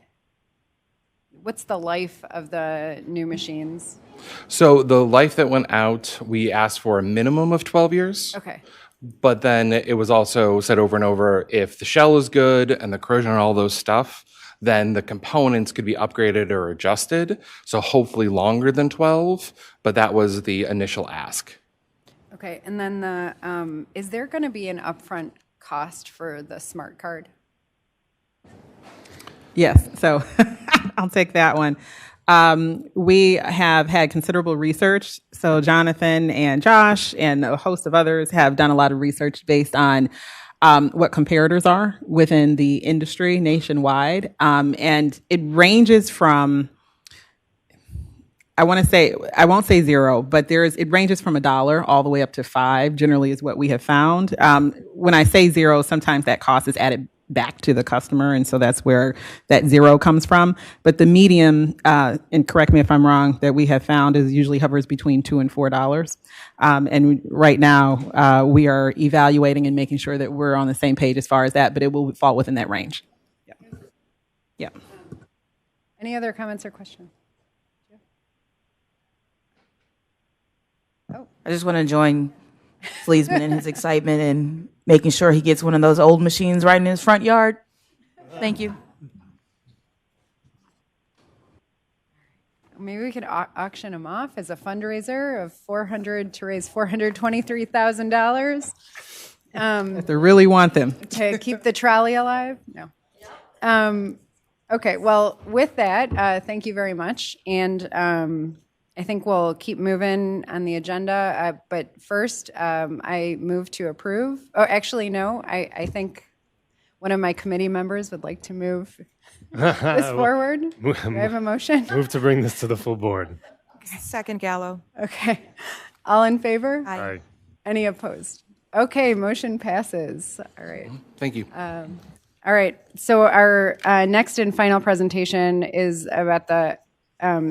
what's the life of the new machines? So the life that went out, we asked for a minimum of 12 years. Okay. But then it was also said over and over, if the shell is good and the corrosion and all those stuff, then the components could be upgraded or adjusted. So hopefully longer than 12, but that was the initial ask. Okay, and then the is there going to be an upfront cost for the smart card? Yes, so I'll take that one. We have had considerable research. So Jonathan and Josh and a host of others have done a lot of research based on what comparators are within the industry nationwide. And it ranges from, I won't say zero, but it ranges from $1 all the way up to $5, generally is what we have found. When I say zero, sometimes that cost is added back to the customer, and so that's where that zero comes from. But the medium, and correct me if I'm wrong, that we have found is usually hovers between $2 and $4. And right now, we are evaluating and making sure that we're on the same page as far as that, but it will fall within that range. Yeah. Any other comments or questions? I just want to join Fleesman in his excitement and making sure he gets one of those old machines right in his front yard. Thank you. Maybe we could auction them off as a fundraiser of to raise $423,000. If they really want them. To keep the trolley alive? No. Okay, well, with that, thank you very much. And I think we'll keep moving on the agenda. But first, I move to approve. Oh, actually, no. I think one of my committee members would like to move this forward. Do I have a motion? Move to bring this to the full board. Second Gallo. Okay. All in favor? Aye. Any opposed? Okay, motion passes. All right. Thank you. All right. So our next and final presentation is about the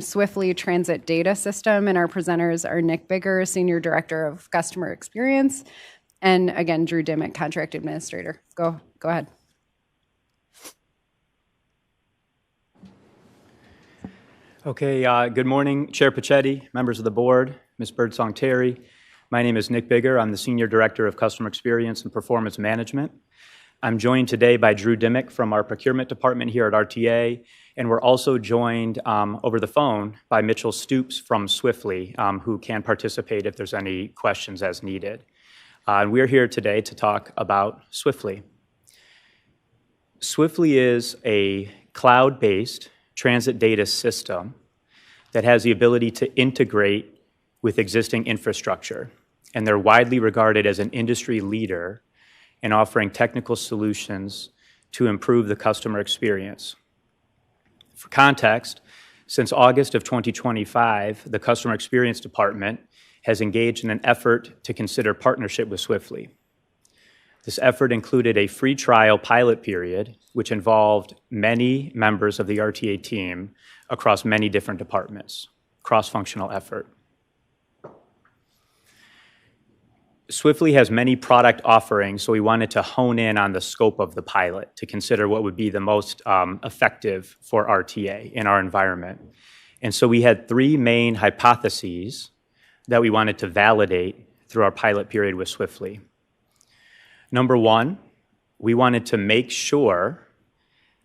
Swiftly Transit Data System, and our presenters are Nick Bigger, Senior Director of Customer Experience, and again, Drew Dimmick, Contract Administrator. Go ahead. Okay, good morning, Chair Pachetti, members of the board, Ms. Birdsong Terry. My name is Nick Bigger. I'm the Senior Director of Customer Experience and Performance Management. I'm joined today by Drew Dimmick from our procurement department here at RTA, and we're also joined over the phone by Mitchell Stoops from Swiftly, who can participate if there's any questions as needed. And we're here today to talk about Swiftly. Swiftly is a cloud-based transit data system that has the ability to integrate with existing infrastructure, and they're widely regarded as an industry leader in offering technical solutions to improve the customer experience. For context, since August of 2025, the Customer Experience Department has engaged in an effort to consider partnership with Swiftly. This effort included a free trial pilot period, which involved many members of the RTA team across many different departments, cross-functional effort. Swiftly has many product offerings, so we wanted to hone in on the scope of the pilot to consider what would be the most effective for RTA in our environment. And so we had three main hypotheses that we wanted to validate through our pilot period with Swiftly. Number one, we wanted to make sure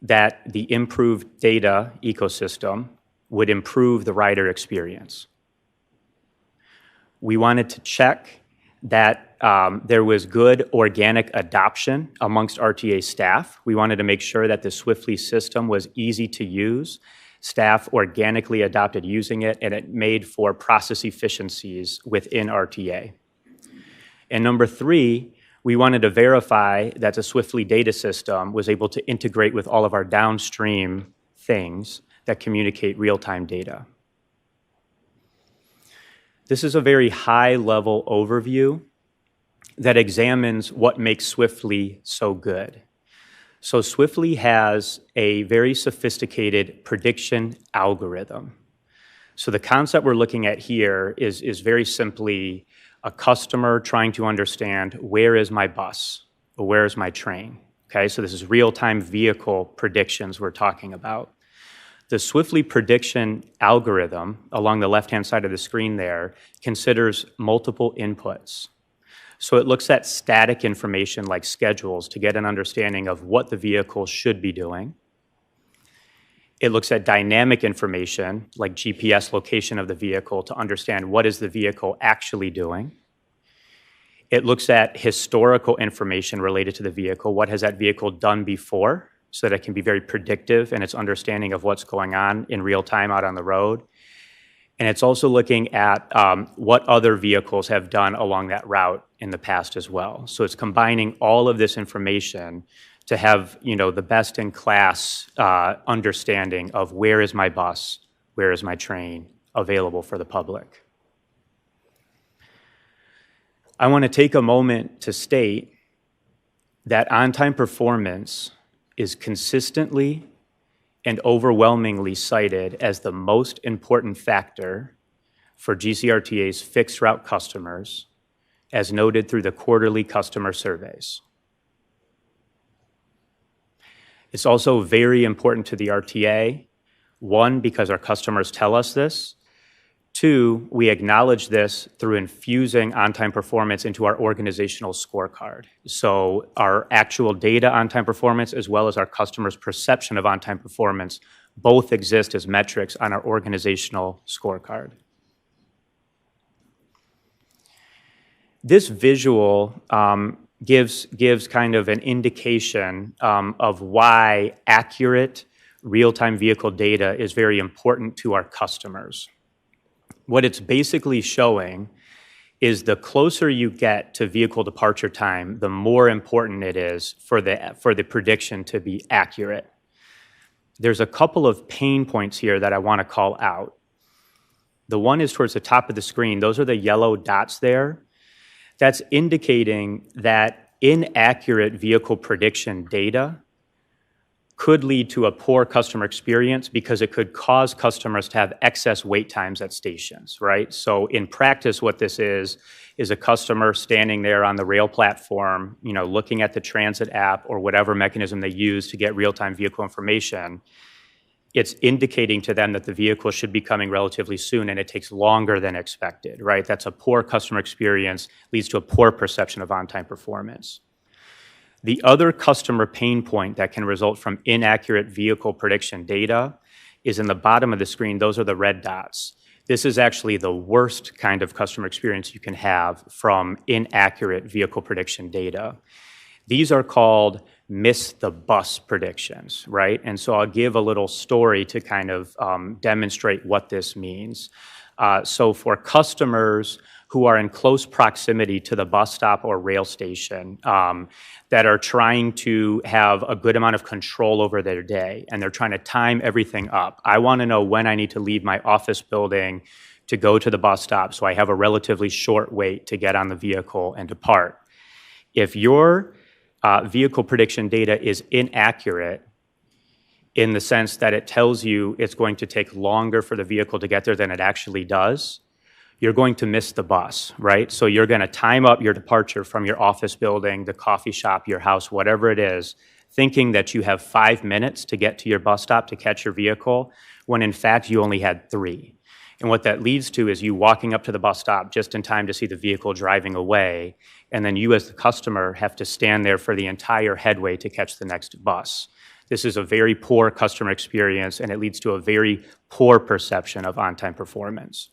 that the improved data ecosystem would improve the rider experience. We wanted to check that there was good organic adoption amongst RTA staff. We wanted to make sure that the Swiftly system was easy to use. Staff organically adopted using it, and it made for process efficiencies within RTA. And number three, we wanted to verify that the Swiftly data system was able to integrate with all of our downstream things that communicate real-time data. This is a very high-level overview that examines what makes Swiftly so good. So Swiftly has a very sophisticated prediction algorithm. So the concept we're looking at here is very simply a customer trying to understand, where is my bus or where is my train? Okay, so this is real-time vehicle predictions we're talking about. The Swiftly prediction algorithm, along the left-hand side of the screen there, considers multiple inputs. So it looks at static information like schedules to get an understanding of what the vehicle should be doing. It looks at dynamic information like GPS location of the vehicle to understand what is the vehicle actually doing. It looks at historical information related to the vehicle. What has that vehicle done before, so that it can be very predictive in its understanding of what's going on in real time out on the road. And it's also looking at what other vehicles have done along that route in the past as well. So it's combining all of this information to have, the best-in-class understanding of where is my bus, where is my train available for the public. I want to take a moment to state that on-time performance is consistently and overwhelmingly cited as the most important factor for GCRTA's fixed route customers, as noted through the quarterly customer surveys. It's also very important to the RTA, one, because our customers tell us this. Two, we acknowledge this through infusing on-time performance into our organizational scorecard. So our actual data on-time performance, as well as our customers' perception of on-time performance, both exist as metrics on our organizational scorecard. This visual gives kind of an indication of why accurate real-time vehicle data is very important to our customers. What it's basically showing is the closer you get to vehicle departure time, the more important it is for the prediction to be accurate. There's a couple of pain points here that I want to call out. The one is towards the top of the screen. Those are the yellow dots there. That's indicating that inaccurate vehicle prediction data could lead to a poor customer experience because it could cause customers to have excess wait times at stations, right? So in practice, what this is a customer standing there on the rail platform, looking at the transit app or whatever mechanism they use to get real-time vehicle information. It's indicating to them that the vehicle should be coming relatively soon, and it takes longer than expected, right? That's a poor customer experience, leads to a poor perception of on-time performance. The other customer pain point that can result from inaccurate vehicle prediction data is in the bottom of the screen. Those are the red dots. This is actually the worst kind of customer experience you can have from inaccurate vehicle prediction data. These are called miss the bus predictions, right? And so I'll give a little story to kind of demonstrate what this means. So for customers who are in close proximity to the bus stop or rail station that are trying to have a good amount of control over their day, and they're trying to time everything up. I want to know when I need to leave my office building to go to the bus stop so I have a relatively short wait to get on the vehicle and depart. If your vehicle prediction data is inaccurate in the sense that it tells you it's going to take longer for the vehicle to get there than it actually does, you're going to miss the bus, right? So you're going to time up your departure from your office building, the coffee shop, your house, whatever it is, thinking that you have 5 minutes to get to your bus stop to catch your vehicle, when in fact you only had 3. And what that leads to is you walking up to the bus stop just in time to see the vehicle driving away, and then you as the customer have to stand there for the entire headway to catch the next bus. This is a very poor customer experience, and it leads to a very poor perception of on-time performance.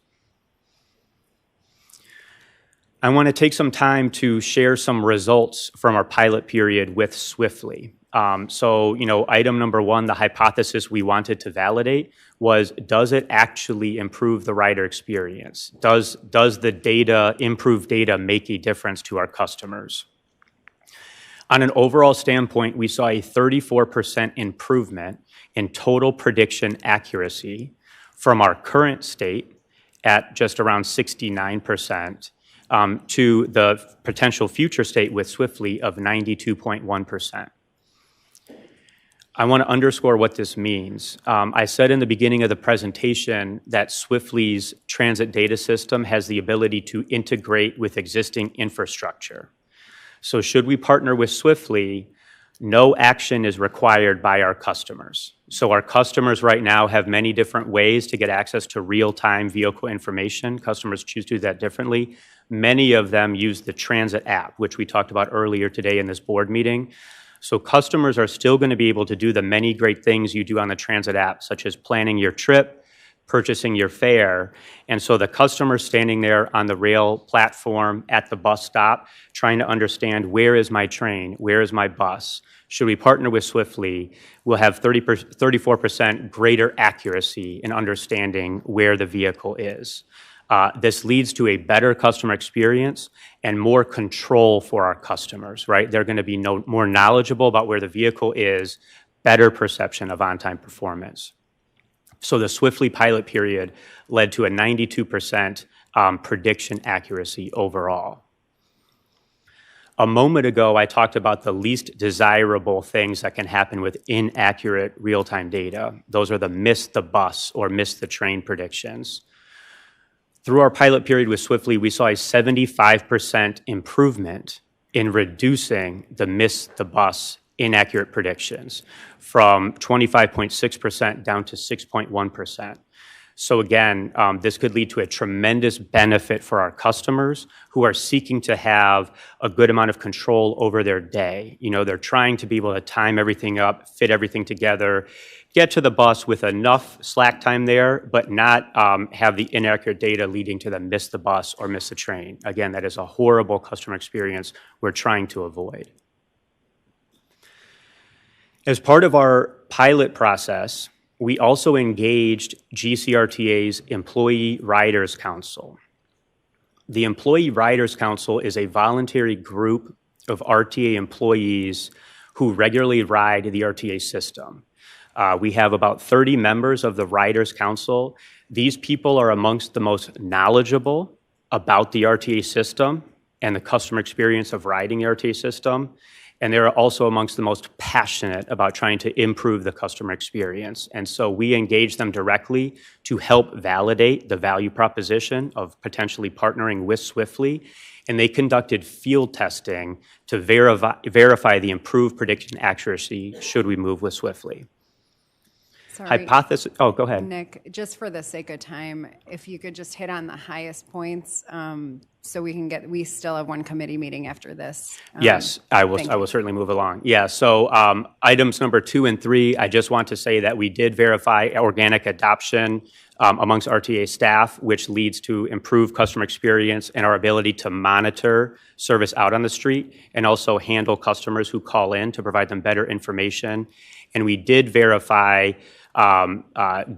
I want to take some time to share some results from our pilot period with Swiftly. So, item number 1, the hypothesis we wanted to validate was, does it actually improve the rider experience? Does the improved data make a difference to our customers? On an overall standpoint, we saw a 34% improvement in total prediction accuracy from our current state at just around 69%. To the potential future state with Swiftly of 92.1%. I want to underscore what this means. I said in the beginning of the presentation that Swiftly's transit data system has the ability to integrate with existing infrastructure. So should we partner with Swiftly, no action is required by our customers. So our customers right now have many different ways to get access to real-time vehicle information. Customers choose to do that differently. Many of them use the transit app, which we talked about earlier today in this board meeting. So customers are still going to be able to do the many great things you do on the transit app, such as planning your trip, purchasing your fare. And so the customer standing there on the rail platform at the bus stop, trying to understand, where is my train? Where is my bus? Should we partner with Swiftly, we'll have 34% greater accuracy in understanding where the vehicle is. This leads to a better customer experience and more control for our customers, right? They're going to be more knowledgeable about where the vehicle is, better perception of on-time performance. So the Swiftly pilot period led to a 92% prediction accuracy overall. A moment ago, I talked about the least desirable things that can happen with inaccurate real-time data. Those are the miss the bus or miss the train predictions. Through our pilot period with Swiftly, we saw a 75% improvement in reducing the miss the bus inaccurate predictions from 25.6% down to 6.1%. So again, this could lead to a tremendous benefit for our customers who are seeking to have a good amount of control over their day. They're trying to be able to time everything up, fit everything together, get to the bus with enough slack time there, but not have the inaccurate data leading to them miss the bus or miss the train. Again, that is a horrible customer experience we're trying to avoid. As part of our pilot process, we also engaged GCRTA's Employee Riders Council. The Employee Riders Council is a voluntary group of RTA employees who regularly ride the RTA system. We have about 30 members of the Riders Council. These people are amongst the most knowledgeable about the RTA system and the customer experience of riding the RTA system. And they're also amongst the most passionate about trying to improve the customer experience. And so we engage them directly to help validate the value proposition of potentially partnering with Swiftly. And they conducted field testing to verify the improved prediction accuracy should we move with Swiftly. Sorry. Oh, go ahead. Nick, just for the sake of time, if you could just hit on the highest points, so we still have one committee meeting after this. Yes, I will certainly move along. Yeah, so items number 2 and 3, I just want to say that we did verify organic adoption amongst RTA staff, which leads to improved customer experience and our ability to monitor service out on the street and also handle customers who call in to provide them better information. And we did verify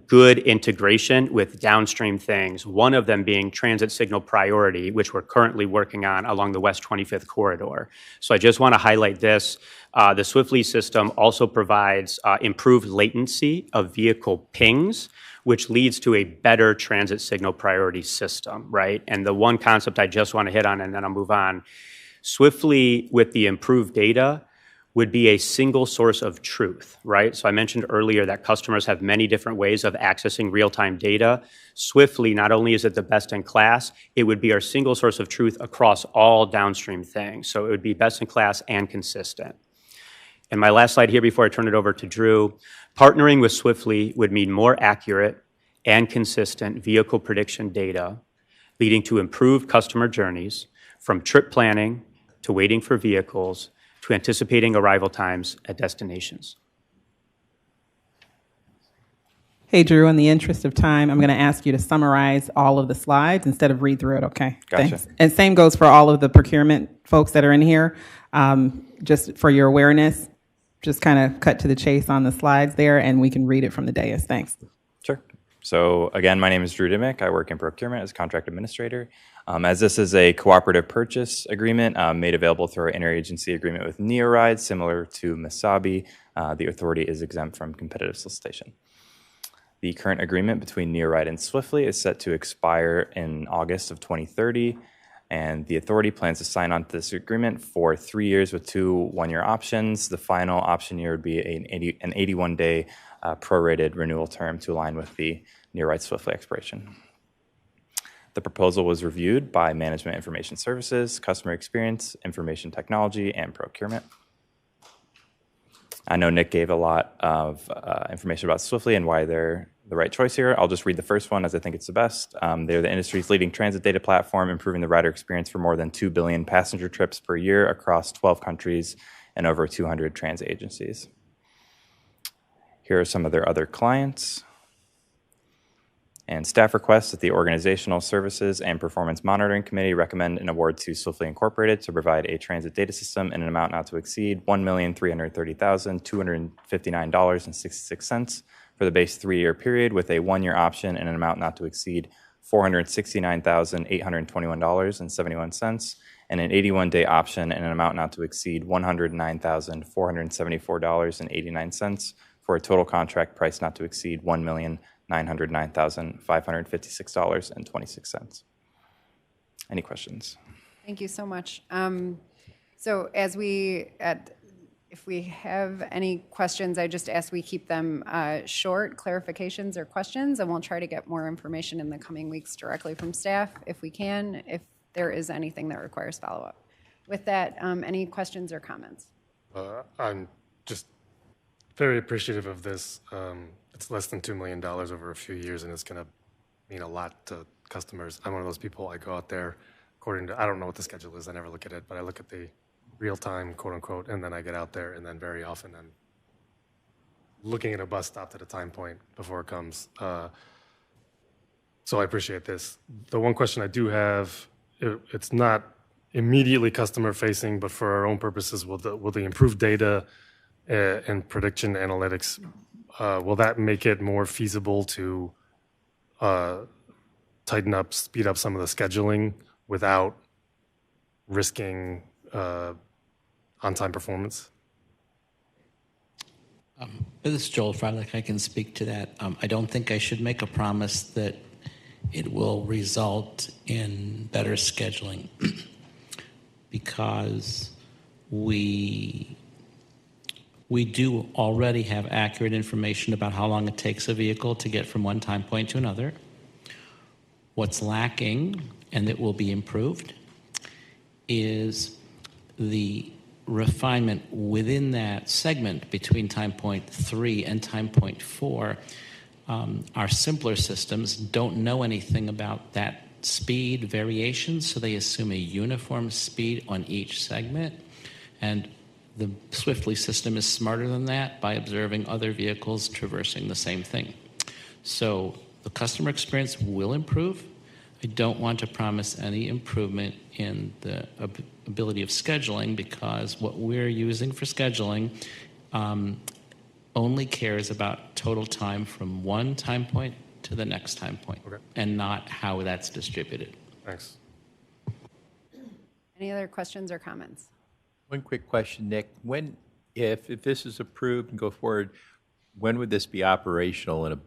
good integration with downstream things, one of them being transit signal priority, which we're currently working on along the West 25th corridor. So I just want to highlight this. The Swiftly system also provides improved latency of vehicle pings, which leads to a better transit signal priority system, right? And the one concept I just want to hit on, and then I'll move on. Swiftly, with the improved data, would be a single source of truth, right? So I mentioned earlier that customers have many different ways of accessing real-time data. Swiftly, not only is it the best in class, it would be our single source of truth across all downstream things. So it would be best in class and consistent. And my last slide here before I turn it over to Drew, partnering with Swiftly would mean more accurate and consistent vehicle prediction data, leading to improved customer journeys from trip planning to waiting for vehicles to anticipating arrival times at destinations. Hey, Drew, in the interest of time, I'm going to ask you to summarize all of the slides instead of read through it, okay? Gotcha. Thanks. And same goes for all of the procurement folks that are in here. Just for your awareness, just kind of cut to the chase on the slides there, and we can read it from the dais. Thanks. Sure. So again, my name is Drew Dimick. I work in procurement as contract administrator. As this is a cooperative purchase agreement made available through our interagency agreement with NeoRide, similar to Misabi, the authority is exempt from competitive solicitation. The current agreement between NeoRide and Swiftly is set to expire in August of 2030, and the authority plans to sign on to this agreement for 3 years with 2 one-year options. The final option year would be an 81-day prorated renewal term to align with the NeoRide Swiftly expiration. The proposal was reviewed by Management Information Services, Customer Experience, Information Technology, and Procurement. I know Nick gave a lot of information about Swiftly and why they're the right choice here. I'll just read the first one as I think it's the best. They're the industry's leading transit data platform, improving the rider experience for more than 2 billion passenger trips per year across 12 countries and over 200 transit agencies. Here are some of their other clients. And staff requests that the Organizational Services and Performance Monitoring Committee recommend an award to Swiftly Incorporated to provide a transit data system in an amount not to exceed $1,330,259.66 for the base 3-year period, with a 1-year option and an amount not to exceed $469,821.71, and an 81-day option and an amount not to exceed $109,474.89 for a total contract price not to exceed $1,909,556.26. Any questions? Thank you so much. So if we have any questions, I just ask we keep them short, clarifications or questions, and we'll try to get more information in the coming weeks directly from staff if we can, if there is anything that requires follow-up. With that, any questions or comments? I'm just very appreciative of this. It's less than $2 million over a few years, and it's going to mean a lot to customers. I'm one of those people, I go out there according to, I don't know what the schedule is, I never look at it, but I look at the real time, quote unquote, and then I get out there, and then very often I'm looking at a bus stop at a time point before it comes. So I appreciate this. The one question I do have, it's not immediately customer facing, but for our own purposes, will the improved data and prediction analytics, will that make it more feasible to tighten up, speed up some of the scheduling without risking on-time performance? This is Joel Freilich. I can speak to that. I don't think I should make a promise that it will result in better scheduling because we do already have accurate information about how long it takes a vehicle to get from one time point to another. What's lacking, and that will be improved, is the refinement within that segment between time point 3 and time point 4. Our simpler systems don't know anything about that speed variation, so they assume a uniform speed on each segment. And the Swiftly system is smarter than that by observing other vehicles traversing the same thing. So the customer experience will improve. I don't want to promise any improvement in the ability of scheduling because what we're using for scheduling only cares about total time from one time point to the next time point, and not how that's distributed. Thanks. Any other questions or comments? One quick question, Nick. When, if this is approved and go forward, when would this be operational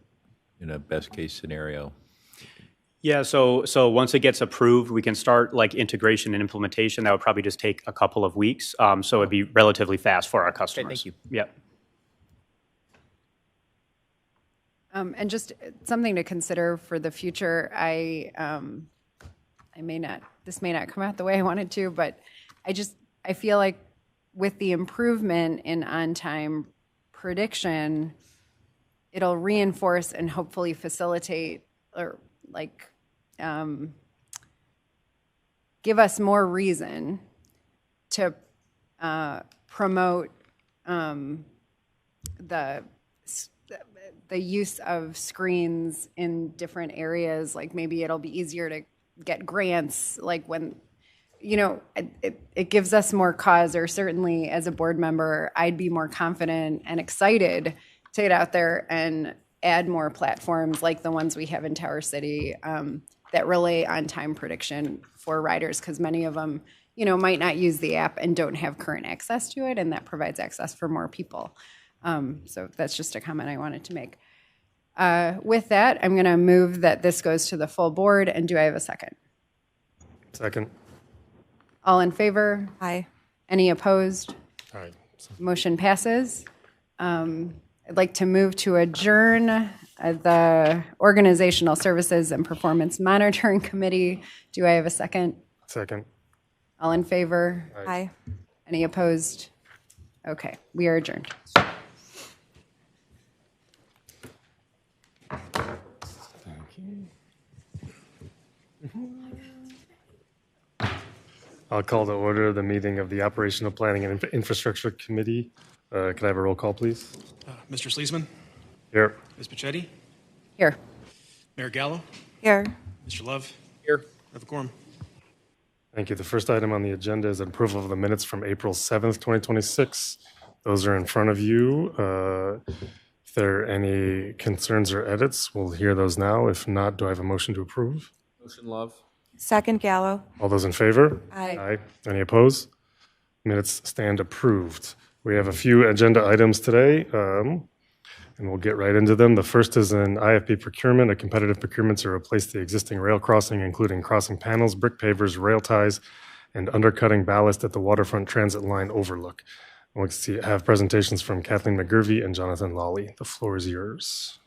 in a best case scenario? Yeah, so once it gets approved, we can start like integration and implementation. That would probably just take a couple of weeks. So it'd be relatively fast for our customers. Okay, thank you. Yep. And just something to consider for the future. This may not come out the way I wanted to, but I feel like with the improvement in on-time prediction, it'll reinforce and hopefully facilitate or give us more reason to promote the use of screens in different areas. Like maybe it'll be easier to get grants, like when, it gives us more cause, or certainly as a board member, I'd be more confident and excited to get out there and add more platforms like the ones we have in Tower City that relay on-time prediction for riders, because many of them, might not use the app and don't have current access to it, and that provides access for more people. So that's just a comment I wanted to make. With that, I'm going to move that this goes to the full board, and do I have a second? Second. All in favor? Aye. Any opposed? Aye. Motion passes. I'd like to move to adjourn the Organizational Services and Performance Monitoring Committee. Do I have a second? Second. All in favor? Aye. Any opposed? Okay, we are adjourned. I'll call to order the meeting of the Operational Planning and Infrastructure Committee. Could I have a roll call, please? Mr. Sleesman? Here. Ms. Pichetti? Here. Mayor Gallo? Here. Mr. Love? Here. I have a quorum. Thank you. The first item on the agenda is approval of the minutes from April 7th, 2026. Those are in front of you. If there are any concerns or edits, we'll hear those now. If not, do I have a motion to approve? Motion, Love. Second, Gallo. All those in favor? Aye. Aye. Any opposed? Minutes stand approved. We have a few agenda items today, and we'll get right into them. The first is an IFB procurement, a competitive procurement to replace the existing rail crossing, including crossing panels, brick pavers, rail ties, and undercutting ballast at the waterfront transit line overlook. We'll have presentations from Kathleen McGurvey and Jonathan Lawley. The floor is yours.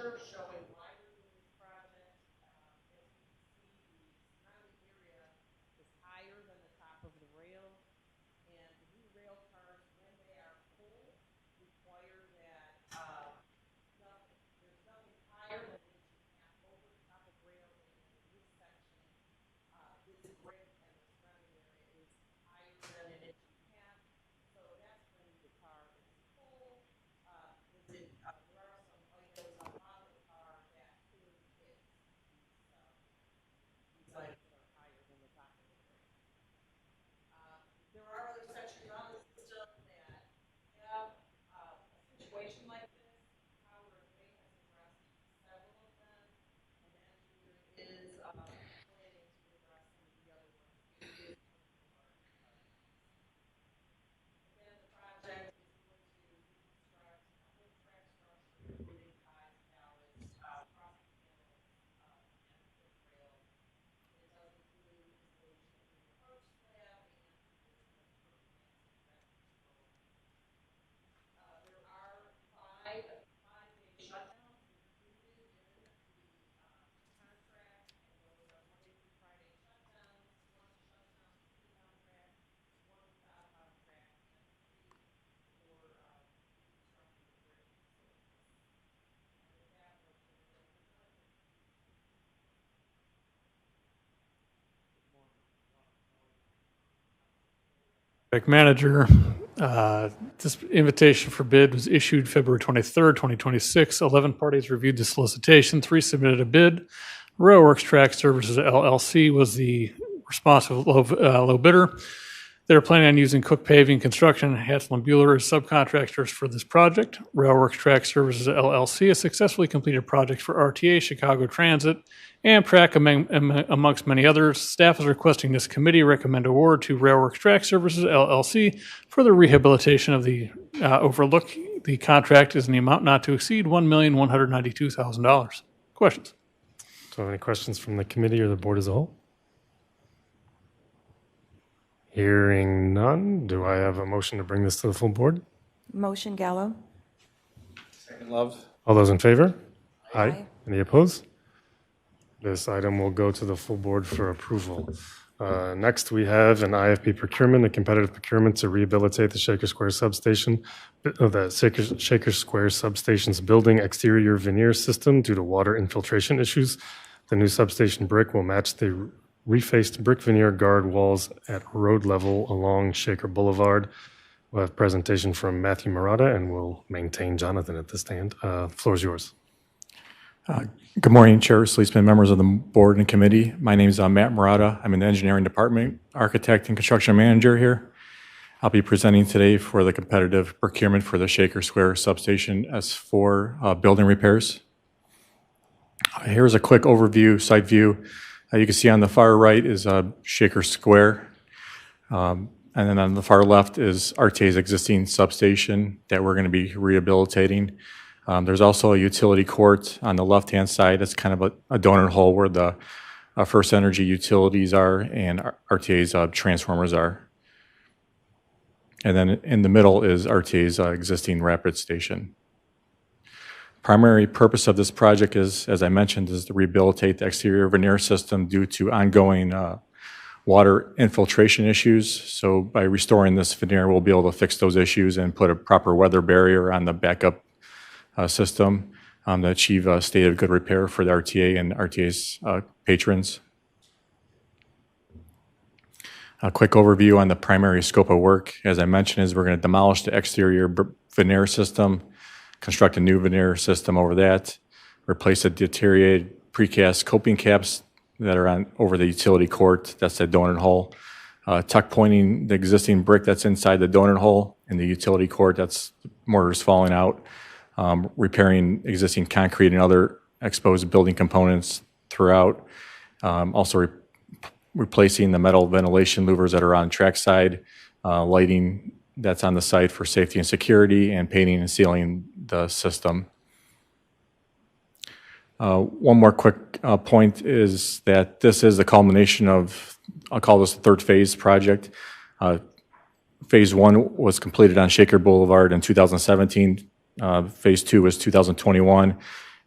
Showing why we're doing this project. As you can see, the surrounding area is higher than the top of the rail, and the new rail cars, when they are full, require that there's nothing higher than an inch and a half over the top of rail, and in this section, this brick and the surrounding area is higher than an inch and a half, so that's when the car Project Manager. This invitation for bid was issued February 23rd, 2026. 11 parties reviewed the solicitation. 3 submitted a bid. Railworks Track Services LLC was the responsive low bidder. They're planning on using Cook Paving Construction and Hatzel and Bueller as subcontractors for this project. Railworks Track Services LLC has successfully completed projects for RTA, Chicago Transit, Amtrak, amongst many others. Staff is requesting this committee recommend award to Railworks Track Services LLC for the rehabilitation of the overlook. The contract is in the amount not to exceed $1,192,000. Questions? So, any questions from the committee or the board as a whole? Hearing none, do I have a motion to bring this to the full board? Motion, Gallo. Second, Love. All those in favor? Aye. Any opposed? This item will go to the full board for approval. Next, we have an IFP procurement, a competitive procurement to rehabilitate the Shaker Square substation, Shaker Square substation's building exterior veneer system due to water infiltration issues. The new substation brick will match the refaced brick veneer guard walls at road level along Shaker Boulevard. We'll have presentation from Matthew Murata, and we'll maintain Jonathan at the stand. Floor is yours. Good morning, Chair Sleetsman, members of the board and committee. My name is Matt Murata. I'm in the engineering department, architect and construction manager here. I'll be presenting today for the competitive procurement for the Shaker Square substation S4 building repairs. Here's a quick overview, site view. You can see on the far right is Shaker Square. And then on the far left is RTA's existing substation that we're going to be rehabilitating. There's also a utility court on the left-hand side. It's kind of a donut hole where the First Energy utilities are and RTA's transformers are. And then in the middle is RTA's existing rapid station. Primary purpose of this project is, as I mentioned, is to rehabilitate the exterior veneer system due to ongoing water infiltration issues. So by restoring this veneer, we'll be able to fix those issues and put a proper weather barrier on the backup system to achieve a state of good repair for the RTA and RTA's patrons. A quick overview on the primary scope of work, as I mentioned, is we're going to demolish the exterior veneer system, construct a new veneer system over that, replace the deteriorated precast coping caps that are over the utility court. That's the donut hole. Tuck pointing the existing brick that's inside the donut hole in the utility court. That's mortars falling out. Repairing existing concrete and other exposed building components throughout. Also replacing the metal ventilation louvers that are on trackside, lighting that's on the site for safety and security, and painting and sealing the system. One more quick point is that this is the culmination of, I'll call this the third phase project. Phase 1 was completed on Shaker Boulevard in 2017. Phase 2 was 2021,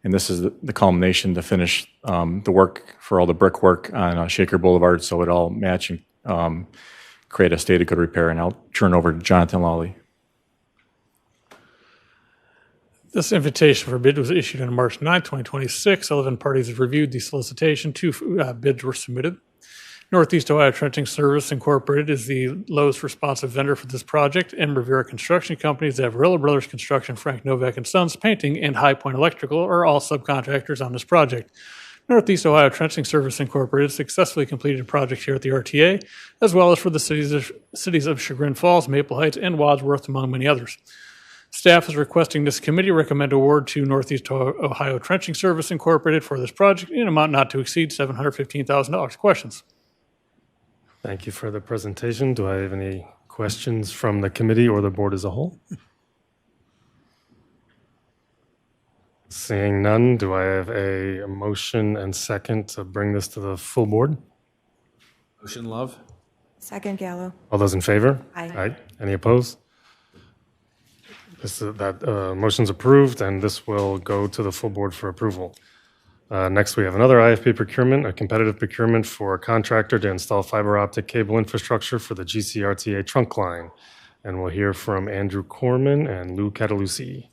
and this is the culmination to finish the work for all the brickwork on Shaker Boulevard, so it all match and create a state of good repair. And I'll turn over to Jonathan Lawley. This invitation for bid was issued on March 9, 2026. 11 parties have reviewed the solicitation. 2 bids were submitted. Northeast Ohio Trenching Service Incorporated is the lowest responsive vendor for this project. M. Rivera Construction Companies, Avarilla Brothers Construction, Frank Novak and Sons Painting, and High Point Electrical are all subcontractors on this project. Northeast Ohio Trenching Service Incorporated successfully completed a project here at the RTA, as well as for the cities of Chagrin Falls, Maple Heights, and Wadsworth, among many others. Staff is requesting this committee recommend award to Northeast Ohio Trenching Service Incorporated for this project in an amount not to exceed $715,000. Questions? Thank you for the presentation. Do I have any questions from the committee or the board as a whole? Seeing none, do I have a motion and second to bring this to the full board? Motion, Love. Second, Gallo. All those in favor? Aye. Any opposed? Motion's approved, and this will go to the full board for approval. Next, we have another IFP procurement, a competitive procurement for a contractor to install fiber optic cable infrastructure for the GCRTA trunk line. And we'll hear from Andrew Corman and Lou Catalusi.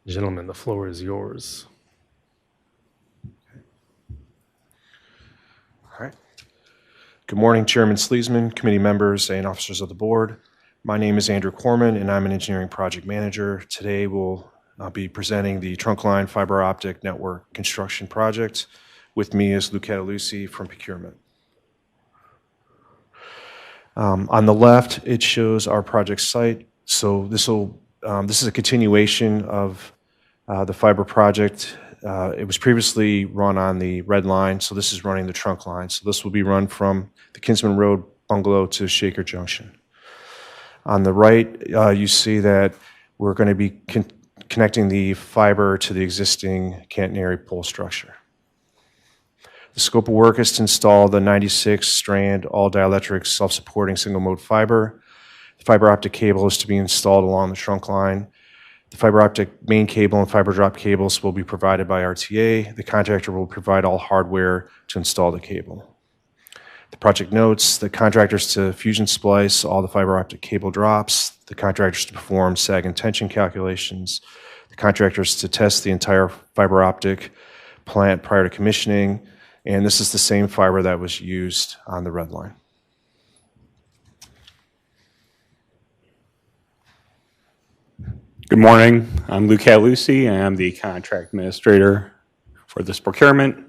Gentlemen, the floor is yours. All right. Good morning, Chairman Sleesman, committee members, and officers of the board. My name is Andrew Corman, and I'm an engineering project manager. Today, we'll be presenting the Trunkline Fiber Optic Network Construction Project. With me is Lucetta Lucy from procurement. On the left, it shows our project site. So this is a continuation of the fiber project. It was previously run on the red line, so this is running the trunk line. So this will be run from the Kinsman Road bungalow to Shaker Junction. On the right, you see that we're going to be connecting the fiber to the existing catenary pole structure. The scope of work is to install the 96-strand all-dielectric self-supporting single-mode fiber. The fiber optic cable is to be installed along the trunk line. The fiber optic main cable and fiber drop cables will be provided by RTA. The contractor will provide all hardware to install the cable. The project notes the contractors to fusion splice all the fiber optic cable drops, the contractors to perform sag and tension calculations, the contractors to test the entire fiber optic plant prior to commissioning, and this is the same fiber that was used on the red line. Good morning. I'm Luke Lucy, and I'm the contract administrator for this procurement.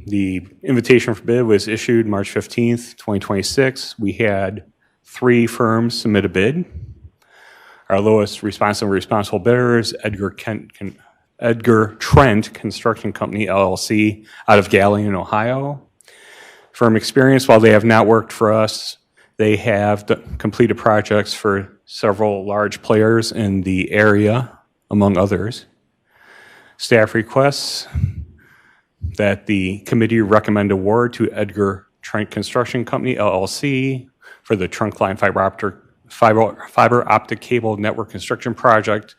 The invitation for bid was issued March 15th, 2026. We had 3 firms submit a bid. Our lowest responsible bidder is Edgar Trent Construction Company, LLC, out of Galion, Ohio. From experience, while they have not worked for us, they have completed projects for several large players in the area, among others. Staff requests that the committee recommend award to Edgar Trent Construction Company, LLC, for the Trunkline fiber optic cable network construction project,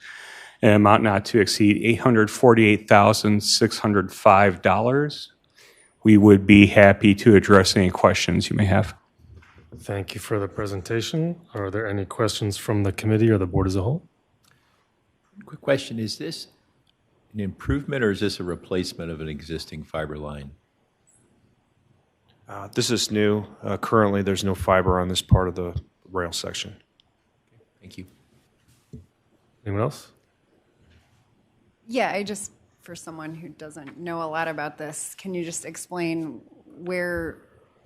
an amount not to exceed $848,605. We would be happy to address any questions you may have. Thank you for the presentation. Are there any questions from the committee or the board as a whole? Quick question, is this an improvement or is this a replacement of an existing fiber line? This is new. Currently, there's no fiber on this part of the rail section. Thank you. Anyone else? Yeah, for someone who doesn't know a lot about this, can you just explain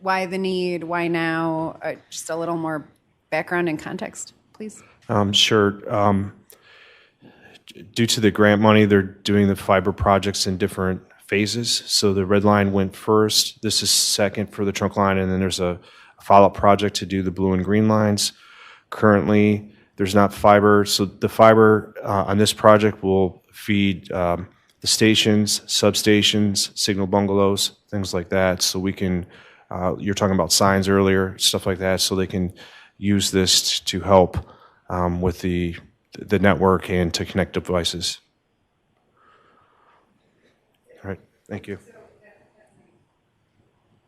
why the need, why now? Just a little more background and context, please. Sure. Due to the grant money, they're doing the fiber projects in different phases. So the red line went first. This is second for the trunk line, and then there's a follow-up project to do the blue and green lines. Currently, there's not fiber. So the fiber on this project will feed the stations, substations, signal bungalows, things like that. So we can, you're talking about signs earlier, stuff like that, so they can use this to help with the network and to connect devices. All right, thank you.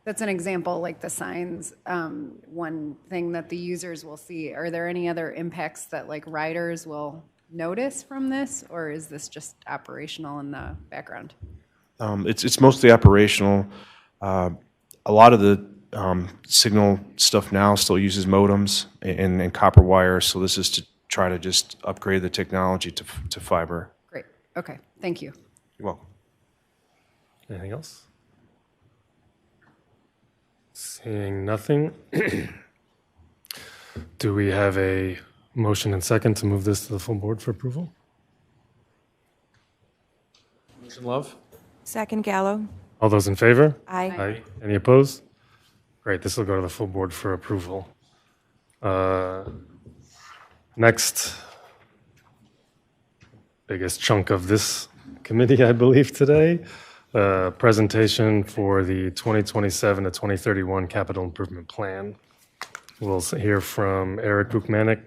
That's an example, like the signs, one thing that the users will see. Are there any other impacts that like riders will notice from this, or is this just operational in the background? It's mostly operational. A lot of the signal stuff now still uses modems and copper wire, so this is to try to just upgrade the technology to fiber. Great. Okay. Thank you. You're welcome. Anything else? Seeing nothing. Do we have a motion and second to move this to the full board for approval? Motion, Love. Second, Gallo. All those in favor? Aye. Aye. Any opposed? Great, this will go to the full board for approval. Next, biggest chunk of this committee, I believe, today, presentation for the 2027 to 2031 Capital Improvement Plan. We'll hear from Eric Bukmanik,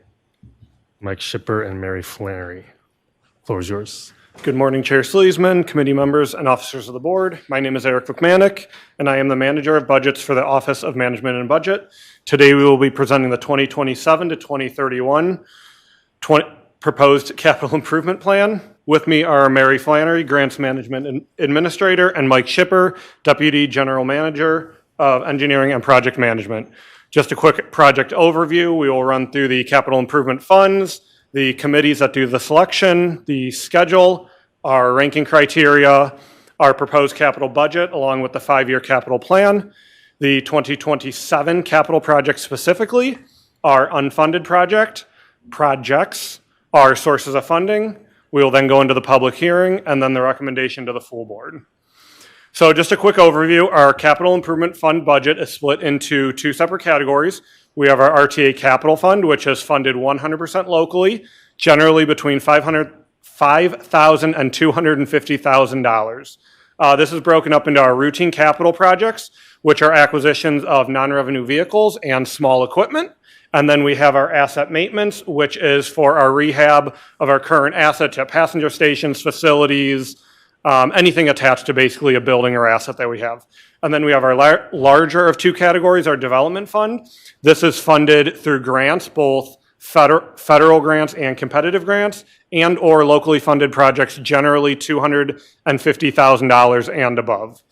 Mike Schipper, and Mary Flannery. Floor is yours. Good morning, Chair Sleesman, committee members, and officers of the board. My name is Eric Bukmanik, and I am the manager of budgets for the Office of Management and Budget. Today, we will be presenting the 2027 to 2031 proposed capital improvement plan. With me are Mary Flannery, Grants Management Administrator, and Mike Schipper, Deputy General Manager, of Engineering and Project Management. Just a quick project overview. We will run through the capital improvement funds, the committees that do the selection, the schedule, our ranking criteria, our proposed capital budget, along with the 5-year capital plan, the 2027 capital project specifically, our unfunded projects, our sources of funding. We will then go into the public hearing and then the recommendation to the full board. So just a quick overview, our capital improvement fund budget is split into 2 separate categories. We have our RTA Capital Fund, which is funded 100% locally, generally between $5,000 and $250,000. This is broken up into our routine capital projects, which are acquisitions of non-revenue vehicles and small equipment. And then we have our asset maintenance, which is for our rehab of our current assets at passenger stations, facilities, anything attached to basically a building or asset that we have. And then we have our larger of 2 categories, our development fund. This is funded through grants, both federal grants and competitive grants, and or locally funded projects, generally $250,000 and above.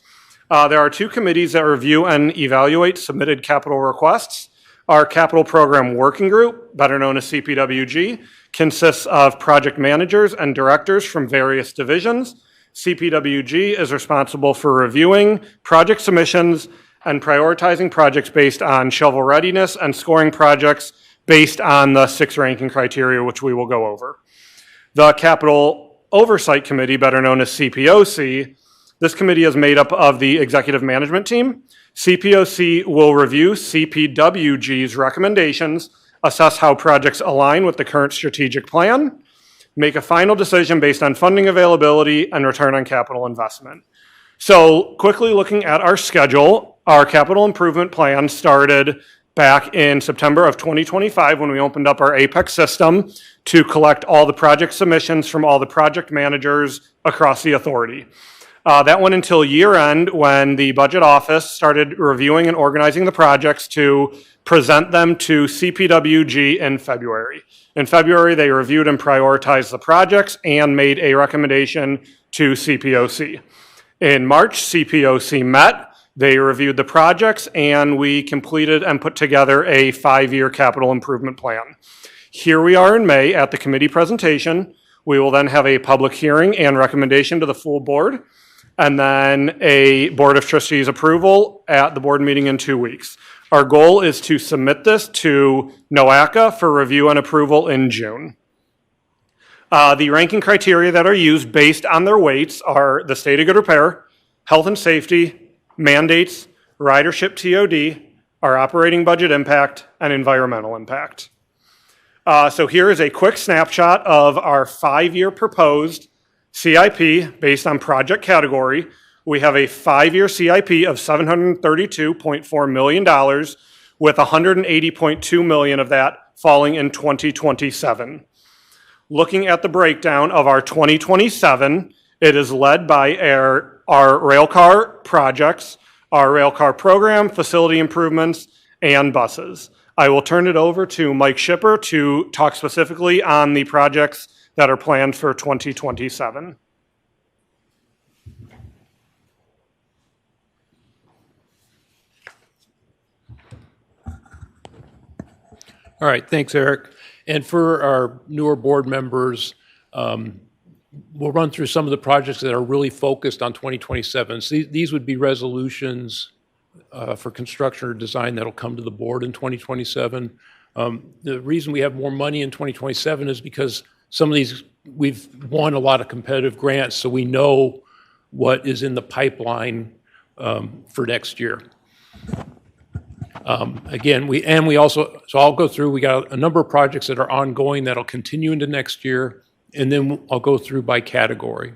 There are 2 committees that review and evaluate submitted capital requests. Our Capital Program Working Group, better known as CPWG, consists of project managers and directors from various divisions. CPWG is responsible for reviewing project submissions and prioritizing projects based on shovel readiness and scoring projects based on the 6 ranking criteria, which we will go over. The Capital Oversight Committee, better known as CPOC, this committee is made up of the executive management team. CPOC will review CPWG's recommendations, assess how projects align with the current strategic plan, make a final decision based on funding availability and return on capital investment. So quickly looking at our schedule, our capital improvement plan started back in September of 2025 when we opened up our Apex system to collect all the project submissions from all the project managers across the authority. That went until year end when the budget office started reviewing and organizing the projects to present them to CPWG in February. In February, they reviewed and prioritized the projects and made a recommendation to CPOC. In March, CPOC met, they reviewed the projects, and we completed and put together a 5-year capital improvement plan. Here we are in May at the committee presentation. We will then have a public hearing and recommendation to the full board, and then a Board of Trustees approval at the board meeting in 2 weeks. Our goal is to submit this to NOACA for review and approval in June. The ranking criteria that are used based on their weights are the state of good repair, health and safety, mandates, ridership TOD, our operating budget impact, and environmental impact. So here is a quick snapshot of our 5-year proposed CIP based on project category. We have a 5-year CIP of $732.4 million, with $180.2 million of that falling in 2027. Looking at the breakdown of our 2027, it is led by our railcar projects, our railcar program, facility improvements, and buses. I will turn it over to Mike Schipper to talk specifically on the projects that are planned for 2027. All right, thanks, Eric. And for our newer board members, we'll run through some of the projects that are really focused on 2027. So these would be resolutions for construction or design that'll come to the board in 2027. The reason we have more money in 2027 is because some of these, we've won a lot of competitive grants, so we know what is in the pipeline for next year. Again, we also, so I'll go through, we got a number of projects that are ongoing that'll continue into next year, and then I'll go through by category.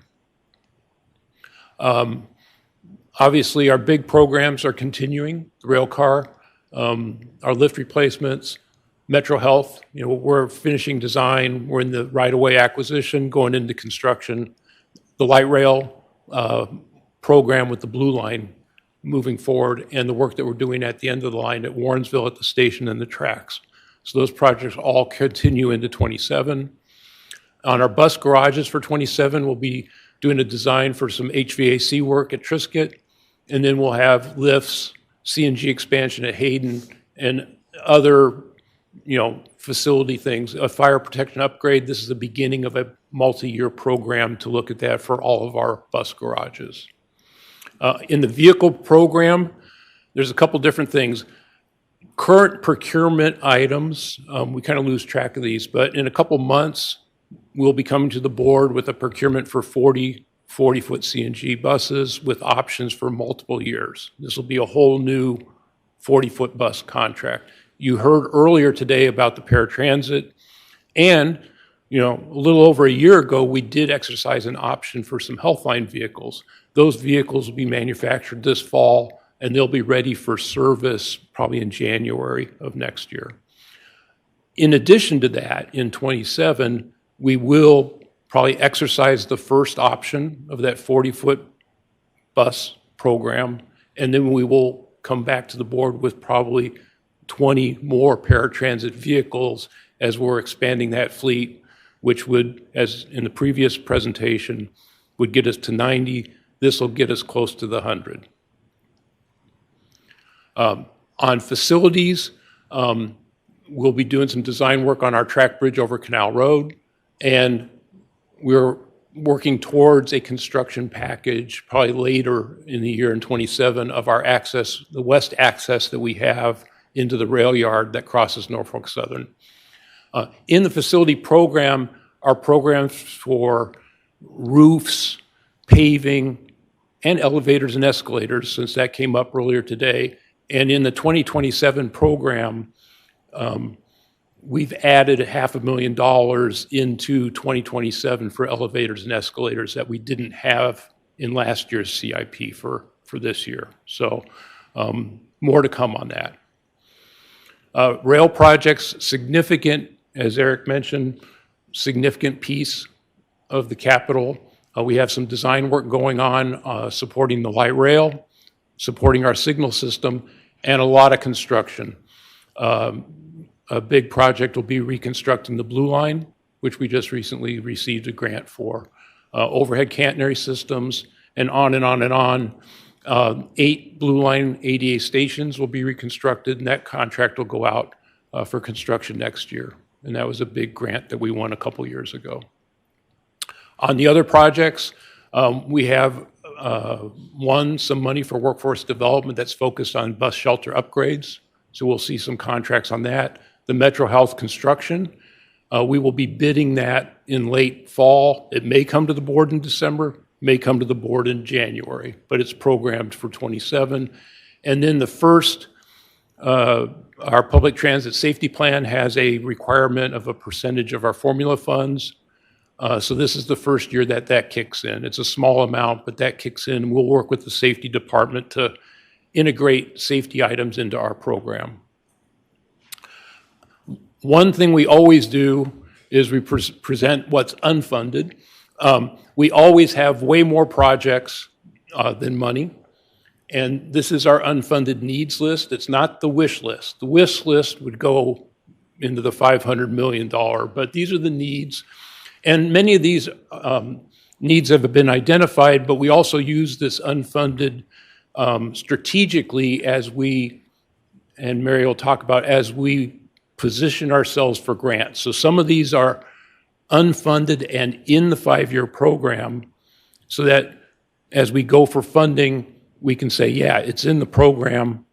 Obviously, our big programs are continuing, the rail car, our lift replacements, Metro Health, we're finishing design, we're in the right-of-way acquisition, going into construction, the light rail program with the Blue Line moving forward, and the work that we're doing at the end of the line at Warrensville at the station and the tracks. So those projects all continue into 27. On our bus garages for 27, we'll be doing a design for some HVAC work at Triscuit, and then we'll have lifts CNG expansion at Hayden, and other, facility things. A fire protection upgrade, this is the beginning of a multi-year program to look at that for all of our bus garages. In the vehicle program, there's a couple different things. Current procurement items, we kind of lose track of these, but in a couple months, we'll be coming to the board with a procurement for 40-foot CNG buses with options for multiple years. This will be a whole new 40-foot bus contract. You heard earlier today about the paratransit, and a little over a year ago, we did exercise an option for some Healthline vehicles. Those vehicles will be manufactured this fall, and they'll be ready for service probably in January of next year. In addition to that, in 27, we will probably exercise the first option of that 40-foot bus program, and then we will come back to the board with probably 20 more paratransit vehicles as we're expanding that fleet, which would, as in the previous presentation, would get us to 90. This will get us close to the 100. On facilities, we'll be doing some design work on our track bridge over Canal Road, and we're working towards a construction package probably later in the year in 27 of our access, the west access that we have into the rail yard that crosses Norfolk Southern. In the facility program, our programs for roofs, paving, and elevators and escalators, since that came up earlier today. And in the 2027 program, we've added $500,000 into 2027 for elevators and escalators that we didn't have in last year's CIP for this year. So more to come on that. Rail projects, significant, as Eric mentioned, significant piece of the capital. We have some design work going on supporting the light rail, supporting our signal system, and a lot of construction. A big project will be reconstructing the Blue Line, which we just recently received a grant for. Overhead catenary systems, and on and on and on. 8 Blue Line ADA stations will be reconstructed, and that contract will go out for construction next year. And that was a big grant that we won a couple years ago. On the other projects, we have won some money for workforce development that's focused on bus shelter upgrades. So we'll see some contracts on that. The Metro Health construction, we will be bidding that in late fall. It may come to the board in December, may come to the board in January, but it's programmed for 27. And then the first, our public transit safety plan has a requirement of a percentage of our formula funds. So this is the first year that that kicks in. It's a small amount, but that kicks in. We'll work with the safety department to integrate safety items into our program. One thing we always do is we present what's unfunded. We always have way more projects than money. And this is our unfunded needs list. It's not the wish list. The wish list would go into the $500 million, but these are the needs. And many of these needs have been identified, but we also use this unfunded strategically as we, and Mary will talk about, as we position ourselves for grants. So some of these are unfunded and in the 5-year program, so that as we go for funding, we can say, yeah, it's in the program.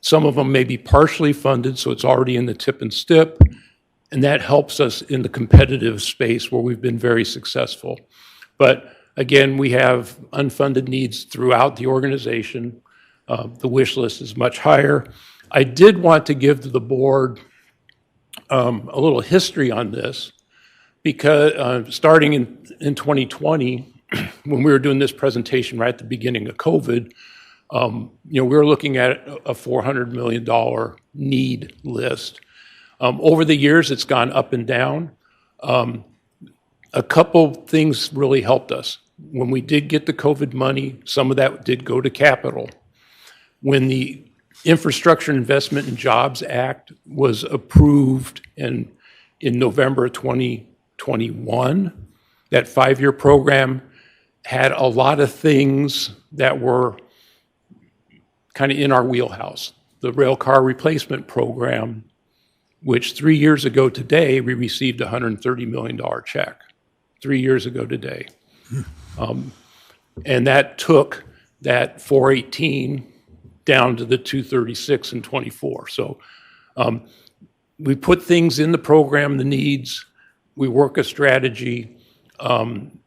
Some of them may be partially funded, so it's already in the tip and stip, and that helps us in the competitive space where we've been very successful. But again, we have unfunded needs throughout the organization. The wish list is much higher. I did want to give to the board a little history on this, because starting in 2020, when we were doing this presentation right at the beginning of COVID, we were looking at a $400 million need list. Over the years, it's gone up and down. A couple things really helped us. When we did get the COVID money, some of that did go to capital. When the Infrastructure Investment and Jobs Act was approved in November of 2021, that 5-year program had a lot of things that were kind of in our wheelhouse. The rail car replacement program, which 3 years ago today, we received a $130 million check. 3 years ago today. And that took that 418 down to the 236 and 24. So we put things in the program, the needs, we work a strategy, and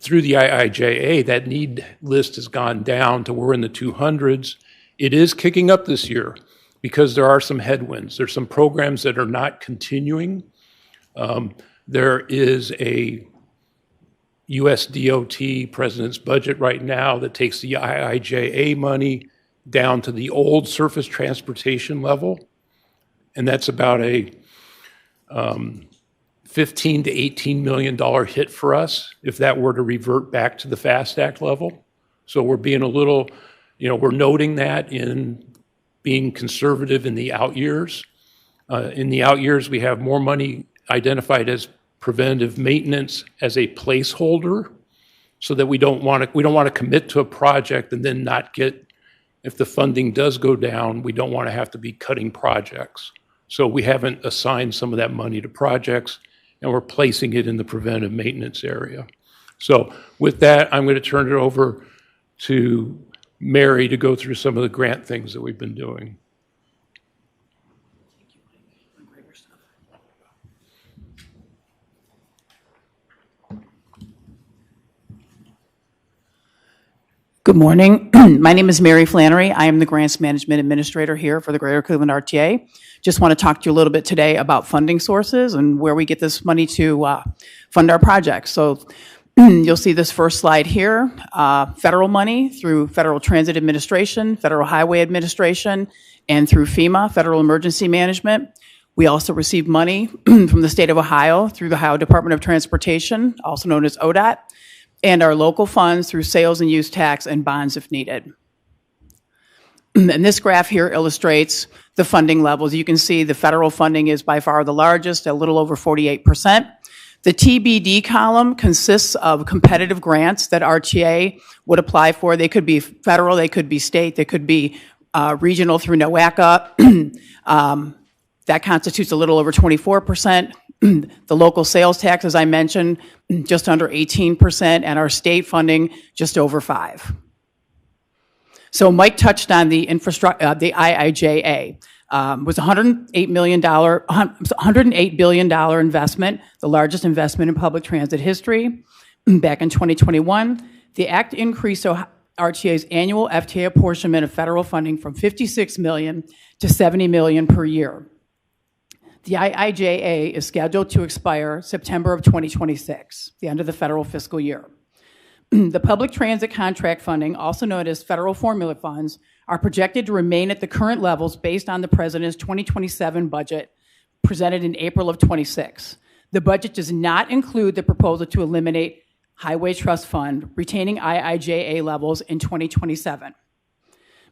through the IIJA, that need list has gone down to we're in the 200s. It is kicking up this year because there are some headwinds. There's some programs that are not continuing. There is a US DOT president's budget right now that takes the IIJA money down to the old surface transportation level. And that's about a $15 to $18 million hit for us if that were to revert back to the FAST Act level. So we're being a little, we're noting that in being conservative in the out years. In the out years, we have more money identified as preventative maintenance as a placeholder, so that we don't want to commit to a project and then not get, if the funding does go down, we don't want to have to be cutting projects. So we haven't assigned some of that money to projects, and we're placing it in the preventive maintenance area. So with that, I'm going to turn it over to Mary to go through some of the grant things that we've been doing. Good morning. My name is Mary Flannery. I am the Grants Management Administrator here for the Greater Cleveland RTA. Just want to talk to you a little bit today about funding sources and where we get this money to fund our projects. So you'll see this first slide here, federal money through Federal Transit Administration, Federal Highway Administration, and through FEMA, Federal Emergency Management. We also receive money from the state of Ohio through the Ohio Department of Transportation, also known as ODOT, and our local funds through sales and use tax and bonds if needed. And this graph here illustrates the funding levels. You can see the federal funding is by far the largest, a little over 48%. The TBD column consists of competitive grants that RTA would apply for. They could be federal, they could be state, they could be regional through NOACA. That constitutes a little over 24%. The local sales tax, as I mentioned, just under 18%, and our state funding just over 5%. So Mike touched on the infrastructure, the IIJA. Was $108 billion investment, the largest investment in public transit history. Back in 2021, the act increased RTA's annual FTA apportionment of federal funding from $56 million to $70 million per year. The IIJA is scheduled to expire September of 2026, the end of the federal fiscal year. The public transit contract funding, also known as federal formula funds, are projected to remain at the current levels based on the President's 2027 budget presented in April of 26. The budget does not include the proposal to eliminate Highway Trust Fund, retaining IIJA levels in 2027.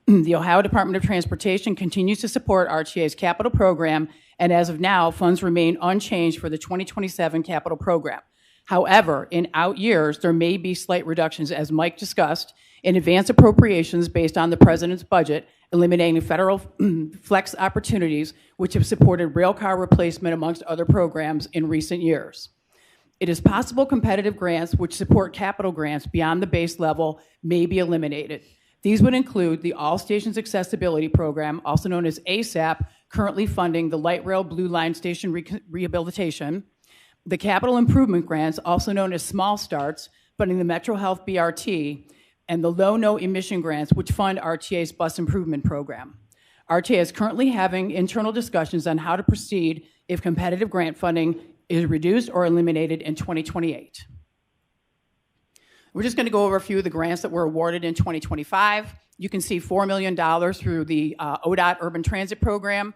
The Ohio Department of Transportation continues to support RTA's capital program, and as of now, funds remain unchanged for the 2027 capital program. However, in out years, there may be slight reductions, as Mike discussed, in advance appropriations based on the President's budget, eliminating federal flex opportunities, which have supported rail car replacement amongst other programs in recent years. It is possible competitive grants, which support capital grants beyond the base level, may be eliminated. These would include the All Stations Accessibility Program, also known as ASAP, currently funding the light rail Blue Line station rehabilitation, the Capital Improvement Grants, also known as Small Starts, funding the Metro Health BRT, and the Low No Emission Grants, which fund RTA's Bus Improvement Program. RTA is currently having internal discussions on how to proceed if competitive grant funding is reduced or eliminated in 2028. We're just going to go over a few of the grants that were awarded in 2025. You can see $4 million through the ODOT Urban Transit Program,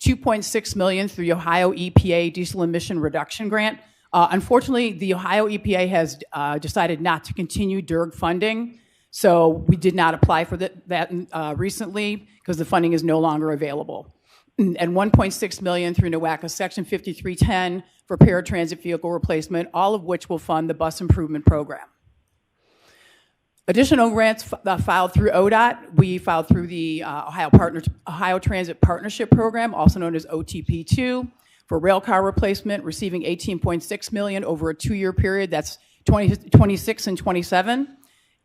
$2.6 million through the Ohio EPA Diesel Emission Reduction Grant. Unfortunately, the Ohio EPA has decided not to continue DIRG funding, so we did not apply for that recently because the funding is no longer available. And $1.6 million through NOACA Section 5310 for paratransit vehicle replacement, all of which will fund the Bus Improvement Program. Additional grants filed through ODOT. We filed through the Ohio Transit Partnership Program, also known as OTP2, for rail car replacement, receiving $18.6 million over a 2-year period. That's 26 and 27,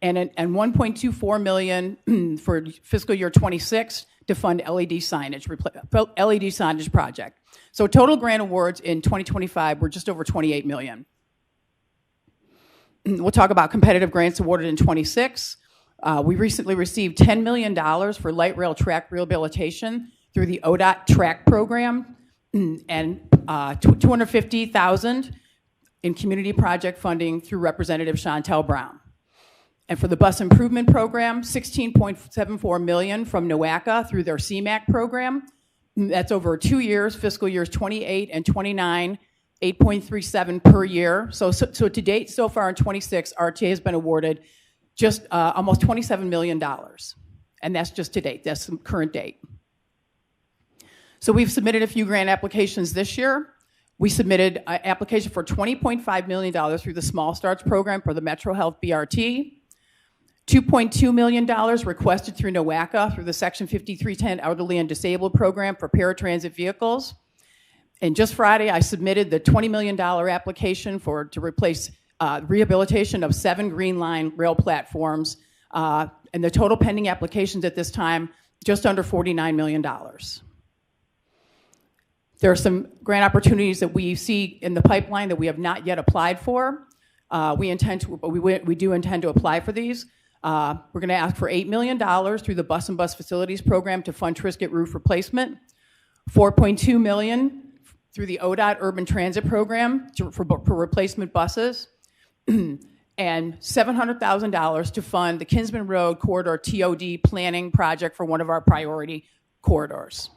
and $1.24 million for fiscal year 26 to fund LED signage project. So total grant awards in 2025 were just over $28 million. We'll talk about competitive grants awarded in 26. We recently received $10 million for light rail track rehabilitation through the ODOT track program, and $250,000 in community project funding through Representative Chantel Brown. And for the bus improvement program, $16.74 million from NOACA through their CMAQ program. That's over 2 years, fiscal years 28 and 29, 8.37 per year. So to date, so far in 26, RTA has been awarded just almost $27 million. And that's just to date, that's the current date. So we've submitted a few grant applications this year. We submitted an application for $20.5 million through the Small Starts program for the Metro Health BRT. $2.2 million requested through NOACA through the Section 5310 Elderly and Disabled program for paratransit vehicles. And just Friday, I submitted the $20 million application to replace rehabilitation of 7 Green Line rail platforms. And the total pending applications at this time, just under $49 million. There are some grant opportunities that we see in the pipeline that we have not yet applied for. We do intend to apply for these. We're going to ask for $8 million through the Bus and Bus Facilities Program to fund Triscuit roof replacement, $4.2 million through the ODOT Urban Transit Program for replacement buses, and $700,000 to fund the Kinsman Road Corridor TOD planning project for one of our priority corridors.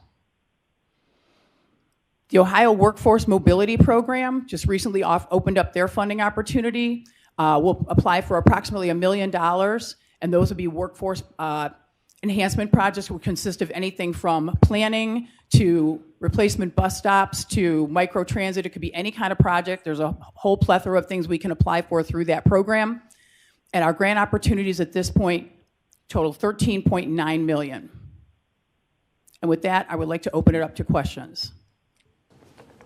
The Ohio Workforce Mobility Program just recently opened up their funding opportunity. We'll apply for approximately $1 million, and those will be workforce enhancement projects, will consist of anything from planning to replacement bus stops to microtransit. It could be any kind of project. There's a whole plethora of things we can apply for through that program. And our grant opportunities at this point total $13.9 million. And with that, I would like to open it up to questions.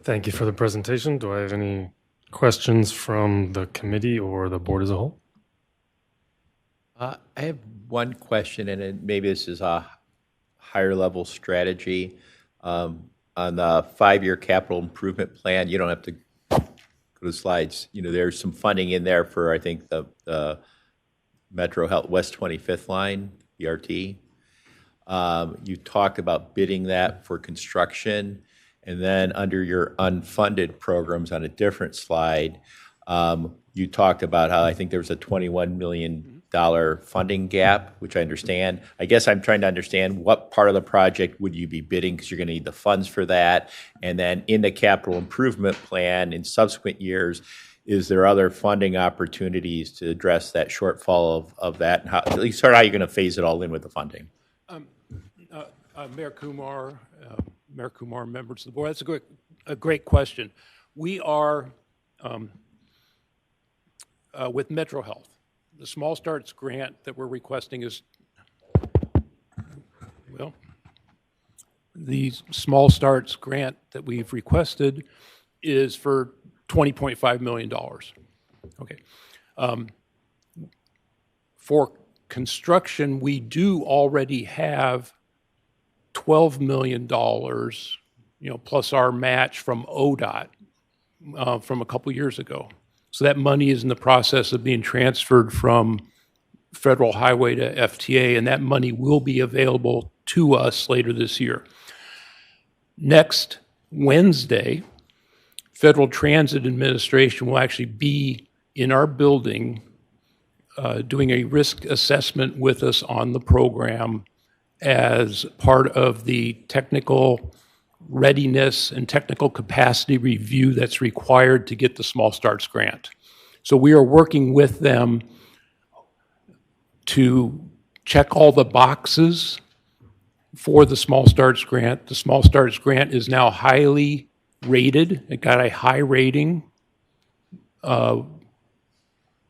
Thank you for the presentation. Do I have any questions from the committee or the board as a whole? I have one question, and maybe this is a higher level strategy. On the 5-year capital improvement plan, you don't have to go to the slides. You know, there's some funding in there for, I think, the Metro Health West 25th line, BRT. You talked about bidding that for construction. And then under your unfunded programs on a different slide, you talked about how I think there was a $21 million funding gap, which I understand. I guess I'm trying to understand what part of the project would you be bidding, because you're going to need the funds for that. And then in the capital improvement plan in subsequent years, is there other funding opportunities to address that shortfall of that? And how, at least how are you going to phase it all in with the funding? Mayor Kumar, members of the board, that's a great question. We are, with Metro Health, the Small Starts grant that we're requesting is, well, the Small Starts grant that we've requested is for $20.5 million. Okay. For construction, we do already have $12 million, plus our match from ODOT from a couple years ago. So that money is in the process of being transferred from federal highway to FTA, and that money will be available to us later this year. Next Wednesday, Federal Transit Administration will actually be in our building doing a risk assessment with us on the program as part of the technical readiness and technical capacity review that's required to get the Small Starts grant. So we are working with them to check all the boxes for the Small Starts grant. The Small Starts grant is now highly rated. It got a high rating,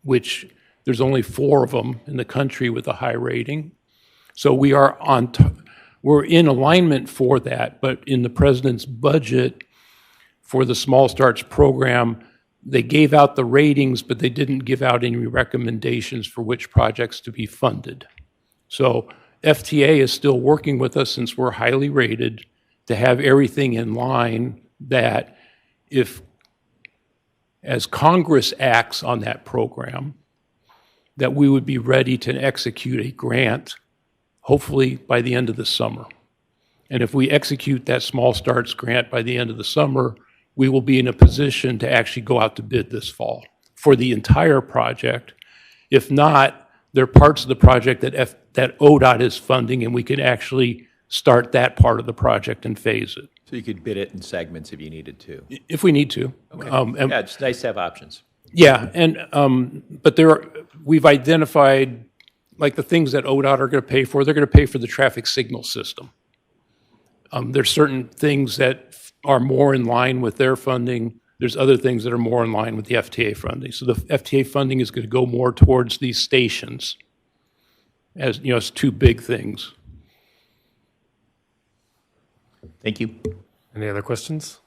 which There's only 4 of them in the country with a high rating. So we are we're in alignment for that, but in the president's budget for the Small Starts program, they gave out the ratings, but they didn't give out any recommendations for which projects to be funded. So FTA is still working with us, since we're highly rated, to have everything in line, that if, as Congress acts on that program, that we would be ready to execute a grant, hopefully by the end of the summer. And if we execute that Small Starts grant by the end of the summer, we will be in a position to actually go out to bid this fall for the entire project. If not, there are parts of the project that ODOT is funding, and we can actually start that part of the project and phase it. So you could bid it in segments if you needed to. If we need to. Okay. And Yeah, it's nice to have options. yeah, and but we've identified, like, the things that ODOT are going to pay for. They're going to pay for the traffic signal system. There's certain things that are more in line with their funding. There's other things that are more in line with the FTA funding. So the FTA funding is going to go more towards these stations, as you know, it's 2 big things. Thank you. Any other questions?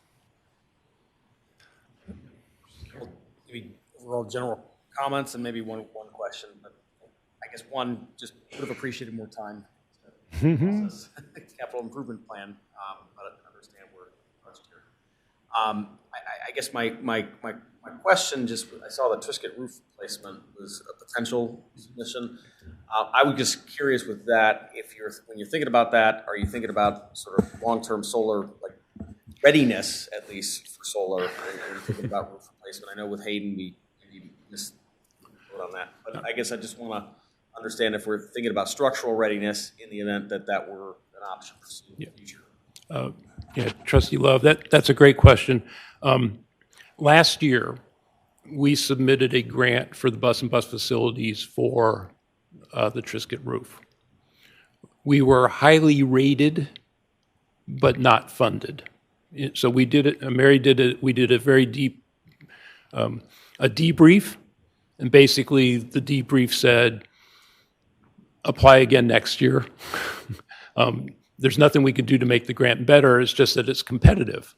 Maybe overall general comments and maybe one question. But I guess one, just would have appreciated more time. Capital improvement plan, but I understand we're rushed here. I guess my question, just, I saw the Triscuit roof replacement was a potential submission. I was just curious with that, when you're thinking about that, are you thinking about sort of long-term solar, like readiness, at least for solar, when you're thinking about roof replacement? I know with Hayden, we missed on that, but I guess I just want to understand if we're thinking about structural readiness in the event that were an option for the future. Yeah, Trustee Love, that's a great question. Last year, we submitted a grant for the bus and bus facilities for the Triscuit roof. We were highly rated, but not funded. So we did it, Mary did it, we did a very deep, a debrief, and basically the debrief said, apply again next year. There's nothing we can do to make the grant better. It's just that it's competitive.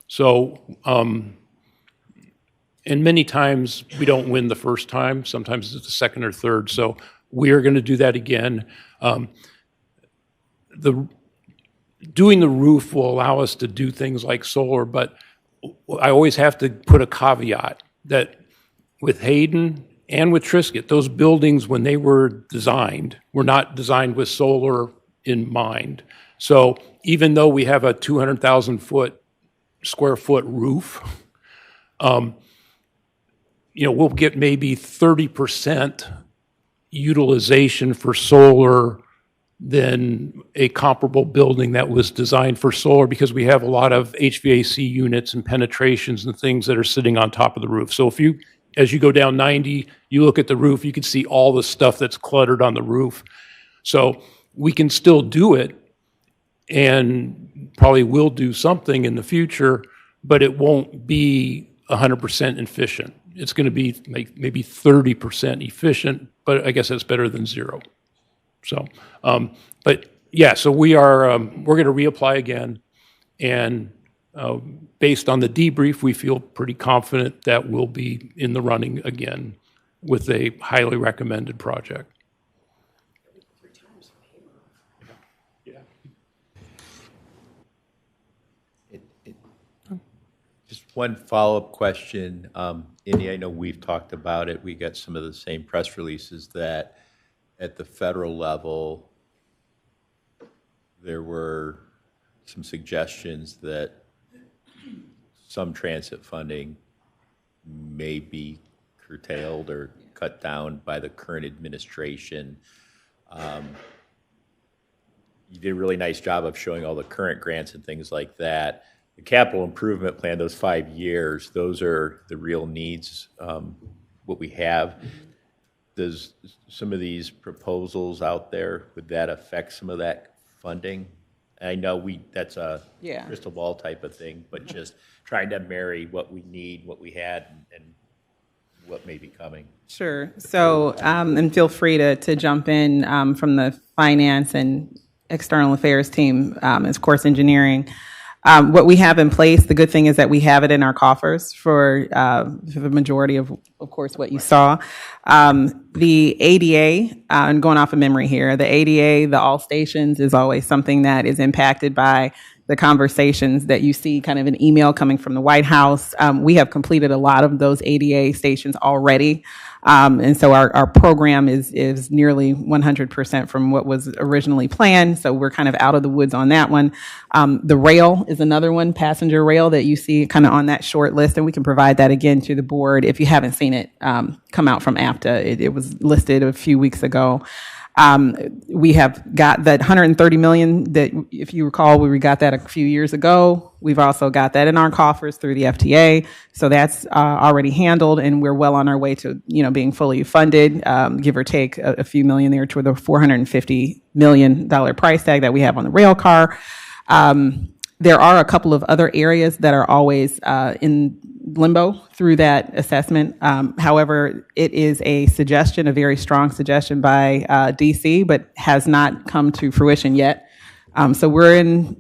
So, and many times we don't win the first time. Sometimes it's the second or third. So we are going to do that again. Doing the roof will allow us to do things like solar, but I always have to put a caveat that with Hayden and with Triscuit, those buildings, when they were designed, were not designed with solar in mind. So even though we have a 200,000 square foot roof, you know, we'll get maybe 30% utilization for solar than a comparable building that was designed for solar, because we have a lot of HVAC units and penetrations and things that are sitting on top of the roof. So if you, as you go down 90, you look at the roof, you can see all the stuff that's cluttered on the roof. So we can still do it, and probably will do something in the future, but it won't be 100% efficient. It's going to be maybe 30% efficient, but I guess that's better than 0. So, but yeah, so we're going to reapply again, and based on the debrief, we feel pretty confident that we'll be in the running again with a highly recommended project. Just one follow-up question. Indy, I know we've talked about it. We got some of the same press releases that at the federal level, there were some suggestions that some transit funding may be curtailed or cut down by the current administration. You did a really nice job of showing all the current grants and things like that. The capital improvement plan, those 5 years, those are the real needs, what we have. Does some of these proposals out there, would that affect some of that funding? I know that's a crystal ball type of thing, but just trying to marry what we need, what we had, and what may be coming. Sure. So, and feel free to jump in from the finance and external affairs team, as course engineering. What we have in place, the good thing is that we have it in our coffers for the majority of course, what you saw. The ADA, and going off of memory here, the ADA, the all stations is always something that is impacted by the conversations that you see kind of an email coming from the White House. We have completed a lot of those ADA stations already. And so our program is nearly 100% from what was originally planned. So we're kind of out of the woods on that one. The rail is another one, passenger rail, that you see kind of on that short list. And we can provide that again to the board if you haven't seen it come out from APTA. It was listed a few weeks ago. We have got that $130 million that, if you recall, we got that a few years ago. We've also got that in our coffers through the FTA. So that's already handled, and we're well on our way to, being fully funded, give or take a few million there toward the $450 million price tag that we have on the rail car. There are a couple of other areas that are always in limbo through that assessment. However, it is a suggestion, a very strong suggestion by DC, but has not come to fruition yet. So we're in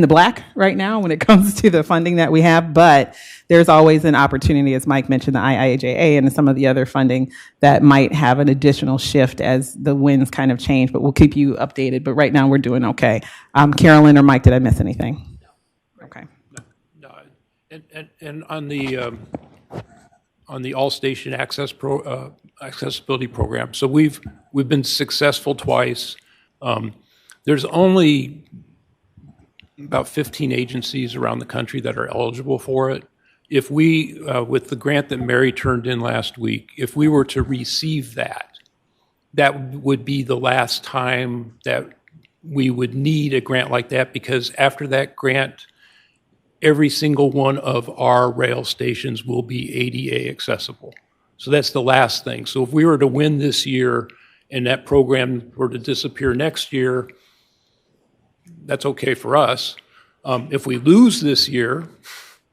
the black right now when it comes to the funding that we have, but there's always an opportunity, as Mike mentioned, the IIJA and some of the other funding that might have an additional shift as the winds kind of change, but we'll keep you updated. But right now we're doing okay. Carolyn or Mike, did I miss anything? Okay. And on the all station accessibility program, so we've been successful twice. There's only about 15 agencies around the country that are eligible for it. If we, with the grant that Mary turned in last week, if we were to receive that, that would be the last time that we would need a grant like that, because after that grant, every single one of our rail stations will be ADA accessible. So that's the last thing. So if we were to win this year and that program were to disappear next year, that's okay for us. If we lose this year,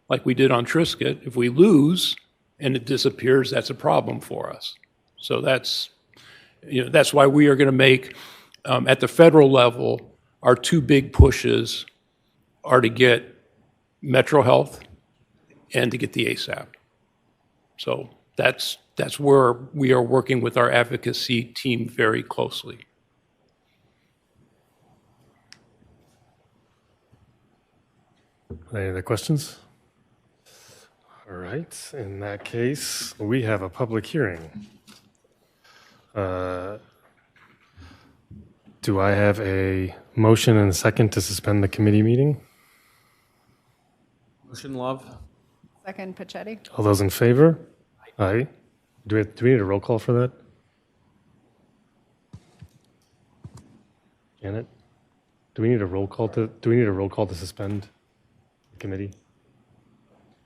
like we did on Triscuit, if we lose and it disappears, that's a problem for us. So that's why we are going to make, at the federal level, our two big pushes are to get Metro Health and to get the ASAP. So that's where we are working with our advocacy team very closely. Any other questions? All right, in that case, we have a public hearing. Do I have a motion and a second to suspend the committee meeting? Motion, Love. Second, Pachetti. All those in favor? Aye. Do we need a roll call for that? Janet? Do we need a roll call to suspend the committee?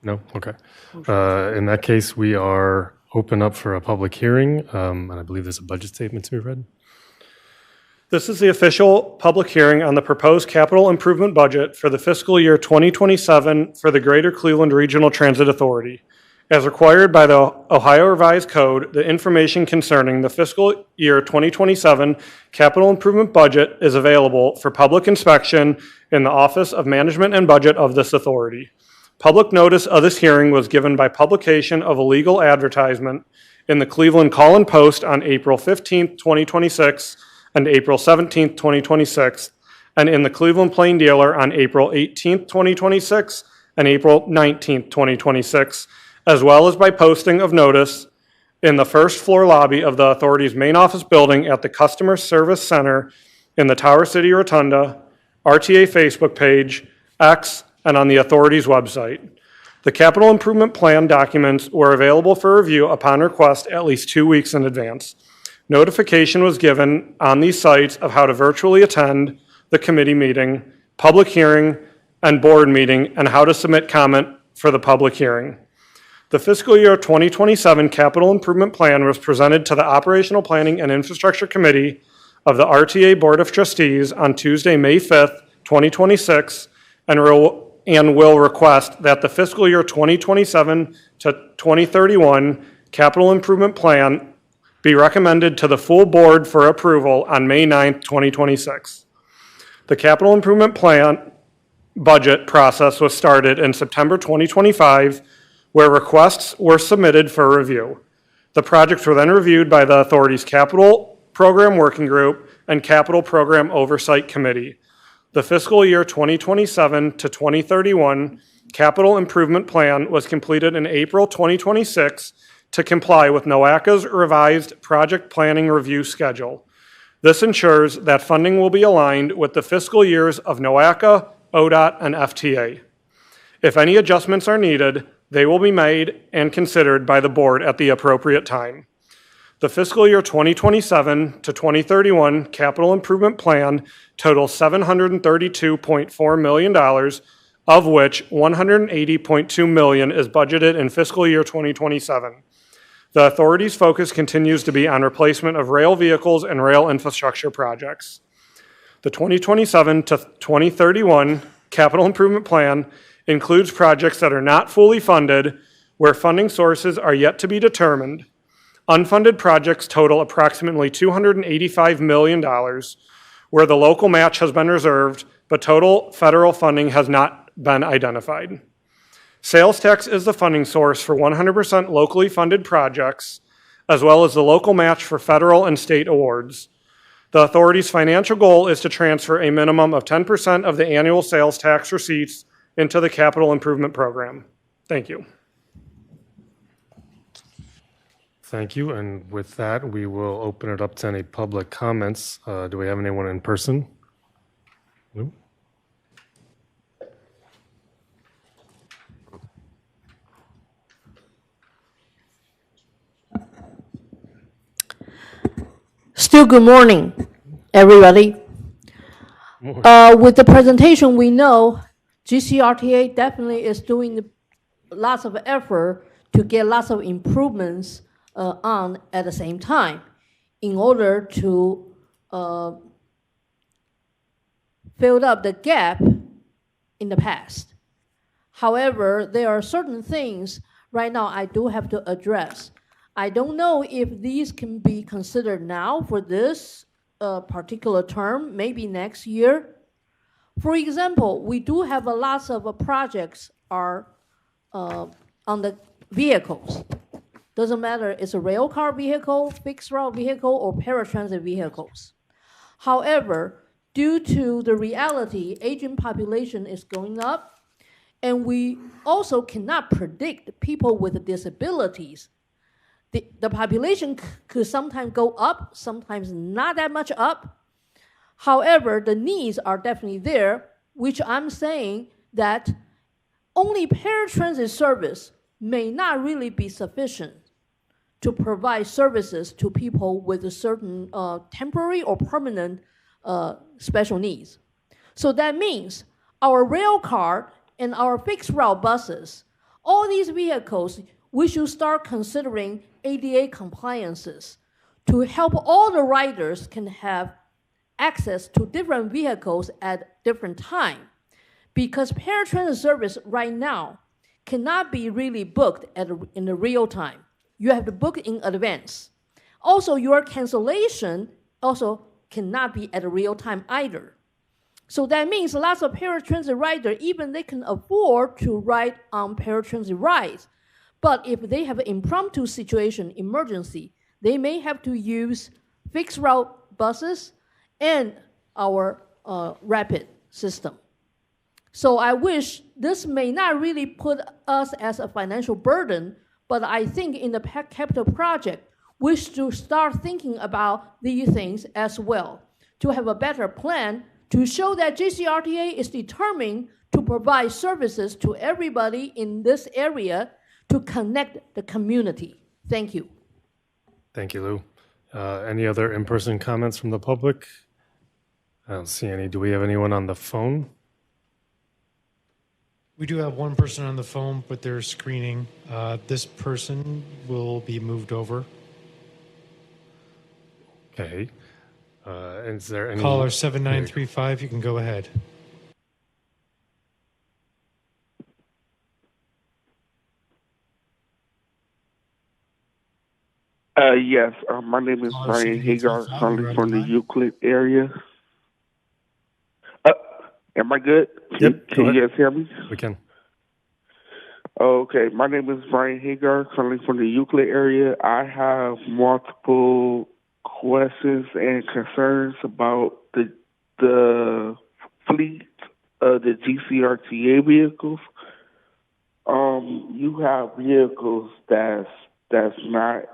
No? Okay. In that case, we are open up for a public hearing, and I believe there's a budget statement to be read. This is the official public hearing on the proposed capital improvement budget for the fiscal year 2027 for the Greater Cleveland Regional Transit Authority. As required by the Ohio Revised Code, the information concerning the fiscal year 2027 capital improvement budget is available for public inspection in the Office of Management and Budget of this authority. Public notice of this hearing was given by publication of a legal advertisement in the Cleveland Call and Post on April 15, 2026, and April 17, 2026, and in the Cleveland Plain Dealer on April 18, 2026, and April 19, 2026, as well as by posting of notice in the first floor lobby of the authority's main office building at the Customer Service Center in the Tower City Rotunda, RTA Facebook page, X, and on the authority's website. The capital improvement plan documents were available for review upon request at least 2 weeks in advance. Notification was given on these sites of how to virtually attend the committee meeting, public hearing, and board meeting, and how to submit comment for the public hearing. The fiscal year 2027 capital improvement plan was presented to the Operational Planning and Infrastructure Committee of the RTA Board of Trustees on Tuesday, May 5th, 2026, and and will request that the fiscal year 2027 to 2031 capital improvement plan be recommended to the full board for approval on May 9th, 2026. The capital improvement plan budget process was started in September 2025, where requests were submitted for review. The projects were then reviewed by the authority's Capital Program Working Group and Capital Program Oversight Committee. The fiscal year 2027 to 2031 capital improvement plan was completed in April 2026 to comply with NOACA's revised project planning review schedule. This ensures that funding will be aligned with the fiscal years of NOACA, ODOT, and FTA. If any adjustments are needed, they will be made and considered by the board at the appropriate time. The fiscal year 2027 to 2031 capital improvement plan totals $732.4 million, of which $180.2 million is budgeted in fiscal year 2027. The authority's focus continues to be on replacement of rail vehicles and rail infrastructure projects. The 2027 to 2031 capital improvement plan includes projects that are not fully funded, where funding sources are yet to be determined. Unfunded projects total approximately $285 million, where the local match has been reserved, but total federal funding has not been identified. Sales tax is the funding source for 100% locally funded projects, as well as the local match for federal and state awards. The authority's financial goal is to transfer a minimum of 10% of the annual sales tax receipts into the capital improvement program. Thank you. Thank you. And with that, we will open it up to any public comments. Do we have anyone in person? No? Still good morning, everybody. With the presentation, we know GCRTA definitely is doing lots of effort to get lots of improvements on at the same time in order to fill up the gap in the past. However, there are certain things right now I do have to address. I don't know if these can be considered now for this particular term, maybe next year. For example, we do have a lots of projects are on the vehicles. Doesn't matter, it's a rail car vehicle, fixed route vehicle, or paratransit vehicles. However, due to the reality, aging population is going up, and we also cannot predict people with disabilities. The population could sometimes go up, sometimes not that much up. However, the needs are definitely there, which I'm saying that only paratransit service may not really be sufficient to provide services to people with a certain temporary or permanent special needs. So that means our rail car and our fixed route buses, all these vehicles, we should start considering ADA compliances to help all the riders can have access to different vehicles at different time. Because paratransit service right now cannot be really booked in the real time. You have to book in advance. Also, your cancellation also cannot be at a real time either. So that means lots of paratransit riders, even they can afford to ride on paratransit rides. But if they have an impromptu situation, emergency, they may have to use fixed route buses and our rapid system. So I wish this may not really put us as a financial burden, but I think in the capital project, we should start thinking about these things as well, to have a better plan to show that GCRTA is determined to provide services to everybody in this area to connect the community. Thank you. Thank you, Lou. Any other in-person comments from the public? I don't see any. Do we have anyone on the phone? We do have one person on the phone, but they're screening. This person will be moved over. Okay. Is there any... Caller 7935, you can go ahead. Yes, my name is Brian Hagar, calling from the Euclid area. Am I good? Yep, go Can you ahead. guys hear me? We can. Okay, my name is Brian Hagar, calling from the Euclid area. I have multiple questions and concerns about the fleet of the GCRTA vehicles. You have vehicles that's not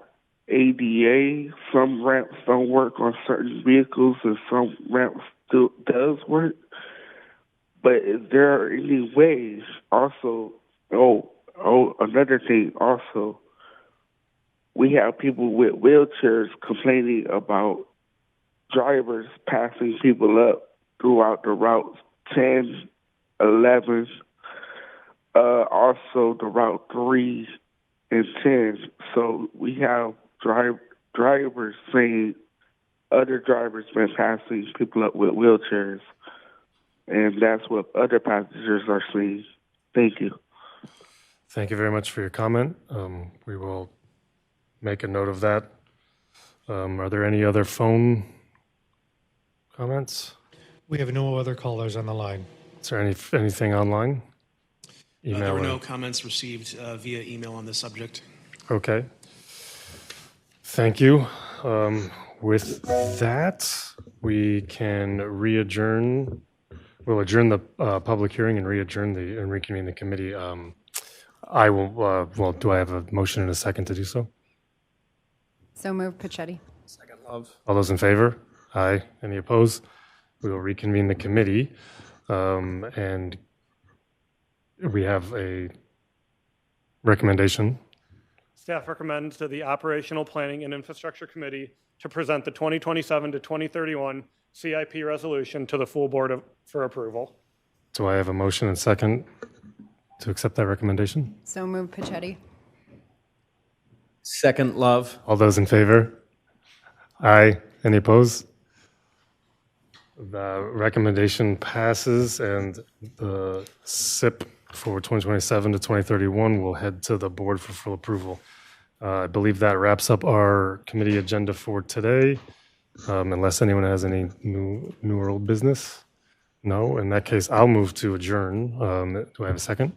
ADA. Some ramps don't work on certain vehicles, and some ramps still does work. But is there any ways also? Another thing also, we have people with wheelchairs complaining about drivers passing people up throughout the routes 10, 11, also the route 3 and 10. So we have drivers saying other drivers been passing people up with wheelchairs, and that's what other passengers are saying. Thank you. Thank you very much for your comment. We will make a note of that. Are there any other phone comments? We have no other callers on the line. Is there anything online? There Email were or- no comments received via email on this subject. Okay. Thank you. With that, we can re-adjourn. We'll adjourn the public hearing and reconvene the committee. I will, well, do I have a motion and a second to do so? So move, Pachetti. Second, Love. All those in favor? Aye. Any opposed? We will reconvene the committee. And we have a recommendation. Staff recommends to the Operational Planning and Infrastructure Committee to present the 2027 to 2031 CIP resolution to the full board for approval. Do I have a motion and second to accept that recommendation? So move, Pachetti. Second, Love. All those in favor? Aye. Any opposed? The recommendation passes, and the SIP for 2027 to 2031 will head to the board for full approval. I believe that wraps up our committee agenda for today, unless anyone has any new or old business. No, in that case, I'll move to adjourn. Do I have a second?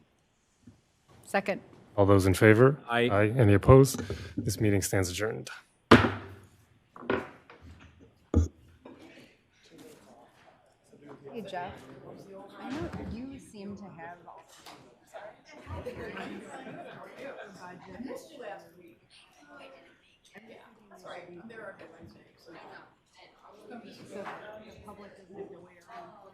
Second. All those in favor? Aye. Aye. Any opposed? This meeting stands adjourned. Hey, Jeff. I know you seem to have. Sorry, there are so the public doesn't have to wait around.